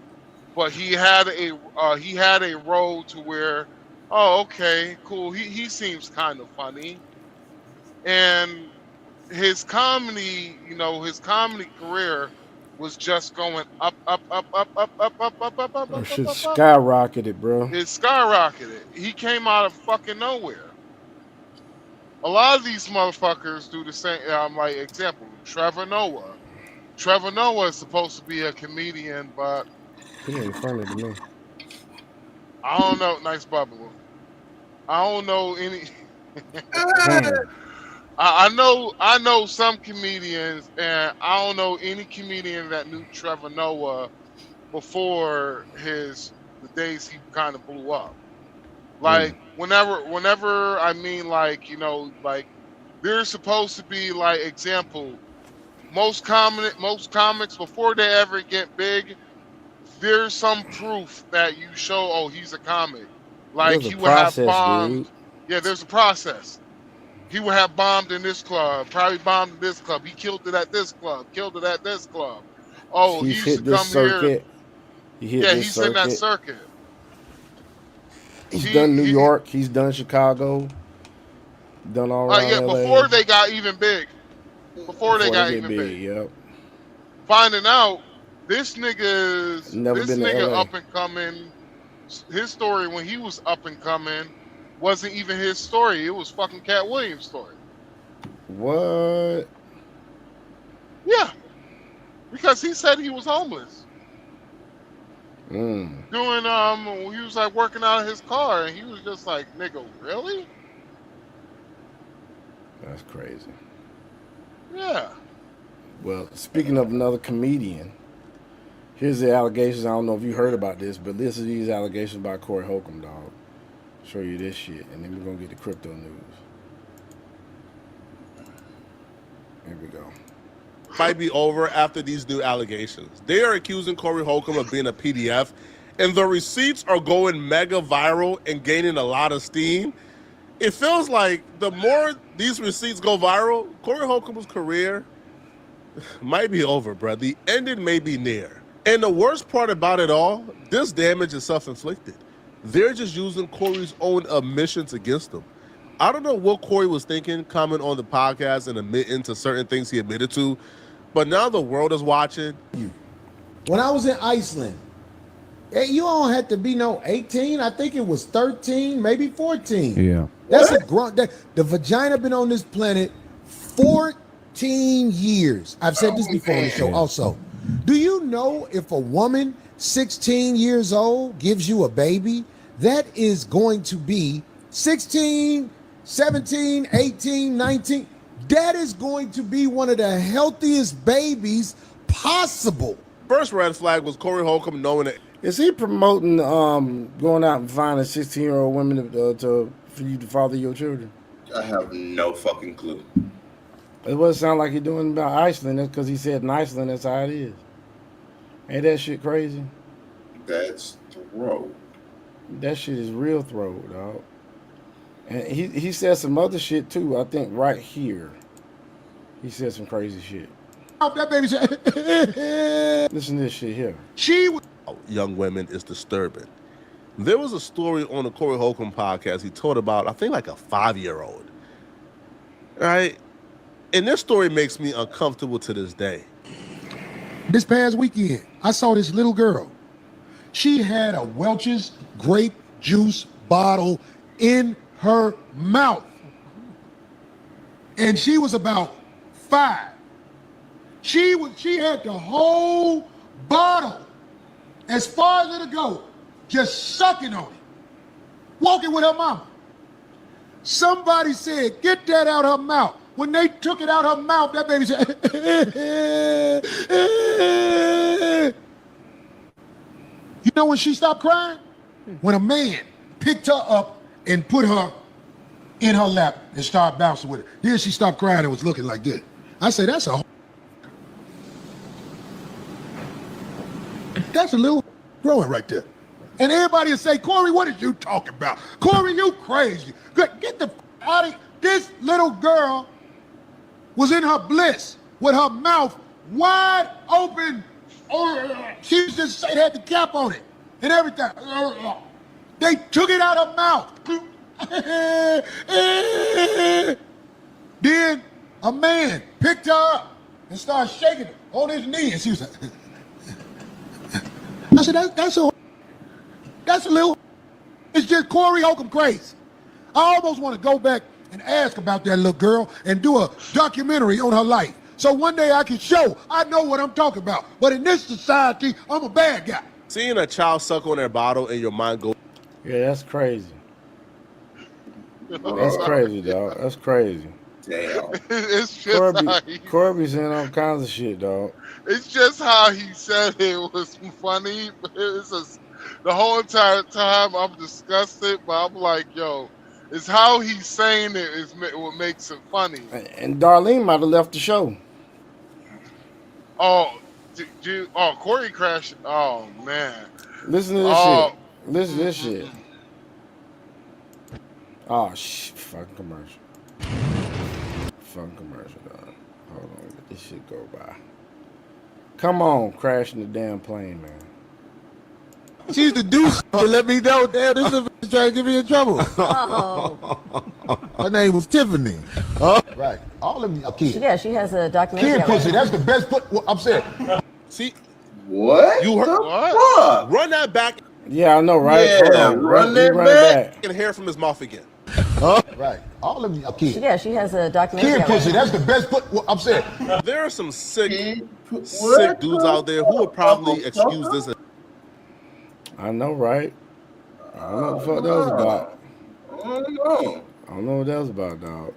but he had a role to where, oh, okay, cool. He seems kind of funny, and his comedy career was just going up. That shit skyrocketed, bro. It skyrocketed. He came out of fucking nowhere. A lot of these motherfuckers do the same. Like example, Trevor Noah. Trevor Noah is supposed to be a comedian, but he ain't funny to me. I don't know. Nice bubble. I don't know any. I know some comedians, and I don't know any comedian that knew Trevor Noah before the days he kind of blew up. Like whenever I mean, like, you know, like there's supposed to be, like, example, most comics before they ever get big, there's some proof that you show, oh, he's a comic. Like he would have bombed. Dude. Yeah, there's a process. He would have bombed in this club, probably bombed in this club. He killed it at this club, killed it at this club. Oh, he used to come here. He's in that circuit. He's done New York. He's done Chicago. Done all around LA. Before they got even big. Before they got even big. Yep. Finding out this nigga up and coming. His story when he was up and coming wasn't even his story. It was fucking Cat Williams' story. What? Yeah. Because he said he was homeless. Doing he was like working out of his car, and he was just like, nigga, really? That's crazy. Yeah. Well, speaking of another comedian, here's the allegations. I don't know if you heard about this, but this is these allegations by Corey Holcomb, dog. Show you this shit, and then we're gonna get the crypto news. Here we go. Might be over after these new allegations. They are accusing Corey Holcomb of being a PDF, and the receipts are going mega viral and gaining a lot of steam. It feels like the more these receipts go viral, Corey Holcomb's career might be over, bro. The ending may be near. And the worst part about it all, this damage is self-inflicted. They're just using Corey's own admissions against him. I don't know what Corey was thinking coming on the podcast and admitting to certain things he admitted to, but now the world is watching. When I was in Iceland, you don't have to be no 18. I think it was 13, maybe 14. Yeah. That's a grunt. The vagina been on this planet 14 years. I've said this before on the show also. Do you know if a woman 16 years old gives you a baby, that is going to be 16, 17, 18, 19. That is going to be one of the healthiest babies possible. First red flag was Corey Holcomb knowing that. Is he promoting going out and finding 16-year-old women for you to father your children? I have no fucking clue. It doesn't sound like he's doing about Iceland. That's because he said in Iceland that's how it is. Ain't that shit crazy? That's throat. That shit is real throat, dog. And he said some other shit too. I think right here, he said some crazy shit. That baby said, listen to this shit here. Young women is disturbing. There was a story on the Corey Holcomb podcast he told about, I think like a 5-year-old. Right? And this story makes me uncomfortable to this day. This past weekend, I saw this little girl. She had a Welch's grape juice bottle in her mouth. And she was about 5. She had the whole bottle, as far as it'll go, just sucking on it, walking with her mama. Somebody said, get that out her mouth. When they took it out her mouth, that baby said, you know when she stopped crying? When a man picked her up and put her in her lap and started bouncing with her. Then she stopped crying and was looking like this. I say, that's a little growing right there. And everybody will say, Corey, what are you talking about? Corey, you crazy. Get the out of here. This little girl was in her bliss with her mouth wide open. She was just had the cap on it and everything. They took it out of her mouth. Then a man picked her up and started shaking her on his knee, and she was like, I said, that's a little, it's just Corey Holcomb crazy. I almost want to go back and ask about that little girl and do a documentary on her life. So one day I can show I know what I'm talking about. But in this society, I'm a bad guy. Seeing a child suck on their bottle and your mind go. Yeah, that's crazy. That's crazy, dog. That's crazy. Damn. It's just Corby's saying all kinds of shit, dog. It's just how he said it was funny. It's just, the whole entire time I'm disgusted, but I'm like, yo, it's how he's saying it is what makes it funny. And Darlene might have left the show. Oh, Corey crashed. Oh man. Listen to this shit. Listen to this shit. Oh shit! Fucking commercial. Fucking commercial, dog. Hold on, let this shit go by. Come on, crashing the damn plane, man. She's the douche to let me know, damn, this is trying to get me in trouble. Her name was Tiffany. Right. All of you kids. Yeah, she has a documentary. Kid pussy, that's the best I'm saying. See? What? You heard what? Run that back. Yeah, I know, right? Yeah, hold on. run that back. And hear from his mouth again. Right. All of you kids. Yeah, she has a documentary. Kid pussy, that's the best I'm saying. There are some sick dudes out there who would probably excuse this. I know, right? I don't know what the fuck that was about. I don't know. I don't know what that was about, dog.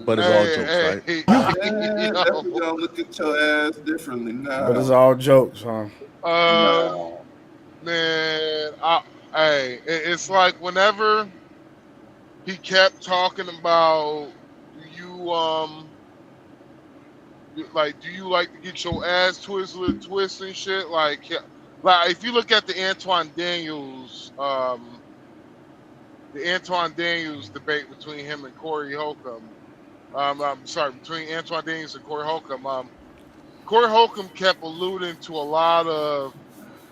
But it's all jokes, right? That's gonna look at your ass differently now. But it's all jokes, huh? Man, it's like whenever he kept talking about do you like to get your ass twist and shit? Like if you look at the Antoine Daniels debate between him and Corey Holcomb. Between Antoine Daniels and Corey Holcomb. Corey Holcomb kept alluding to a lot of,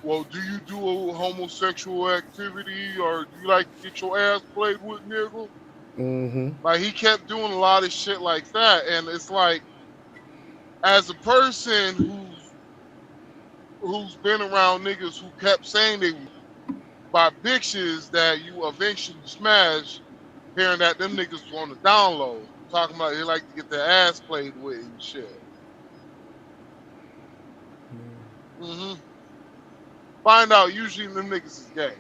well, do you do a homosexual activity or do you like to get your ass played with, nigga? Mm-hmm. Like he kept doing a lot of shit like that, and it's like, as a person who's been around niggas who kept saying they by bitches that you eventually smash, hearing that them niggas was on the download, talking about they like to get their ass played with and shit. Mm-hmm. Find out usually them niggas is gay.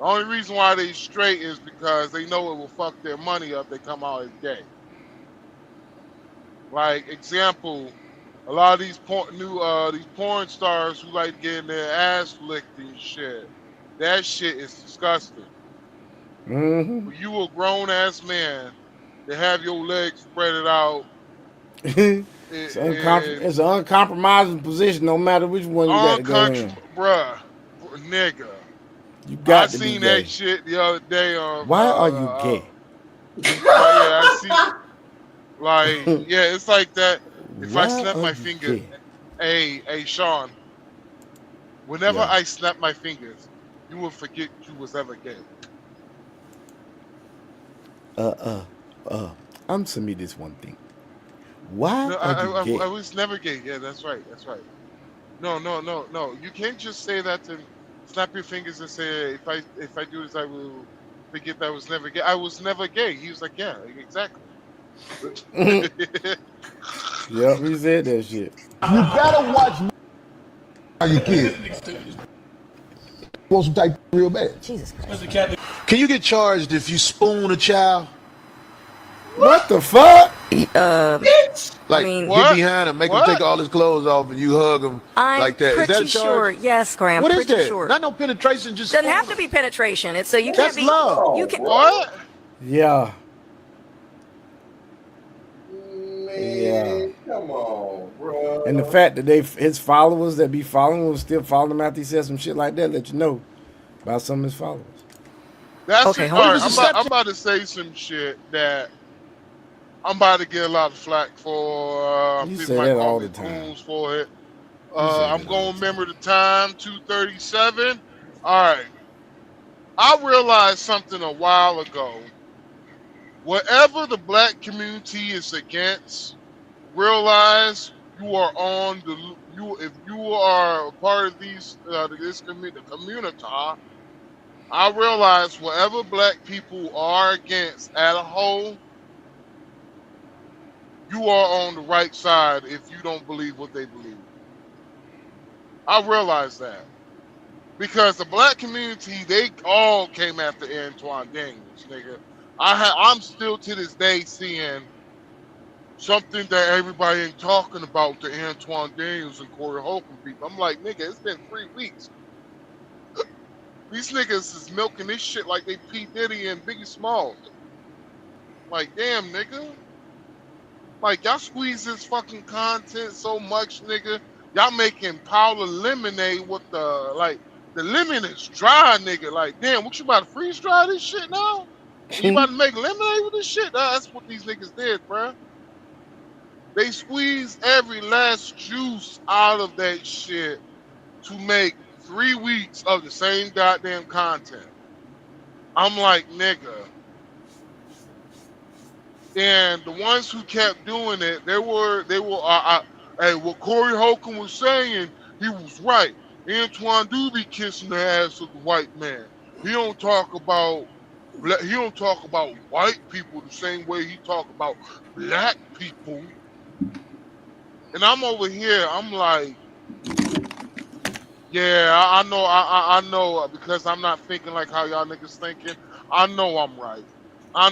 The only reason why they straight is because they know it will fuck their money up. They come out as gay. Like example, a lot of these these porn stars who like getting their ass licked and shit. That shit is disgusting. Mm-hmm. For you a grown ass man to have your legs spread it out It's is an uncompromising position, no matter which one you got to go in. bruh, nigga. You I got to be seen that gay. shit the other day on. Why are you gay? Yeah, I see. Like, yeah, it's like that. If I Why snap are my you finger, gay? hey, Sean. Whenever Yeah. I snap my fingers, you will forget you was ever gay. Answer me this one thing. Why No, are you gay? I was never gay. Yeah, that's right. That's right. No. You can't just say that and snap your fingers and say if I do this I will forget that I was never gay. I was never gay. He was like, yeah, exactly. Yep, he said that shit. You gotta watch your kids. Want some type real bad. Jesus Christ. Can you get charged if you spoon a child? What the fuck? Like, I mean, get behind him, make him What? take all his clothes off, and you hug him I'm like that. Is that a pretty charge? sure. Yes, Graham. What is pretty that? sure. Not no penetration, just Doesn't have to be penetration. It's so you That's can't be. love. You can. What? Yeah. Man, come on, bro. And the fact that his followers that be following him still following him after he said some shit like that, let you know about some of his followers. That's Okay, it. hold All on. right, I'm about to say some shit that I'm about to get a lot of flack for. You People say might that call all me the time. coons for it. You say I'm that going all to the remember the time, 2:37. All right. I realized something a while ago. Whatever the black community is against, realize you are on the if you are a part of this community, I realize whatever black people are against at a whole, you are on the right side if you don't believe what they believe. I realize that. Because the black community, they all came after Antoine Daniels, nigga. I'm still to this day seeing something that everybody ain't talking about, the Antoine Daniels and Corey Holcomb people. I'm like, nigga, it's been 3 weeks. These niggas is milking this shit like they P. Diddy and Biggie Smalls. Like, damn, nigga. Like, y'all squeeze this fucking content so much, nigga. Y'all making powder lemonade with the lemon is dry, nigga. Like, damn, what you about to freeze dry this shit now? And you about to make lemonade with this shit? That's what these niggas did, bruh. They squeezed every last juice out of that shit to make 3 weeks of the same goddamn content. I'm like, nigga. And the ones who kept doing it, they were hey, what Corey Holcomb was saying, he was right. Antoine do be kissing the ass of the white man. He don't talk about white people the same way he talk about black people. And I'm over here, I'm like, yeah, I know, I know, because I'm not thinking like how y'all niggas thinking. I know I'm right. I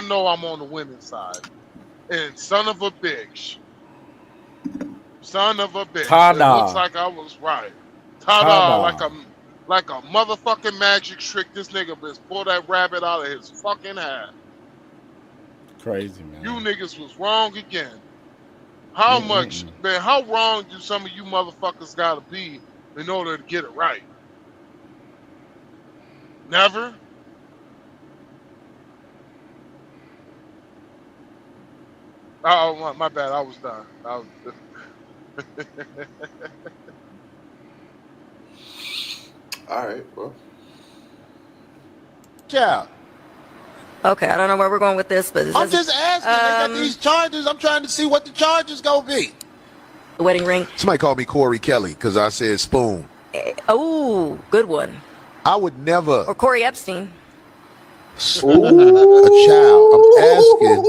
know I'm on the winning side. And son of a bitch. Son of a bitch. Ta-da. It looks like I was right. Ta-da. Like a motherfucking magic trick. This nigga just pulled that rabbit out of his fucking hat. Crazy, man. You niggas was wrong again. How much, man, how wrong do some of you motherfuckers gotta be in order to get it right? Never? Oh, my bad. I was done. All right, well. Child. Okay, I don't know where we're going with this, but I'm just asking. They got these charges. I'm trying to see what the charges gonna be. The wedding ring. Somebody called me Corey Kelly because I said spoon. Oh, good one. I would never. Or Corey Epstein. Spoon a child. I'm asking.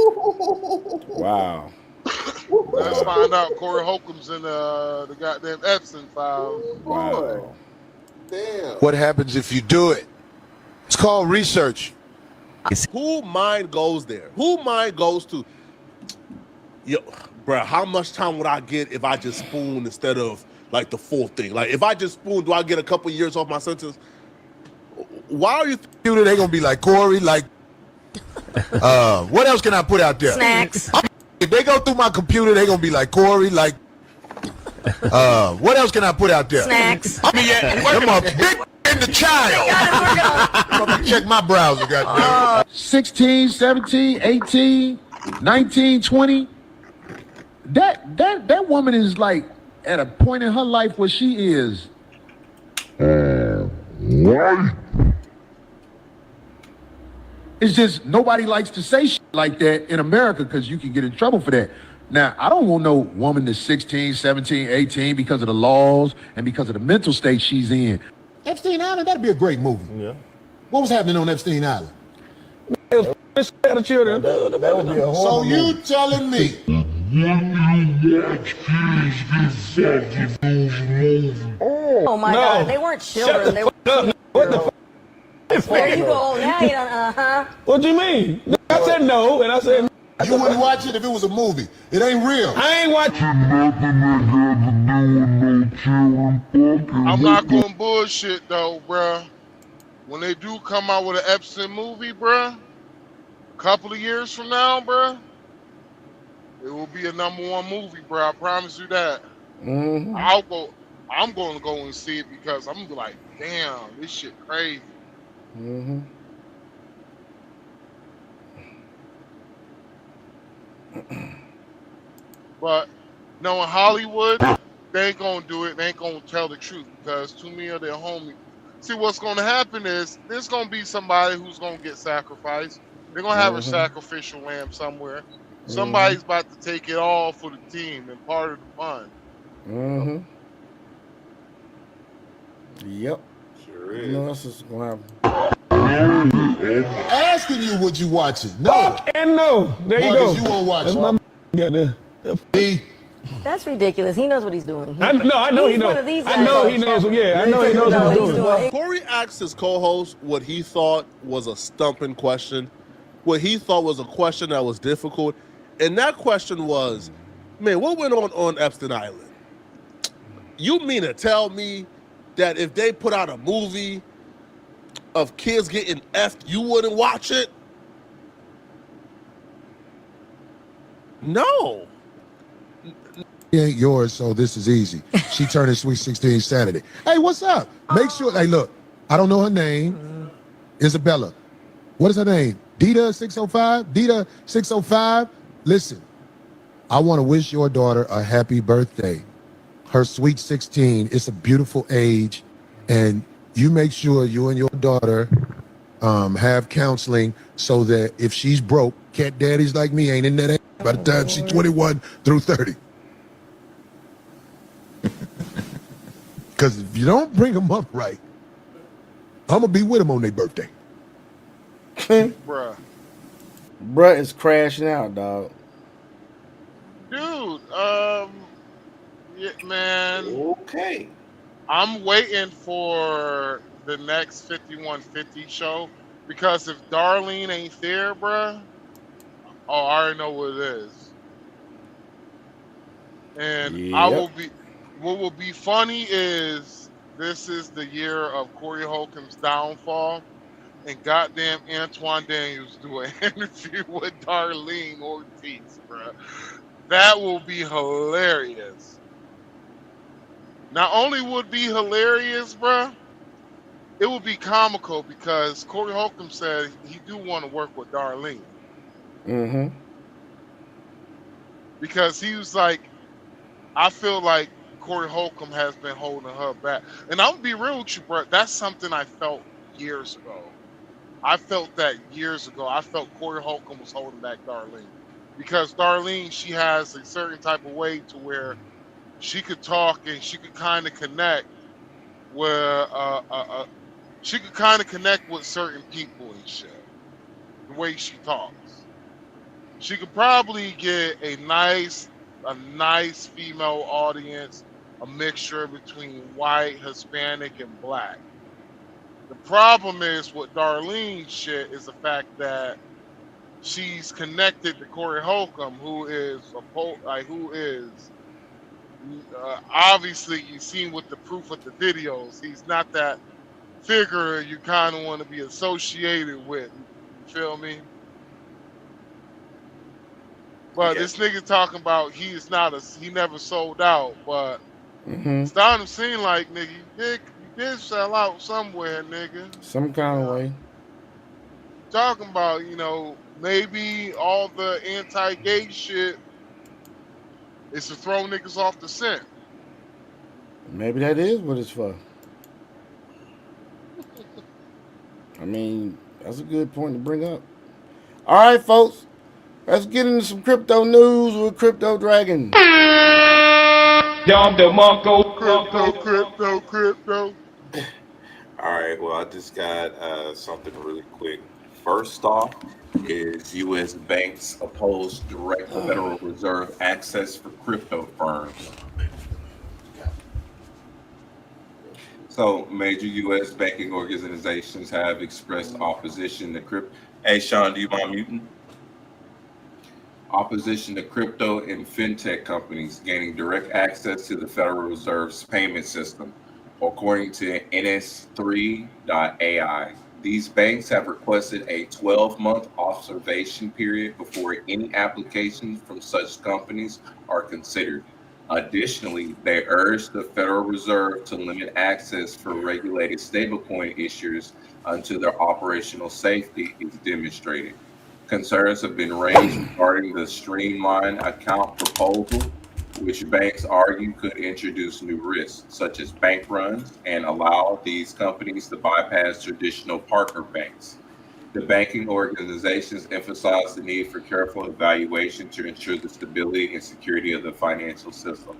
Wow. Let's find out Corey Holcomb's in the goddamn Epstein files. Wow. Damn. What happens if you do it? It's called research. Who mind goes there? Who mind goes to, yo, bro, how much time would I get if I just spoon instead of like the full thing? Like if I just spoon, do I get a couple years off my sentence? Why are you thinking they're gonna be like, Corey, like, what else can I put out there? Snacks. If they go through my computer, they're gonna be like, Corey, like, what else can I put out there? Snacks. I mean, them a big in the child. I'm gonna check my browser, goddamn. 16, 17, 18, 19, 20. That woman is like at a point in her life where she is. What? It's just nobody likes to say shit like that in America because you can get in trouble for that. Now, I don't want no woman that's 16, 17, 18 because of the laws and because of the mental state she's in. Epstein Island, that'd be a great movie. Yeah. What was happening on Epstein Island? Children. That would be a so you movie. Telling me? Oh my God, they weren't children. They were. What the? There you go. Now you don't. What do you mean? I said no, and I said. You wouldn't watch it if it was a movie. It ain't real. I ain't watching I'm not going to bullshit though, bruh. When they do come out with an Epstein movie, bruh, a couple of years from now, bruh, it will be a #1 movie, bruh. I promise you that. Mm-hmm. I'm going to go and see it because I'm gonna be like, damn, this shit crazy. Mm-hmm. But knowing Hollywood, they ain't gonna do it. They ain't gonna tell the truth because too many of their homies. See, what's gonna happen is there's gonna be somebody who's gonna get sacrificed. They're gonna have a sacrificial lamb somewhere. Somebody's about to take it all for the team and part of the fun. Mm-hmm. Yep. Sure is. You know that's what's gonna happen. Asking you what you watching. No. And no. There you go. You won't watch it. That's ridiculous. He knows what he's doing. I know he knows. I know he knows. Yeah, I know he knows what he's doing. Corey asked his co-host what he thought was a stumping question, what he thought was a question that was difficult, and that question was, man, what went on Epstein Island? You mean to tell me that if they put out a movie of kids getting effed, you wouldn't watch it? No. He ain't yours, so this is easy. She turning Sweet 16 Saturday. Hey, what's up? Make sure, hey, look, I don't know her name. Isabella. What is her name? Dita 605? Dita 605? Listen, I want to wish your daughter a happy birthday. Her Sweet 16, it's a beautiful age, and you make sure you and your daughter have counseling so that if she's broke, cat daddies like me ain't in that age by the time she's 21 through 30. Because if you don't bring them up right, I'm going to be with them on their birthday. Bruh. Bruh is crashing out, dog. Dude, yeah, man. Okay. I'm waiting for the next 5150 show because if Darlene ain't there, bruh, oh, I already know what it is. And I will be. What will be funny is this is the year of Corey Holcomb's downfall, and goddamn Antoine Daniels do an interview with Darlene Ortiz, bruh. That will be hilarious. Not only would be hilarious, bruh, it would be comical because Corey Holcomb said he do want to work with Darlene. Mm-hmm. Because he was like, I feel like Corey Holcomb has been holding her back. And I'm gonna be real with you, bro. That's something I felt years ago. I felt that years ago. I felt Corey Holcomb was holding back Darlene. Because Darlene, she has a certain type of way to where she could talk and she could kind of connect with she could kind of connect with certain people and shit. The way she talks. She could probably get a nice female audience, a mixture between white, Hispanic, and black. The problem is with Darlene's shit is the fact that she's connected to Corey Holcomb, who is who is obviously you seen with the proof of the videos. He's not that figure you kind of want to be associated with. You feel me? But Yeah. this nigga talking about he never sold out, but Mm-hmm. starting to seem like nigga you did sell out somewhere, nigga. Some kind of way. Talking about, maybe all the anti-gay shit is to throw niggas off the scent. Maybe that is what it's for. I mean, that's a good point to bring up. All right, folks. Let's get into some crypto news with Crypto Dragon. Crypto. All right. Well, I just got something really quick. First off, is U.S. banks oppose direct Federal Reserve access for crypto firms. So, major U.S. banking organizations have expressed opposition to crypto. Hey, Sean, do you mind muting? Opposition to crypto and fintech companies gaining direct access to the Federal Reserve's payment system, according to NS3.ai. These banks have requested a 12-month observation period before any applications from such companies are considered. Additionally, they urge the Federal Reserve to limit access for regulated stablecoin issuers until their operational safety is demonstrated. Concerns have been raised regarding the streamlined account proposal, which banks argue could introduce new risks, such as bank runs, and allow these companies to bypass traditional partner banks. The banking organizations emphasize the need for careful evaluation to ensure the stability and security of the financial system.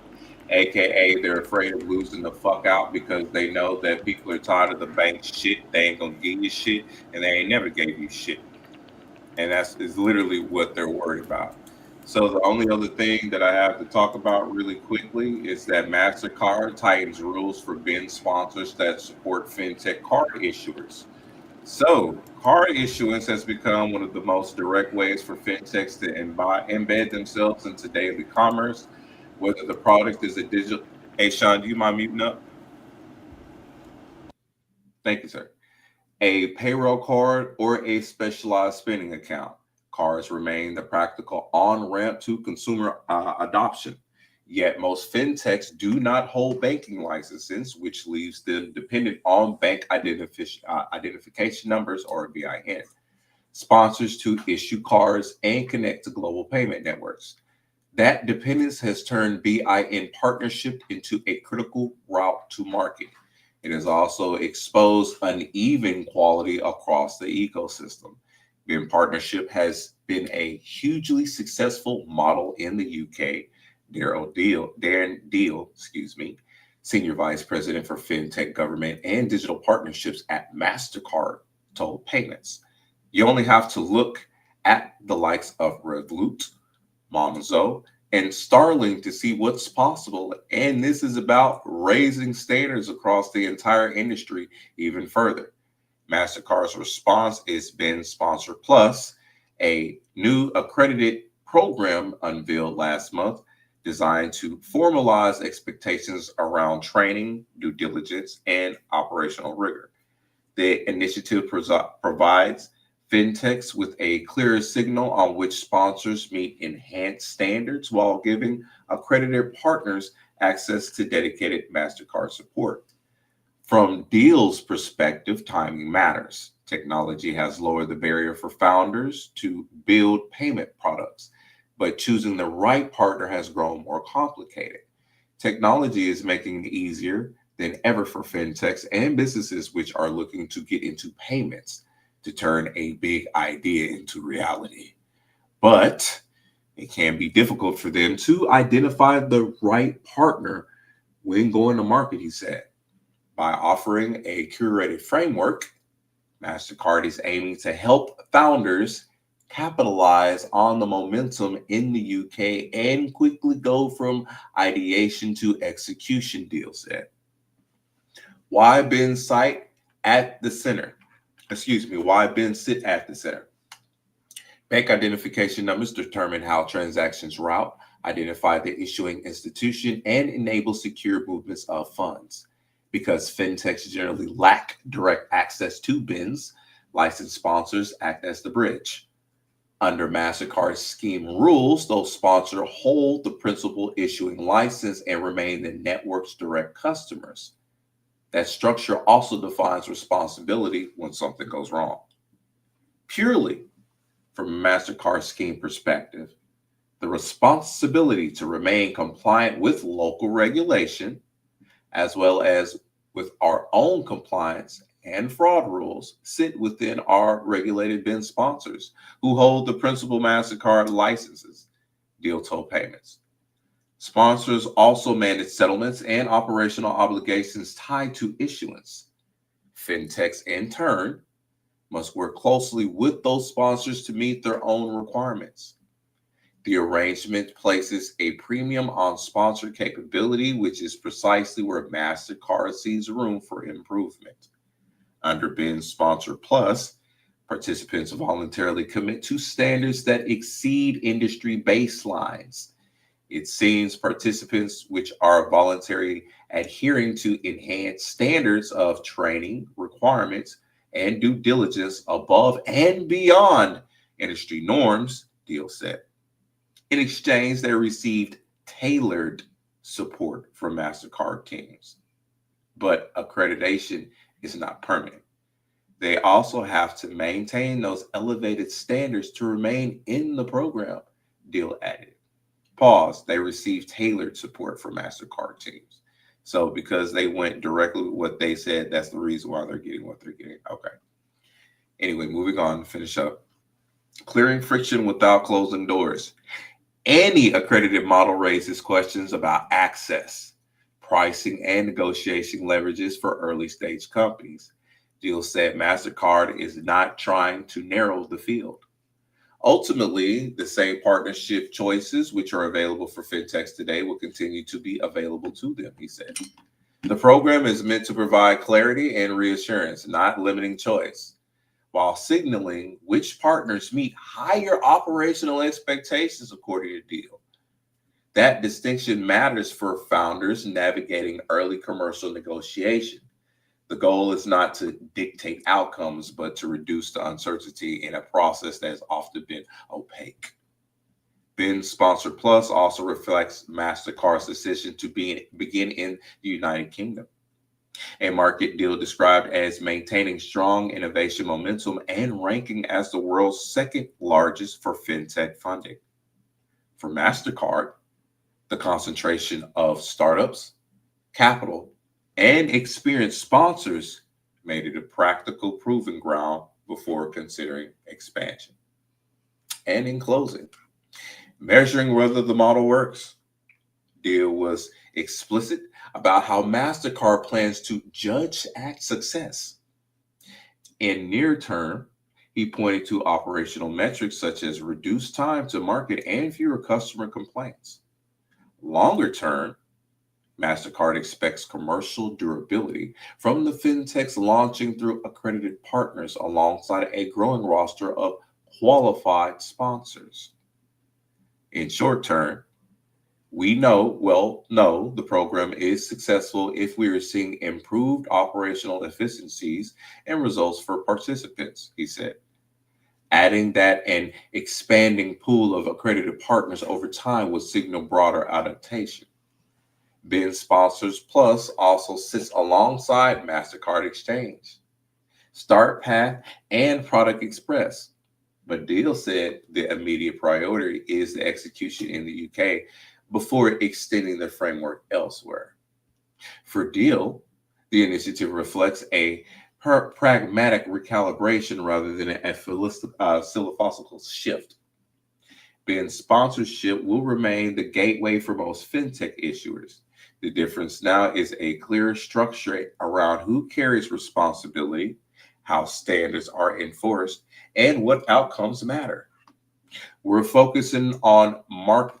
AKA, they're afraid of losing the fuck out because they know that people are tired of the bank shit. They ain't gonna give you shit, and they ain't never gave you shit. And that's is literally what they're worried about. So the only other thing that I have to talk about really quickly is that MasterCard tightens rules for BIN sponsors that support fintech card issuers. So card issuance has become one of the most direct ways for fintechs to embed themselves into daily commerce, whether the product is a digital. Hey, Sean, do you mind muting up? Thank you, sir. A payroll card, or a specialized spending account. Cards remain the practical on ramp to consumer adoption. Yet most fintechs do not hold banking licenses, which leaves them dependent on bank identification numbers, or BIN, sponsors to issue cards and connect to global payment networks. That dependence has turned BIN partnership into a critical route to market. It has also exposed uneven quality across the ecosystem. BIN partnership has been a hugely successful model in the UK. Darren Deal, Senior Vice President for FinTech Government and Digital Partnerships at MasterCard, told Payments. You only have to look at the likes of Revolut, Monzo, and Starling to see what's possible. And this is about raising standards across the entire industry even further. MasterCard's response is BIN Sponsor Plus, a new accredited program unveiled last month designed to formalize expectations around training, due diligence, and operational rigor. The initiative provides fintechs with a clearer signal on which sponsors meet enhanced standards while giving accredited partners access to dedicated MasterCard support. From Deal's perspective, timing matters. Technology has lowered the barrier for founders to build payment products, but choosing the right partner has grown more complicated. Technology is making it easier than ever for fintechs and businesses which are looking to get into payments to turn a big idea into reality. But it can be difficult for them to identify the right partner when going to market, he said. By offering a curated framework, MasterCard is aiming to help founders capitalize on the momentum in the UK and quickly go from ideation to execution, Deal said. Why BIN cite at the center. Why bins sit at the center. Bank identification numbers determine how transactions route, identify the issuing institution, and enable secure movements of funds. Because fintechs generally lack direct access to bins, licensed sponsors act as the bridge. Under MasterCard's scheme rules, those sponsors hold the principal issuing license and remain the network's direct customers. That structure also defines responsibility when something goes wrong. Purely from a MasterCard scheme perspective, the responsibility to remain compliant with local regulation, as well as with our own compliance and fraud rules, sit within our regulated BIN sponsors who hold the principal MasterCard licenses, deal toll payments. Sponsors also manage settlements and operational obligations tied to issuance. Fintechs, in turn, must work closely with those sponsors to meet their own requirements. The arrangement places a premium on sponsor capability, which is precisely where MasterCard sees room for improvement. Under BIN Sponsor Plus, participants voluntarily commit to standards that exceed industry baselines. It seems participants which are voluntarily adhering to enhanced standards of training requirements and due diligence above and beyond industry norms, deal said. In exchange, they received tailored support from MasterCard teams. But accreditation is not permanent. They also have to maintain those elevated standards to remain in the program, deal added. Pause. They received tailored support from MasterCard teams. So because they went directly with what they said, that's the reason why they're getting what they're getting. Okay. Anyway, moving on to finish up. Clearing friction without closing doors. Any accredited model raises questions about access, pricing, and negotiation leverages for early stage companies. Deal said MasterCard is not trying to narrow the field. Ultimately, the same partnership choices which are available for fintechs today will continue to be available to them, he said. The program is meant to provide clarity and reassurance, not limiting choice, while signaling which partners meet higher operational expectations according to Deal. That distinction matters for founders navigating early commercial negotiation. The goal is not to dictate outcomes, but to reduce the uncertainty in a process that has often been opaque. BIN Sponsor Plus also reflects MasterCard's decision to begin in the United Kingdom, a market Deal described as maintaining strong innovation momentum and ranking as the world's second largest for fintech funding. For MasterCard, the concentration of startups, capital, and experienced sponsors made it a practical proving ground before considering expansion. And in closing, measuring whether the model works, Deal was explicit about how MasterCard plans to judge success. In near term, he pointed to operational metrics such as reduced time to market and fewer customer complaints. Longer term, MasterCard expects commercial durability from the fintechs launching through accredited partners alongside a growing roster of qualified sponsors. In short term, we know the program is successful if we are seeing improved operational efficiencies and results for participants, he said, adding that an expanding pool of accredited partners over time would signal broader adaptation. BIN Sponsors Plus also sits alongside MasterCard Exchange, StartPath, and Product Express. But Deal said the immediate priority is the execution in the UK before extending the framework elsewhere. For Deal, the initiative reflects a pragmatic recalibration rather than a philosophical shift. BIN sponsorship will remain the gateway for most fintech issuers. The difference now is a clearer structure around who carries responsibility, how standards are enforced, and what outcomes matter. We're focusing on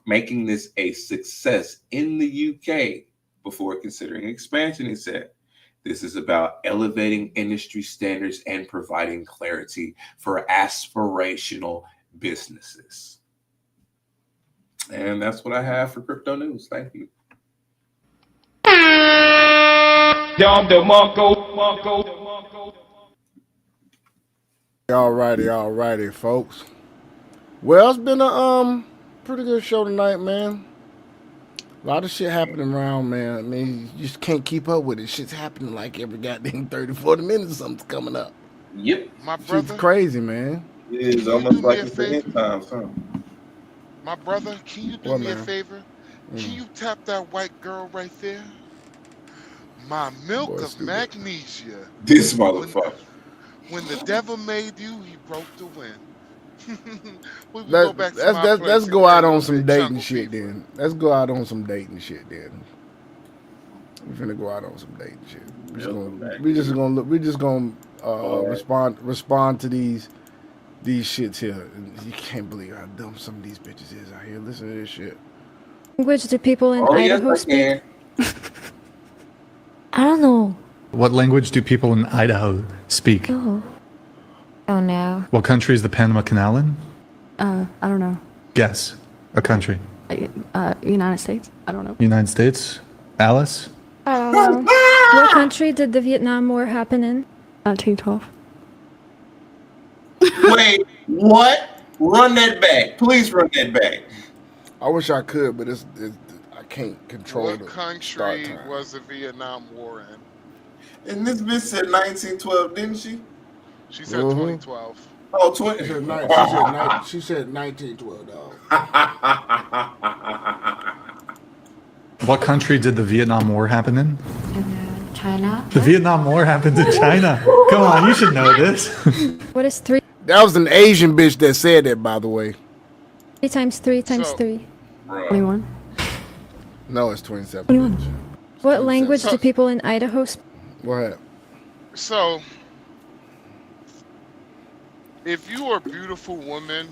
making this a success in the UK before considering expansion, he said. This is about elevating industry standards and providing clarity for aspirational businesses. And that's what I have for crypto news. Thank you. All righty, folks. Well, it's been a pretty good show tonight, man. A lot of shit happening around, man. I mean, you just can't keep up with it. Shit's happening like every goddamn 30, 40 minutes something's coming up. Yep. My brother. Shit's crazy, man. It is almost like it's the end time, son. My brother, can you do me a favor? Can you tap that white girl right there? My milk of magnesia. This motherfucker. When the devil made you, he broke the wind. Let's go out on some dating shit then. Let's go out on some dating shit then. We're finna go out on some dating shit. We just gonna respond to these shits here. You can't believe how dumb some of these bitches is out here. Listen to this shit. Language do people in Idaho speak? I don't know. What language do people in Idaho speak? Oh no. What country is the Panama Canal in? I don't know. Guess. A country. United States? I don't know. United States? Alice? I don't know. What country did the Vietnam War happen in? 1912. Wait, what? Run that back. Please run that back. I wish I could, but I can't control what country was the Vietnam War in? And this bitch said 1912, didn't she? She said 2012. Oh, 20. She said 1912, dog. What country did the Vietnam War happen in? China. The Vietnam War happened in China. Come on, you should know this. What is 3? That was an Asian bitch that said that, by the way. 3 times 3 times 3. 21. No, it's 27. 21. What language do people in Idaho speak? What? So, if you are a beautiful woman,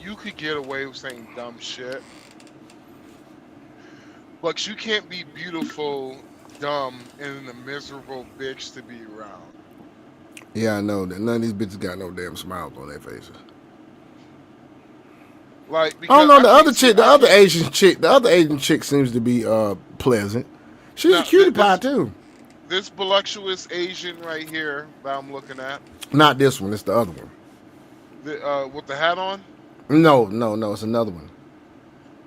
you could get away with saying dumb shit. But you can't be beautiful, dumb, and a miserable bitch to be around. Yeah, I know that none of these bitches got no damn smiles on their faces. Like, I don't know, the other Asian chick seems to be pleasant. She's a cutie pie too. This voluptuous Asian right here that I'm looking at. Not this one, it's the other one. With the hat on? No, it's another one.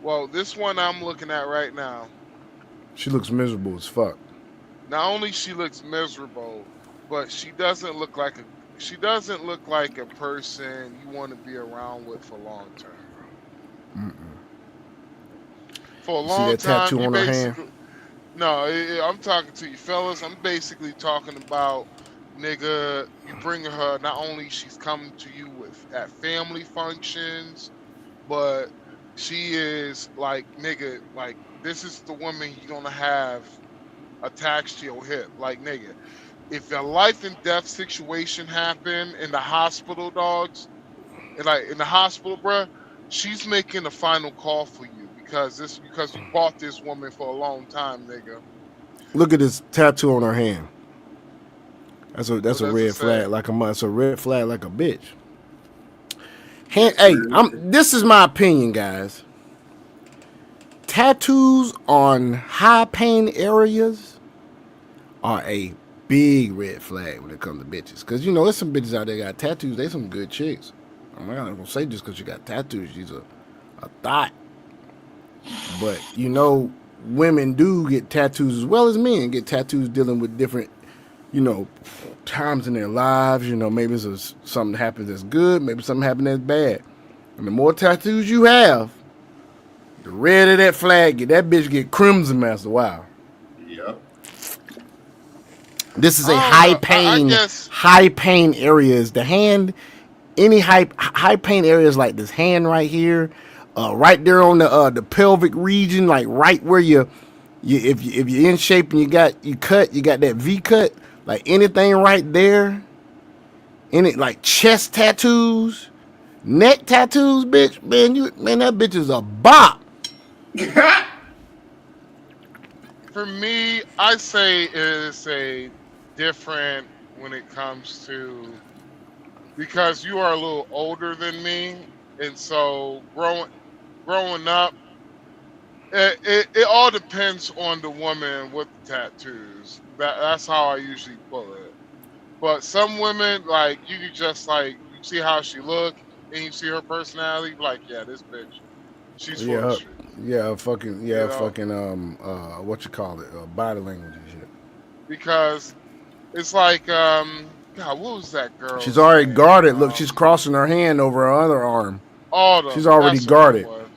Well, this one I'm looking at right now. She looks miserable as fuck. Not only she looks miserable, but she doesn't look like a person you want to be around with for long term. For a long time, tattoo on her hand? No, I'm talking to you fellas. I'm basically talking about, nigga, you bring her, not only she's coming to you at family functions, but she is like, nigga, like, this is the woman you're gonna have attached to your hip. Like, nigga, if a life and death situation happen in the hospital, dogs, like in the hospital, bruh, she's making a final call for you because you bought this woman for a long time, nigga. Look at this tattoo on her hand. That's a red flag, it's a red flag like a bitch. This is my opinion, guys. Tattoos on high pain areas are a big red flag when it comes to bitches. Cause there's some bitches out there got tattoos. They some good chicks. I'm not gonna say just because you got tattoos, she's a thought. But women do get tattoos as well as men get tattoos dealing with different, times in their lives. Maybe it's something that happens that's good, maybe something happens that's bad. And the more tattoos you have, the redder that flag get. That bitch get crimson after a while. Yep. This is a high pain areas. The hand, any high pain areas like this hand right here, right there on the pelvic region, like right where if you're in shape and you got that V cut, like anything right there, like chest tattoos, neck tattoos, bitch, man, that bitch is a bop. For me, I say it's a different when it comes to because you are a little older than me, and so growing up, it all depends on the woman with the tattoos. That's how I usually pull it. But some women, like you could just like you see how she look and you see her personality, like yeah, this bitch, she's for the Yeah, street. yeah, You know, fucking what you call it, body language and shit. because it's like God, what was that She's girl's already name? guarded. Look, she's crossing her hand over her other arm. She's Autumn. already That's her name guarded. was.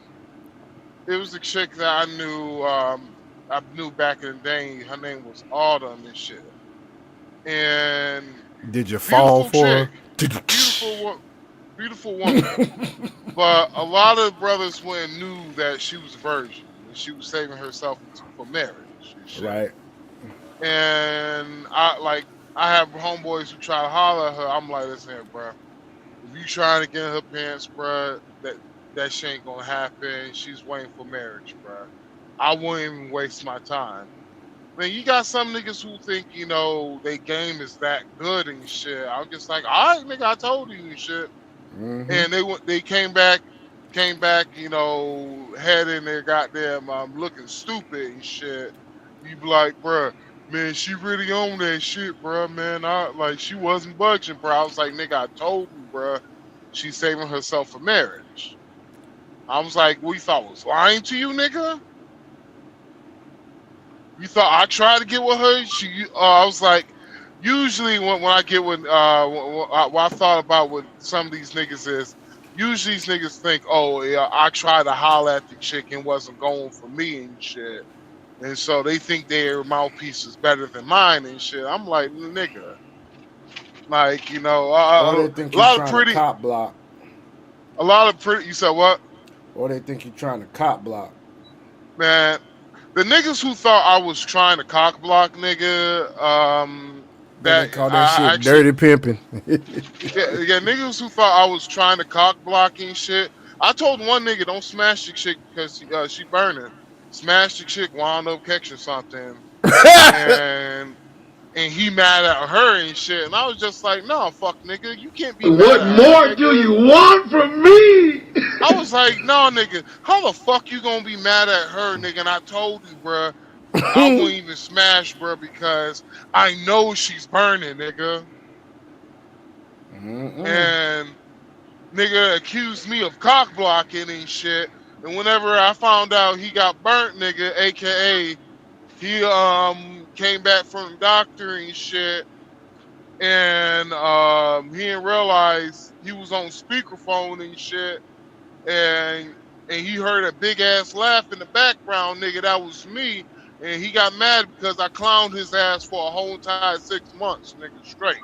It was the chick that I knew. I knew back in the day. Her name was Autumn and shit. And Did you fall beautiful for chick, her? beautiful woman. But a lot of brothers went and knew that she was a virgin and she was saving herself for marriage and shit. Right. And I have homeboys who try to holler at her. I'm like, listen here, bro. If you trying to get in her pants, bro, that shit ain't gonna happen. She's waiting for marriage, bro. I wouldn't even waste my time. Man, you got some niggas who think, they game is that good and shit. I'm just like, all right, nigga, I told you and shit. Mm-hmm. And they came back, head in their goddamn looking stupid and shit. You be like, bruh, man, she really on that shit, bruh, man. She wasn't budging, bro. I was like, nigga, I told you, bruh, she's saving herself for marriage. I was like, we thought I was lying to you, nigga? You thought I tried to get with her? I was like, usually when I get with, what I thought about with some of these niggas is, usually these niggas think, oh, yeah, I tried to holler at the chick and wasn't going for me and shit. And so they think their mouthpiece is better than mine and shit. I'm like, nigga. Like, Or they think you're trying to cop block. you said what? Or they think you're trying to cop block. Man, the niggas who thought I was trying to cock block, nigga, They that call that I shit actually, dirty pimping. yeah, niggas who thought I was trying to cock blocking shit. I told one nigga don't smash the chick because she burning. Smash the chick, wound up catching something, and he mad at her and shit. And I was just like, no, fuck, nigga, you can't be mad What at her, more do nigga. you want from me? I was like, no, nigga, how the fuck you gonna be mad at her, nigga? And I told you, bruh, I wouldn't even smash, bruh, because I know she's burning, nigga. And nigga accused me of cock blocking and shit. And whenever I found out he got burnt, nigga, aka he came back from the doctor and shit, and he didn't realize he was on speakerphone and shit, and he heard a big ass laugh in the background, nigga. That was me, and he got mad because I clowned his ass for a whole entire 6 months, nigga, straight.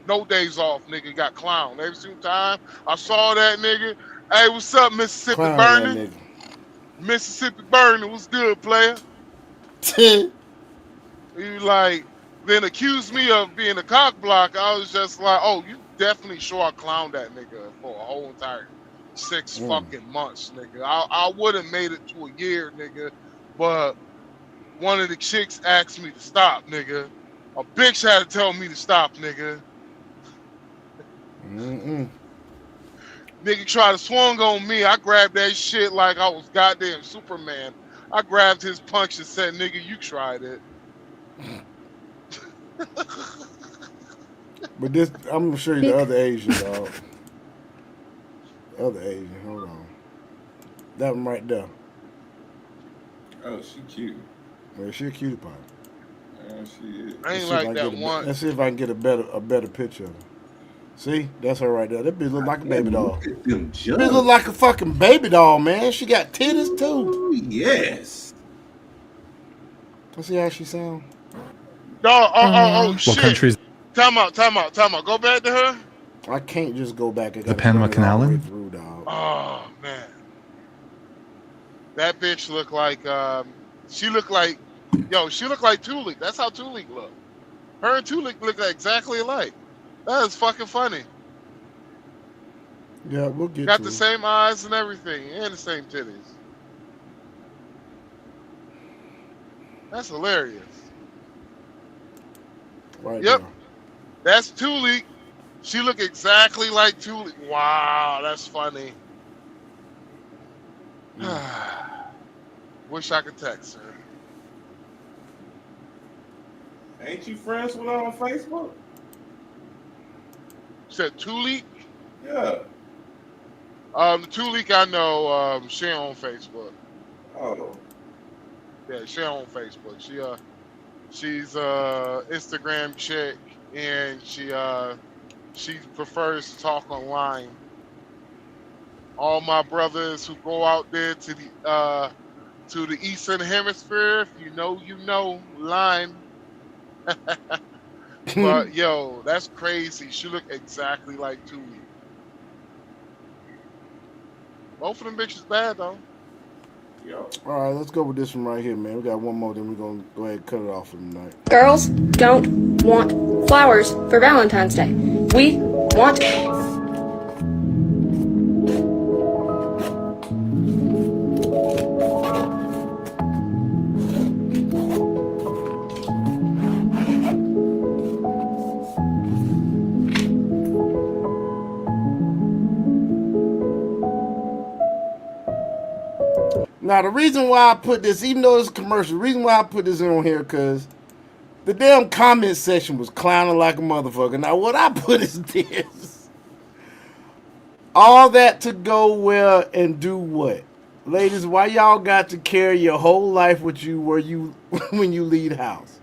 No days off, nigga. Got clowned every single time I saw that nigga. Hey, what's up, Mississippi Clown that Burning? nigga. Mississippi Burning, what's good, player? He then accused me of being a cock block. I was just like, oh, you definitely sure I clowned that nigga for a whole entire 6 fucking months, nigga. I would have made it to a year, nigga, but one of the chicks asked me to stop, nigga. A bitch had to tell me to stop, nigga. Nigga tried to swung on me. I grabbed that shit like I was goddamn Superman. I grabbed his punch and said, nigga, you tried it. But this, I'm gonna show you the other Asian, dog. Other Asian, hold on. That one right there. Oh, she cute. Yeah, she a cutie pie. Yeah, she is. I ain't like that one. Let's see if I can get a better picture of her. See, that's her right there. That bitch look like a baby doll. Look at them That bitch look like a fucking baby doll, man. She got titties too. Ooh, yes. Let's see how she sound. Oh, shit. What countries? Time out. Go back to her. I can't just go back. The Panama Canal? Through, dog. Oh man, that bitch looked like she looked like Tulik. That's how Tulik looked. Her and Tulik look exactly alike. That is fucking funny. Yeah, we'll get Got to the it. same eyes and everything, and the same titties. That's hilarious. Right Yep, there. that's Tuli. She look exactly like Tuli. Wow, that's funny. Wish I could text her. Ain't you friends with her on Facebook? Said Tuli. Yeah. The Tuli I know. She on Facebook. Oh. Yeah, she on Facebook. She's Instagram chick, and she prefers to talk online. All my brothers who go out there to the Eastern Hemisphere, if you know, line. But yo, that's crazy. She look exactly like Tuli. Both of them bitches bad though. Yo. All right, let's go with this one right here, man. We got one more, then we're gonna go ahead and cut it off for the night. Girls don't want flowers for Valentine's Day. We want. Now, the reason why I put this, even though it's a commercial, the reason why I put this on here, because the damn comment section was clowning like a motherfucker. Now, what I put is this. All that to go well and do what? Ladies, why y'all got to carry your whole life with you where you when you leave the house?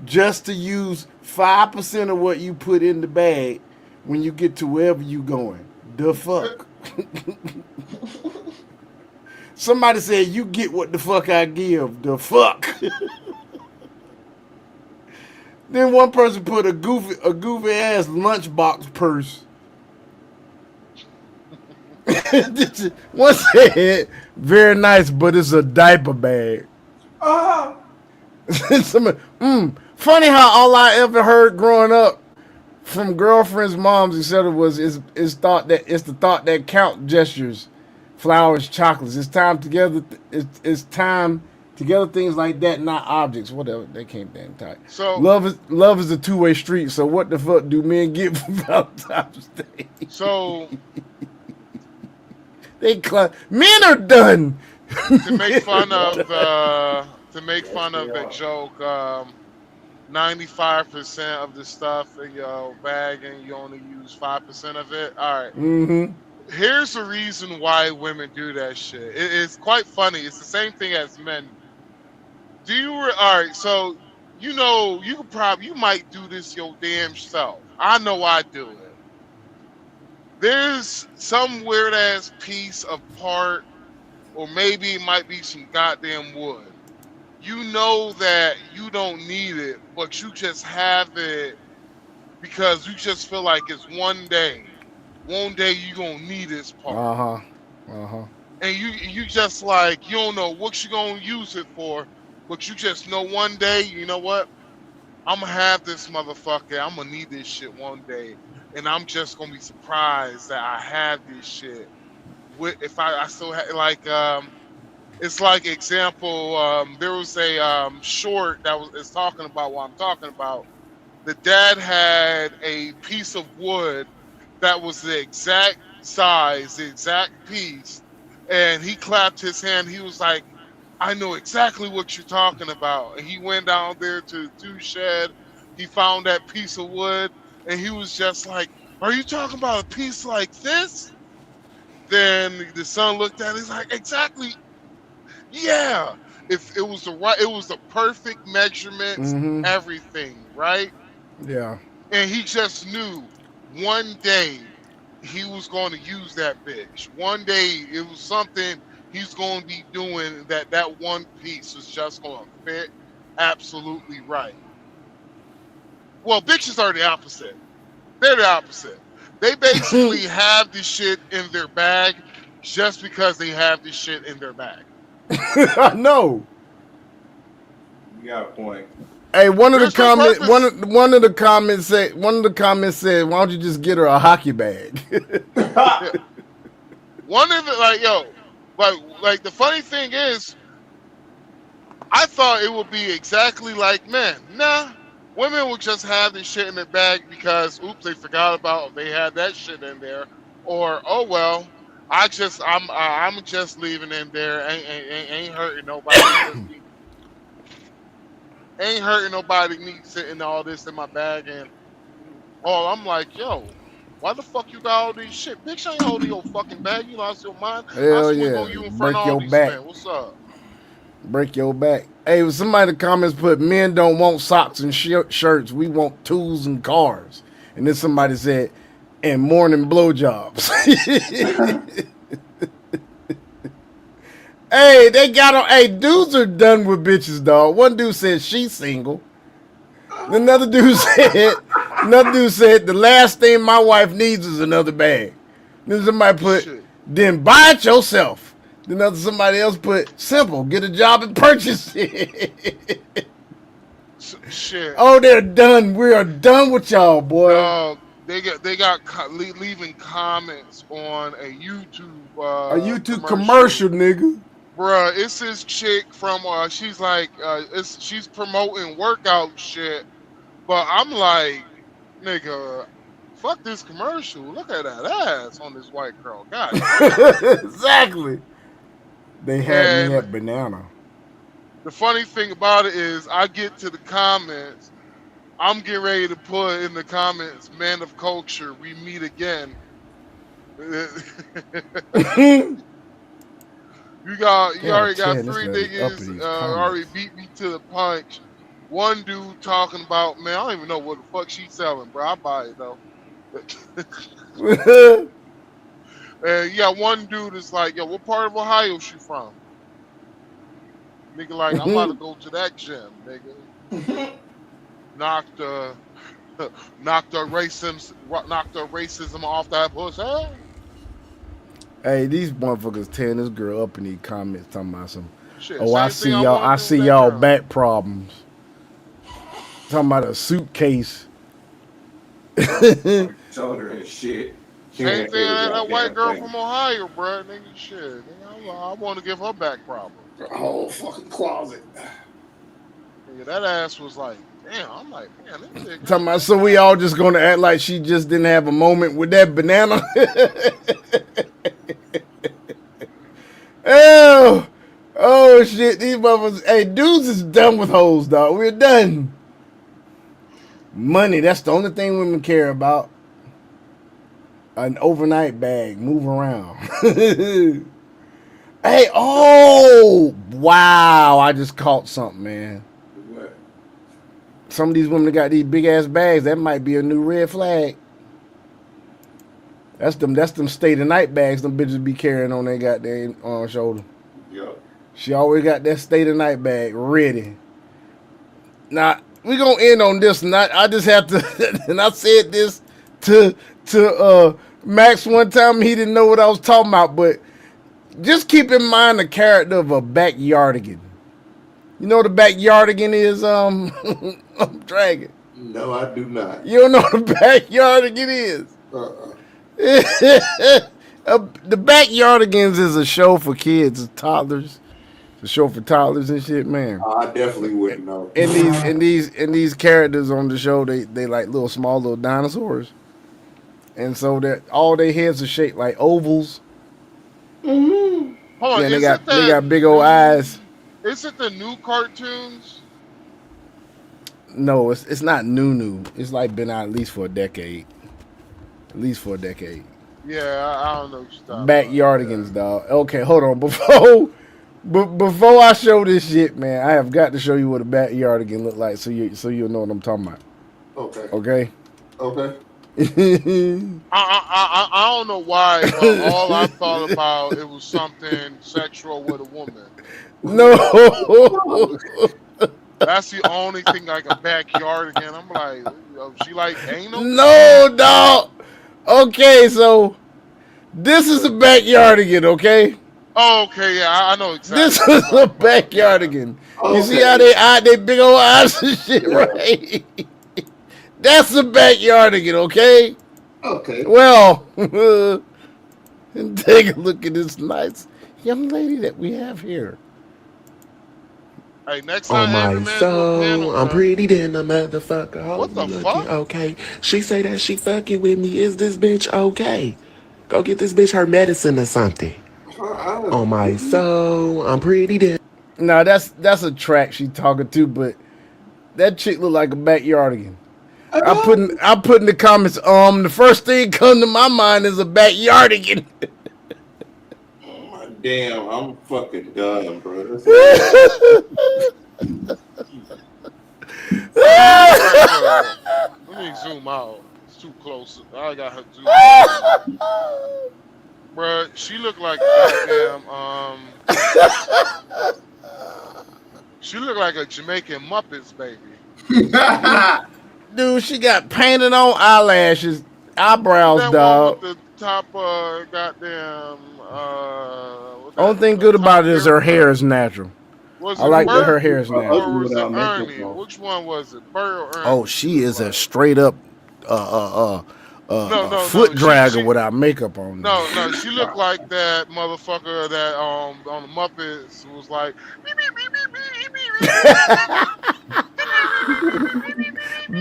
Just to use 5% of what you put in the bag when you get to wherever you going. The fuck? Somebody said, you get what the fuck I give. The fuck? Then one person put a goofy ass lunchbox purse. One said, very nice, but it's a diaper bag. Funny how all I ever heard growing up from girlfriends' moms, etc., was is thought that it's the thought that count gestures, flowers, chocolates. It's time together. It's time together. Things like that, not objects. Whatever. They came damn tight. So love is a two-way street. So what the fuck do men get for Valentine's Day? So men are done. to make fun of the joke, 95% of the stuff in your bag and you only use 5% of it. All right. Mm-hmm. Here's the reason why women do that shit. It's quite funny. It's the same thing as men. All right, so you might do this your damn self. I know I do it. There's some weird ass piece of part, or maybe it might be some goddamn wood. You know that you don't need it, but you just have it because you just feel like it's one day. One day you gonna need this part. And you just like, you don't know what you gonna use it for, but you just know one day, you know what? I'm gonna have this motherfucker. I'm gonna need this shit one day, and I'm just gonna be surprised that I have this shit. If I still have it's like example. There was a short that is talking about what I'm talking about. The dad had a piece of wood that was the exact size, the exact piece, and he clapped his hand. He was like, I know exactly what you're talking about. And he went down there to the tool shed. He found that piece of wood, and he was just like, are you talking about a piece like this? Then the son looked at it, he's like, exactly. Yeah. If it was it was the perfect measurements, everything, right? Yeah. And he just knew one day he was going to use that bitch. One day it was something he's going to be doing that one piece is just going to fit absolutely right. Well, bitches are the opposite. They're the opposite. They basically have this shit in their bag just because they have this shit in their bag. I know. You got a point. One of the comments said, why don't you just get her a hockey bag? Yeah. One of the like the funny thing is, I thought it would be exactly like men. Nah, women will just have this shit in their bag because oops, they forgot about they had that shit in there, or oh well, I'm just leaving in there. Ain't hurting nobody. Ain't hurting nobody. Me sitting all this in my bag and oh, I'm like, yo, why the fuck you got all these shit? Bitch, I ain't holding your fucking bag. You lost your mind. I Hell swing yeah. on you in front of Break all your these back. men. What's up? Break your back. Hey, somebody in the comments put, men don't want socks and shirts. We want tools and cars. And then somebody said, and morning blowjobs. Hey, they got on. Hey, dudes are done with bitches, dog. One dude said she's single. Another dude said, the last thing my wife needs is another bag. Then somebody put, Shit. then buy it yourself. Then somebody else put, simple, get a job and purchase it. Shit. Oh, they're done. We are done with y'all, boy. Dog, they got leaving comments on a YouTube A YouTube commercial. commercial, nigga. Bruh, it's this chick from she's like she's promoting workout shit, but I'm like, nigga, fuck this commercial. Look at that ass on this white girl. God damn. Exactly. They had me And at banana. the funny thing about it is I get to the comments, I'm getting ready to put in the comments, man of culture, we meet again. You already got Ten, this three lady up niggas in these already comments. beat me to the punch. One dude talking about, man, I don't even know what the fuck she's selling, bro. I buy it though. And yeah, one dude is like, yo, what part of Ohio she from? Nigga, like, I'm about to go to that gym, nigga. Knock the racism off that pussy. Hey, these motherfuckers tearing this girl up in these comments talking about some, Shit, oh, I same see thing I y'all, want I to do see with that y'all girl. back problems. Talking about a suitcase. Shoulder and shit. Same Can't thing do the that white goddamn girl thing. from Ohio, bro. Nigga, shit. Nigga, I want to give her back problems. A whole fucking closet. Nigga, that ass was like, damn. I'm like, man, this bitch Talking ain't about, that so we bad. all just gonna act like she just didn't have a moment with that banana. Oh shit, these motherfuckers. Hey, dudes is done with hoes, dog. We're done. Money, that's the only thing women care about. An overnight bag, move around. Hey, oh wow, I just caught something, man. What? Some of these women that got these big ass bags, that might be a new red flag. That's them stay the night bags them bitches be carrying on their goddamn shoulder. Yep. She always got that stay the night bag ready. Now we gonna end on this, and I just have to. And I said this to Max one time. He didn't know what I was talking about, but just keep in mind the character of a backyardigan. You know what a backyardigan is? I'm dragging. No, I do not. You don't know what a backyardigan is? The Backyardigans is a show for kids, toddlers. It's a show for toddlers and shit, man. I definitely wouldn't know. And these characters on the show, they like small little dinosaurs, and so that all their heads are shaped like ovals. Hold on, Yeah, and is it they the got big old eyes. Is it the new cartoons? No, it's not new. It's like been out at least for a decade. At least for a decade. Yeah, I don't know what you're talking Backyardigans, dog. Okay, hold on. Before I show this shit, man, I have got to show you what a backyardigan look like, so you'll know what I'm talking about. Okay. Okay. Okay. I don't know why, but all I thought about it was something sexual with a woman. No. That's the only thing like a backyard again. I'm like, she like anal? No, dog. Okay, so this is a backyardigan, okay? Oh, okay, yeah, I know exactly. This is a backyardigan. Yeah. You see how they big old eyes and shit, right? That's a backyardigan, okay? Okay. Well, take a look at this nice young lady that we have here. Hey, next On time Angry my Man do a panel, soul, I'm bro. pretty than a motherfucker. What Hoes be the looking fuck? okay. She say that she fucking with me. Is this bitch okay? Go get this bitch her medicine or something. On my soul, I'm pretty than. No, that's a track she talking to, but that chick look like a backyardigan. I put in the comments, the first thing come to my mind is a backyardigan. Damn, I'm fucking done, bro. That's Let me zoom out. It's too close. I got her zoomed in too much. Bruh, she look like goddamn she look like a Jamaican Muppets baby. Dude, she got painted on eyelashes, eyebrows, That one with dog. the top goddamn what Only that thing good top about it is her haircut. hair is natural. Was I it like that Bert her hair is natural. or was it Ernie? Which one was it? Bert or Oh, Ernie? She she looked is a like. straight up No, no, foot no. dragger without makeup on. No, no. She looked like that motherfucker that on the Muppets was like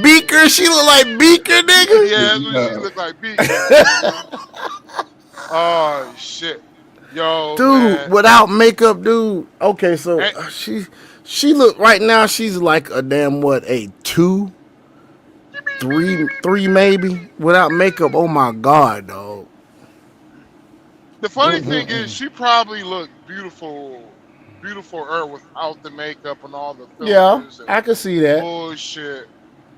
Beaker, she look like Beaker, nigga. yeah, that's what she looked like Beaker, nigga. Oh shit. Yo, Dude, man. without makeup, dude. Okay, so Ain't, she look right now. She's like a damn what, a 2, 3 maybe without makeup. Oh my god, dog. the funny thing is she probably looked beautiful her without the makeup and all the Yeah, filters and I can see that. bullshit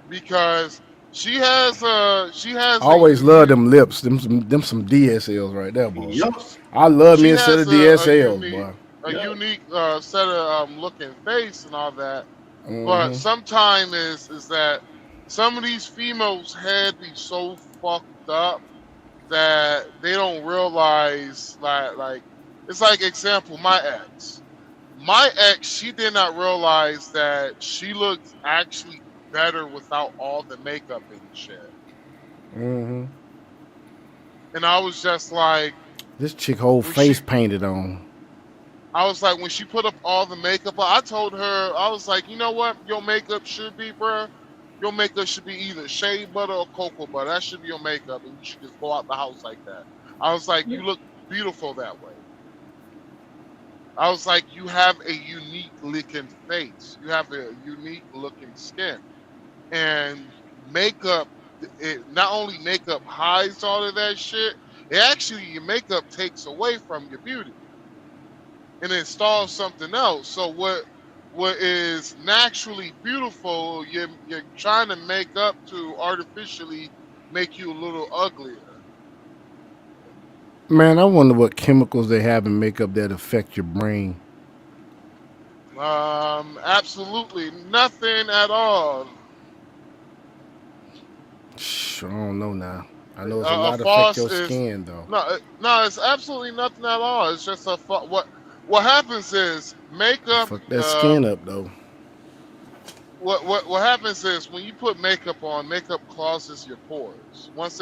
because she I has a always love unique them lips, them some DSLs right there, boy. she, I love she me a set has of DSLs, unique boy. set of looking face and all that. But Mm-hmm. sometimes is that some of these females head be so fucked up that they don't realize like it's like example my ex. My ex, she did not realize that she looks actually better without all the makeup and shit. Mm-hmm. And I was just like, This chick whole when face she, painted on. I was like, when she put up all the makeup, I told her, I was like, you know what, your makeup should be, bruh. Your makeup should be either shea butter or cocoa butter. That should be your makeup, and you should just go out the house like that. I was like, you look beautiful that way. I was like, you have a unique looking face. You have a unique looking skin. And makeup, not only makeup hides all of that shit, it actually, your makeup takes away from your beauty and installs something else. So what is naturally beautiful, you're trying to make up to artificially make you a little uglier. Man, I wonder what chemicals they have in makeup that affect your brain. Absolutely nothing at all. I don't know now. I know it's a A lot affect false your is skin though. no, it's absolutely nothing at all. It's just what happens is makeup. Fuck that skin up though. What happens is when you put makeup on, makeup closes your pores. Once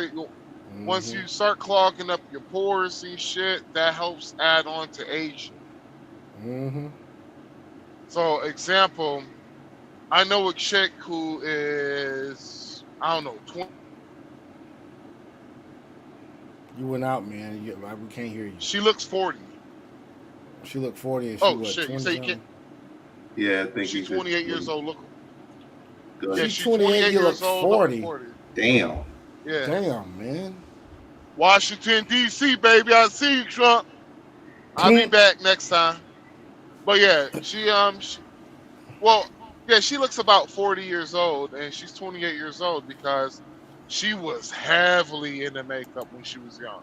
you start clogging up your pores and shit, that helps add on to aging. Mm-hmm. So, example, I know a chick who is I don't know 20. You went out, man. We can't hear you. She looks 40. She looked 40 and she Oh what, shit! 20 You say you something? can't? Yeah, I think She's 28 years old. Look. Good. Yeah, She's she's 28, you look years old. 40. 40. Damn. Yeah. Damn, man. Washington D.C. baby, I see you, Trump. I'll be back next time. But yeah, well, yeah, she looks about 40 years old, and she's 28 years old because she was heavily into makeup when she was young.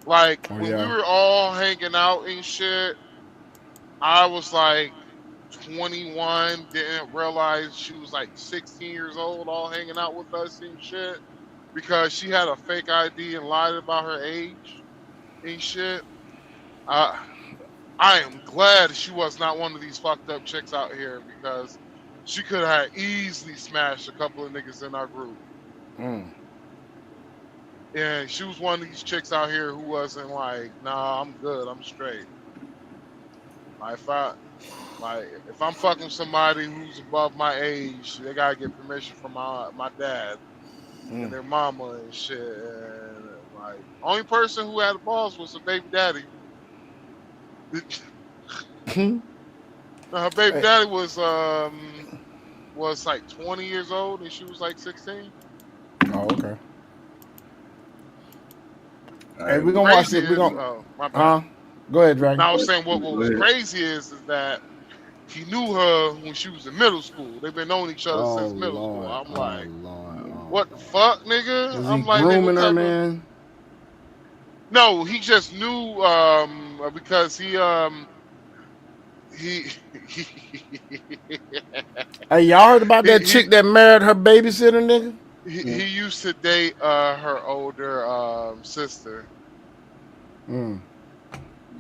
Like Oh when we yeah. were all hanging out and shit, I was like 21, didn't realize she was like 16 years old, all hanging out with us and shit, because she had a fake ID and lied about her age and shit. I am glad she was not one of these fucked up chicks out here because she could have easily smashed a couple of niggas in our group. Mm. And she was one of these chicks out here who wasn't like, nah, I'm good, I'm straight. If I'm fucking somebody who's above my age, they gotta get permission from my dad and their mama and shit. And like, only person who had the balls was her baby daddy. No, her baby Hey, daddy was like 20 years old and she was like 16. oh, okay. All Hey, right, we're gonna watch Crazy it. We're is gonna my bad. go ahead, Dragon. Now I was saying what go was ahead. crazy is that he knew her when she was in middle school. They've been knowing each other Oh since middle school. Lord. I'm Oh like, Lord. Oh. what the fuck, nigga? Was he I'm like, nigga, what grooming her, type of man? no, he just knew because he Hey, y'all heard about that he chick that married her babysitter, nigga? he used to date her older sister. Mm.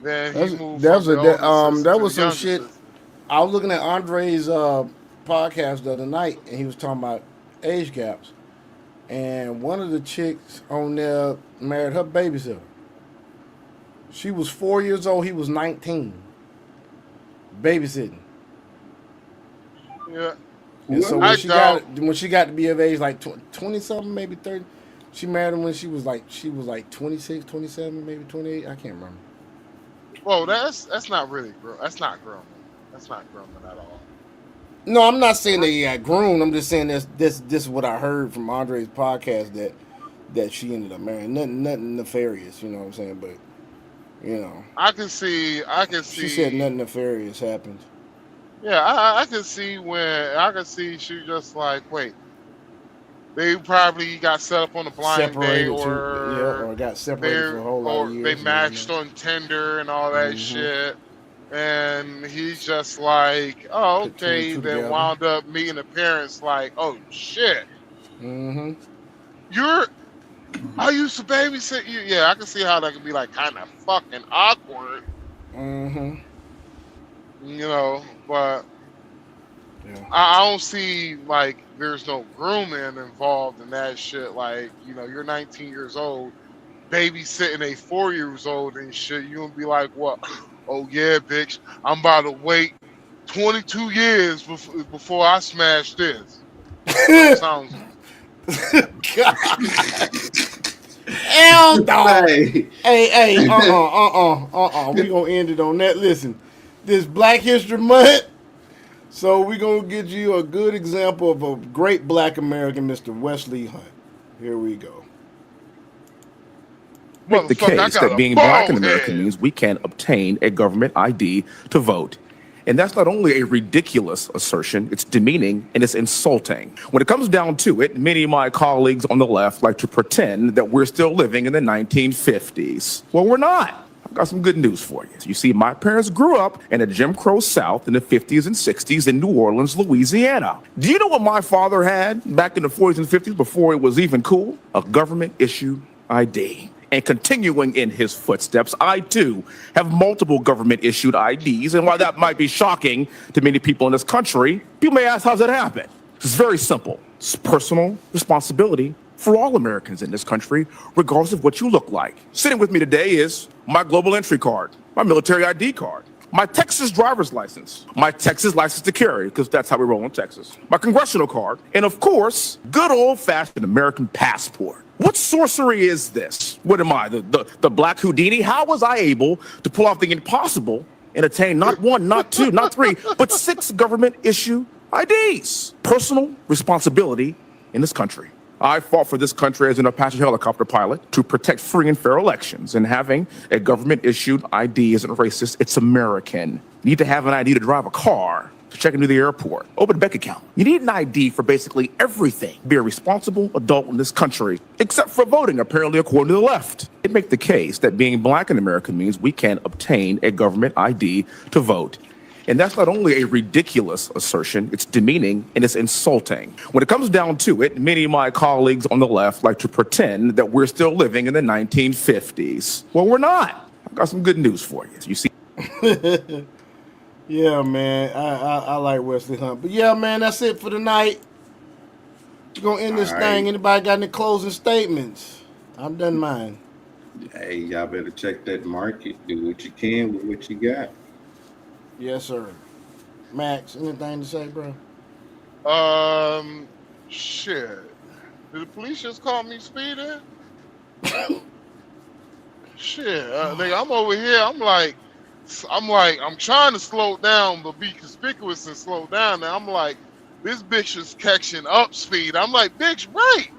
Then he moved That from was a the older sister that to the was some younger shit. sister. I was looking at Andre's podcast the other night, and he was talking about age gaps. And one of the chicks on there married her babysitter. She was 4 years old. He was 19. Babysitting. Yeah. And so I doubt. when she got to be of age, like 20 something, maybe 30, she married him when she was like 26, 27, maybe 28. I can't remember. Well, that's not really that's not grooming. That's not grooming at all. No, I'm not saying that he got groomed. I'm just saying this is what I heard from Andre's podcast that she ended up marrying. Nothing nefarious, you know what I'm saying? But you know, I can see. she said nothing nefarious happened. Yeah, I can see she just like, wait, they probably got set up on a blind date, Separated too, yeah, or got separated for a whole lot of they years. matched on Tinder and all that shit. And he's just like, oh, Put two and okay. two Then together. wound up meeting the parents like, oh shit, I used to babysit you. Yeah, I can see how that could be like kind of fucking awkward. You know, but I don't see like there's no grooming involved in that shit. Like, you know, you're 19 years old, babysitting a 4 years old and shit. You would be like, what? Oh yeah, bitch, I'm about to wait 22 years before I smash this. Sounds. Hell no. Hey. Hey, we gonna end it on that. Listen, this Black History Month, so we gonna get you a good example of a great Black American, Mr. Wesley Hunt. Here we go. Make the case that being black in America means we can't obtain a government ID to vote. And that's not only a ridiculous assertion, it's demeaning and it's insulting. When it comes down to it, many of my colleagues on the left like to pretend that we're still living in the 1950s. Well, we're not. I've got some good news for you. You see, my parents grew up in a Jim Crow South in the 50s and 60s in New Orleans, Louisiana. Do you know what my father had back in the 40s and 50s before it was even cool? A government-issued ID. And continuing in his footsteps, I too have multiple government-issued IDs. And while that might be shocking to many people in this country, people may ask, how's that happen? It's very simple. It's personal responsibility for all Americans in this country, regardless of what you look like. Sitting with me today is my global entry card, my military ID card, my Texas driver's license, my Texas license to carry, because that's how we roll in Texas, my congressional card, and of course, good old-fashioned American passport. What sorcery is this? What am I, the Black Houdini? How was I able to pull off the impossible and attain not one, not two, not three, but 6 government-issued IDs? Personal responsibility in this country. I fought for this country as an Apache helicopter pilot to protect free and fair elections, and having a government-issued ID isn't racist, it's American. You need to have an ID to drive a car, to check into the airport, open a bank account. You need an ID for basically everything. Be a responsible adult in this country, except for voting, apparently, according to the left. They make the case that being black in America means we can't obtain a government ID to vote. And that's not only a ridiculous assertion, it's demeaning and it's insulting. When it comes down to it, many of my colleagues on the left like to pretend that we're still living in the 1950s. Well, we're not. I've got some good news for you. You see. Yeah, man, I like Wesley Hunt. But yeah, man, that's it for tonight. We're gonna end this thing. Anybody got any closing statements? I'm done mine. Hey, y'all better check that market. Do what you can with what you got. Yes, sir. Max, anything to say, bro? Shit. Did the police just call me speeding? Shit, I'm over here. I'm trying to slow down, but be conspicuous and slow down. And I'm like, this bitch is catching up speed. I'm like, bitch, brake.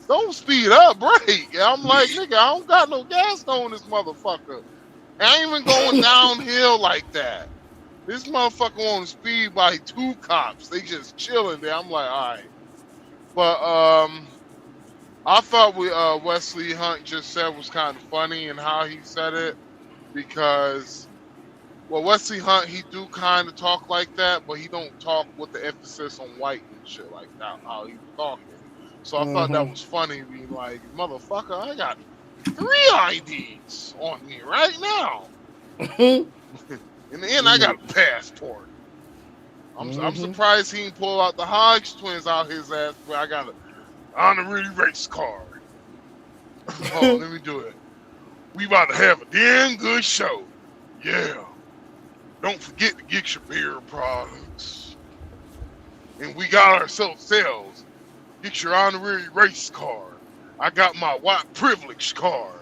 Don't speed up, brake. And I'm like, nigga, I don't got no gas on this motherfucker. I ain't even going downhill like that. This motherfucker on speed by 2 cops. They just chilling there. I'm like, all right. But I thought what Wesley Hunt just said was kind of funny and how he said it, because Wesley Hunt, he do kind of talk like that, but he don't talk with the emphasis on white and shit like that, how he was talking. So I thought that was funny, being like, motherfucker, I got 3 IDs on me right now. In the end, I got a passport. I'm surprised he didn't pull out the Hodge twins out his ass, but I got an honorary race card. Oh, let me do it. We about to have a damn good show. Yeah. Don't forget to get your beer products. And we got ourselves sales. Get your honorary race card. I got my white privilege card.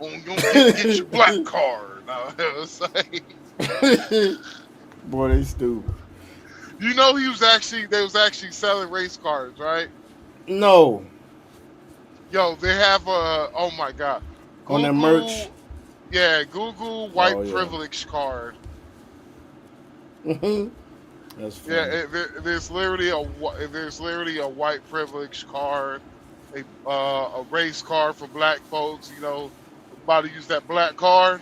Don't get your black card. Boy, they stupid. You know, they was actually selling race cards, right? No. Yo, they have oh my god. On their merch? Yeah, Google white privilege card. That's funny. Yeah, there's literally a white privilege card, a race card for black folks. You know, about to use that black card.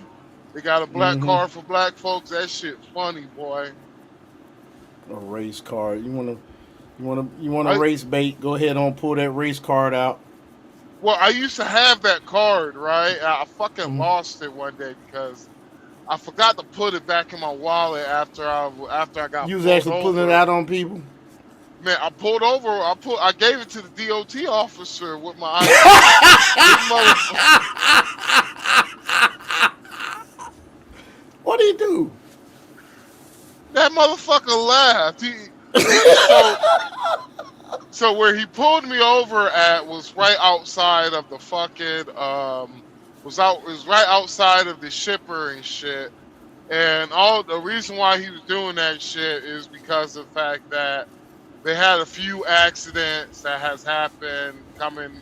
They got a black card for black folks. That shit funny, boy. A race card. You want a race bait? Go ahead and pull that race card out. Well, I used to have that card, right? I fucking lost it one day because I forgot to put it back in my wallet after I got. You was actually pulling it out on people? Man, I pulled over. I gave it to the DOT officer with my ID. What did he do? That motherfucker laughed. So where he pulled me over at was right outside of the fucking was right outside of the shipper and shit. And all the reason why he was doing that shit is because of the fact that they had a few accidents that has happened coming,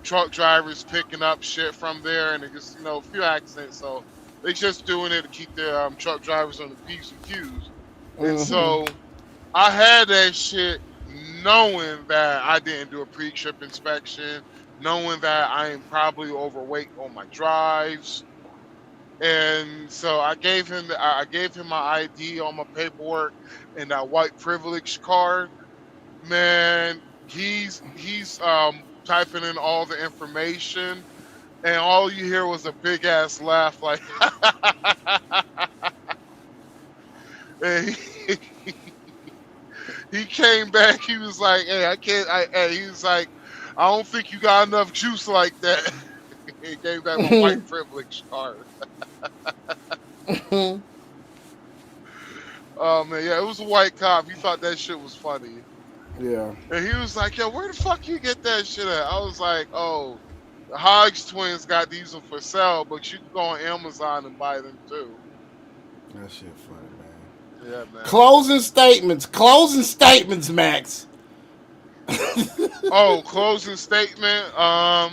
truck drivers picking up shit from there, and it just, a few accidents. So they just doing it to keep their truck drivers on the P's and Q's. And so I had that shit knowing that I didn't do a pre-trip inspection, knowing that I am probably overweight on my drives. And so I gave him my ID on my paperwork and that white privilege card. Man, he's typing in all the information, and all you hear was a big ass laugh, like and he came back, he was like, hey, he was like, I don't think you got enough juice like that. He gave back my white privilege card. Oh man, yeah, it was a white cop. He thought that shit was funny. Yeah. And he was like, yo, where the fuck you get that shit at? I was like, oh, the Hodge twins got these for sale, but you can go on Amazon and buy them too. That shit funny, man. Yeah, man. Closing statements, Max. Oh, closing statement. I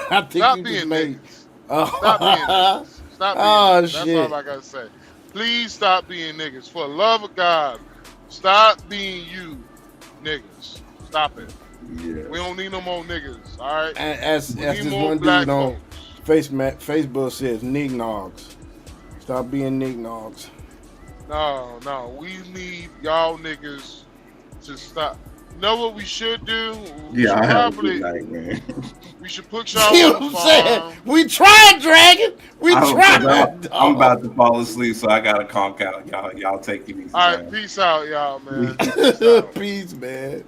think stop you being just made. niggas. Stop being niggas. Stop being Oh, niggas. That's shit. all I gotta say. Please stop being niggas. For the love of God, stop being you niggas. Stop it. Yeah. We don't need no more niggas. All right. As We this need more one black dude on folks. Facebook says, nignogs. Stop being nignogs. No. We need y'all niggas to stop. You know what we should do? Yeah, I have a good night, man. We should put y'all You know on what the I'm saying? farm. We tried, Dragon. We tried. I'm about to fall asleep, so I gotta conk out. Y'all take it easy. All right, peace out, y'all, man. Peace, man.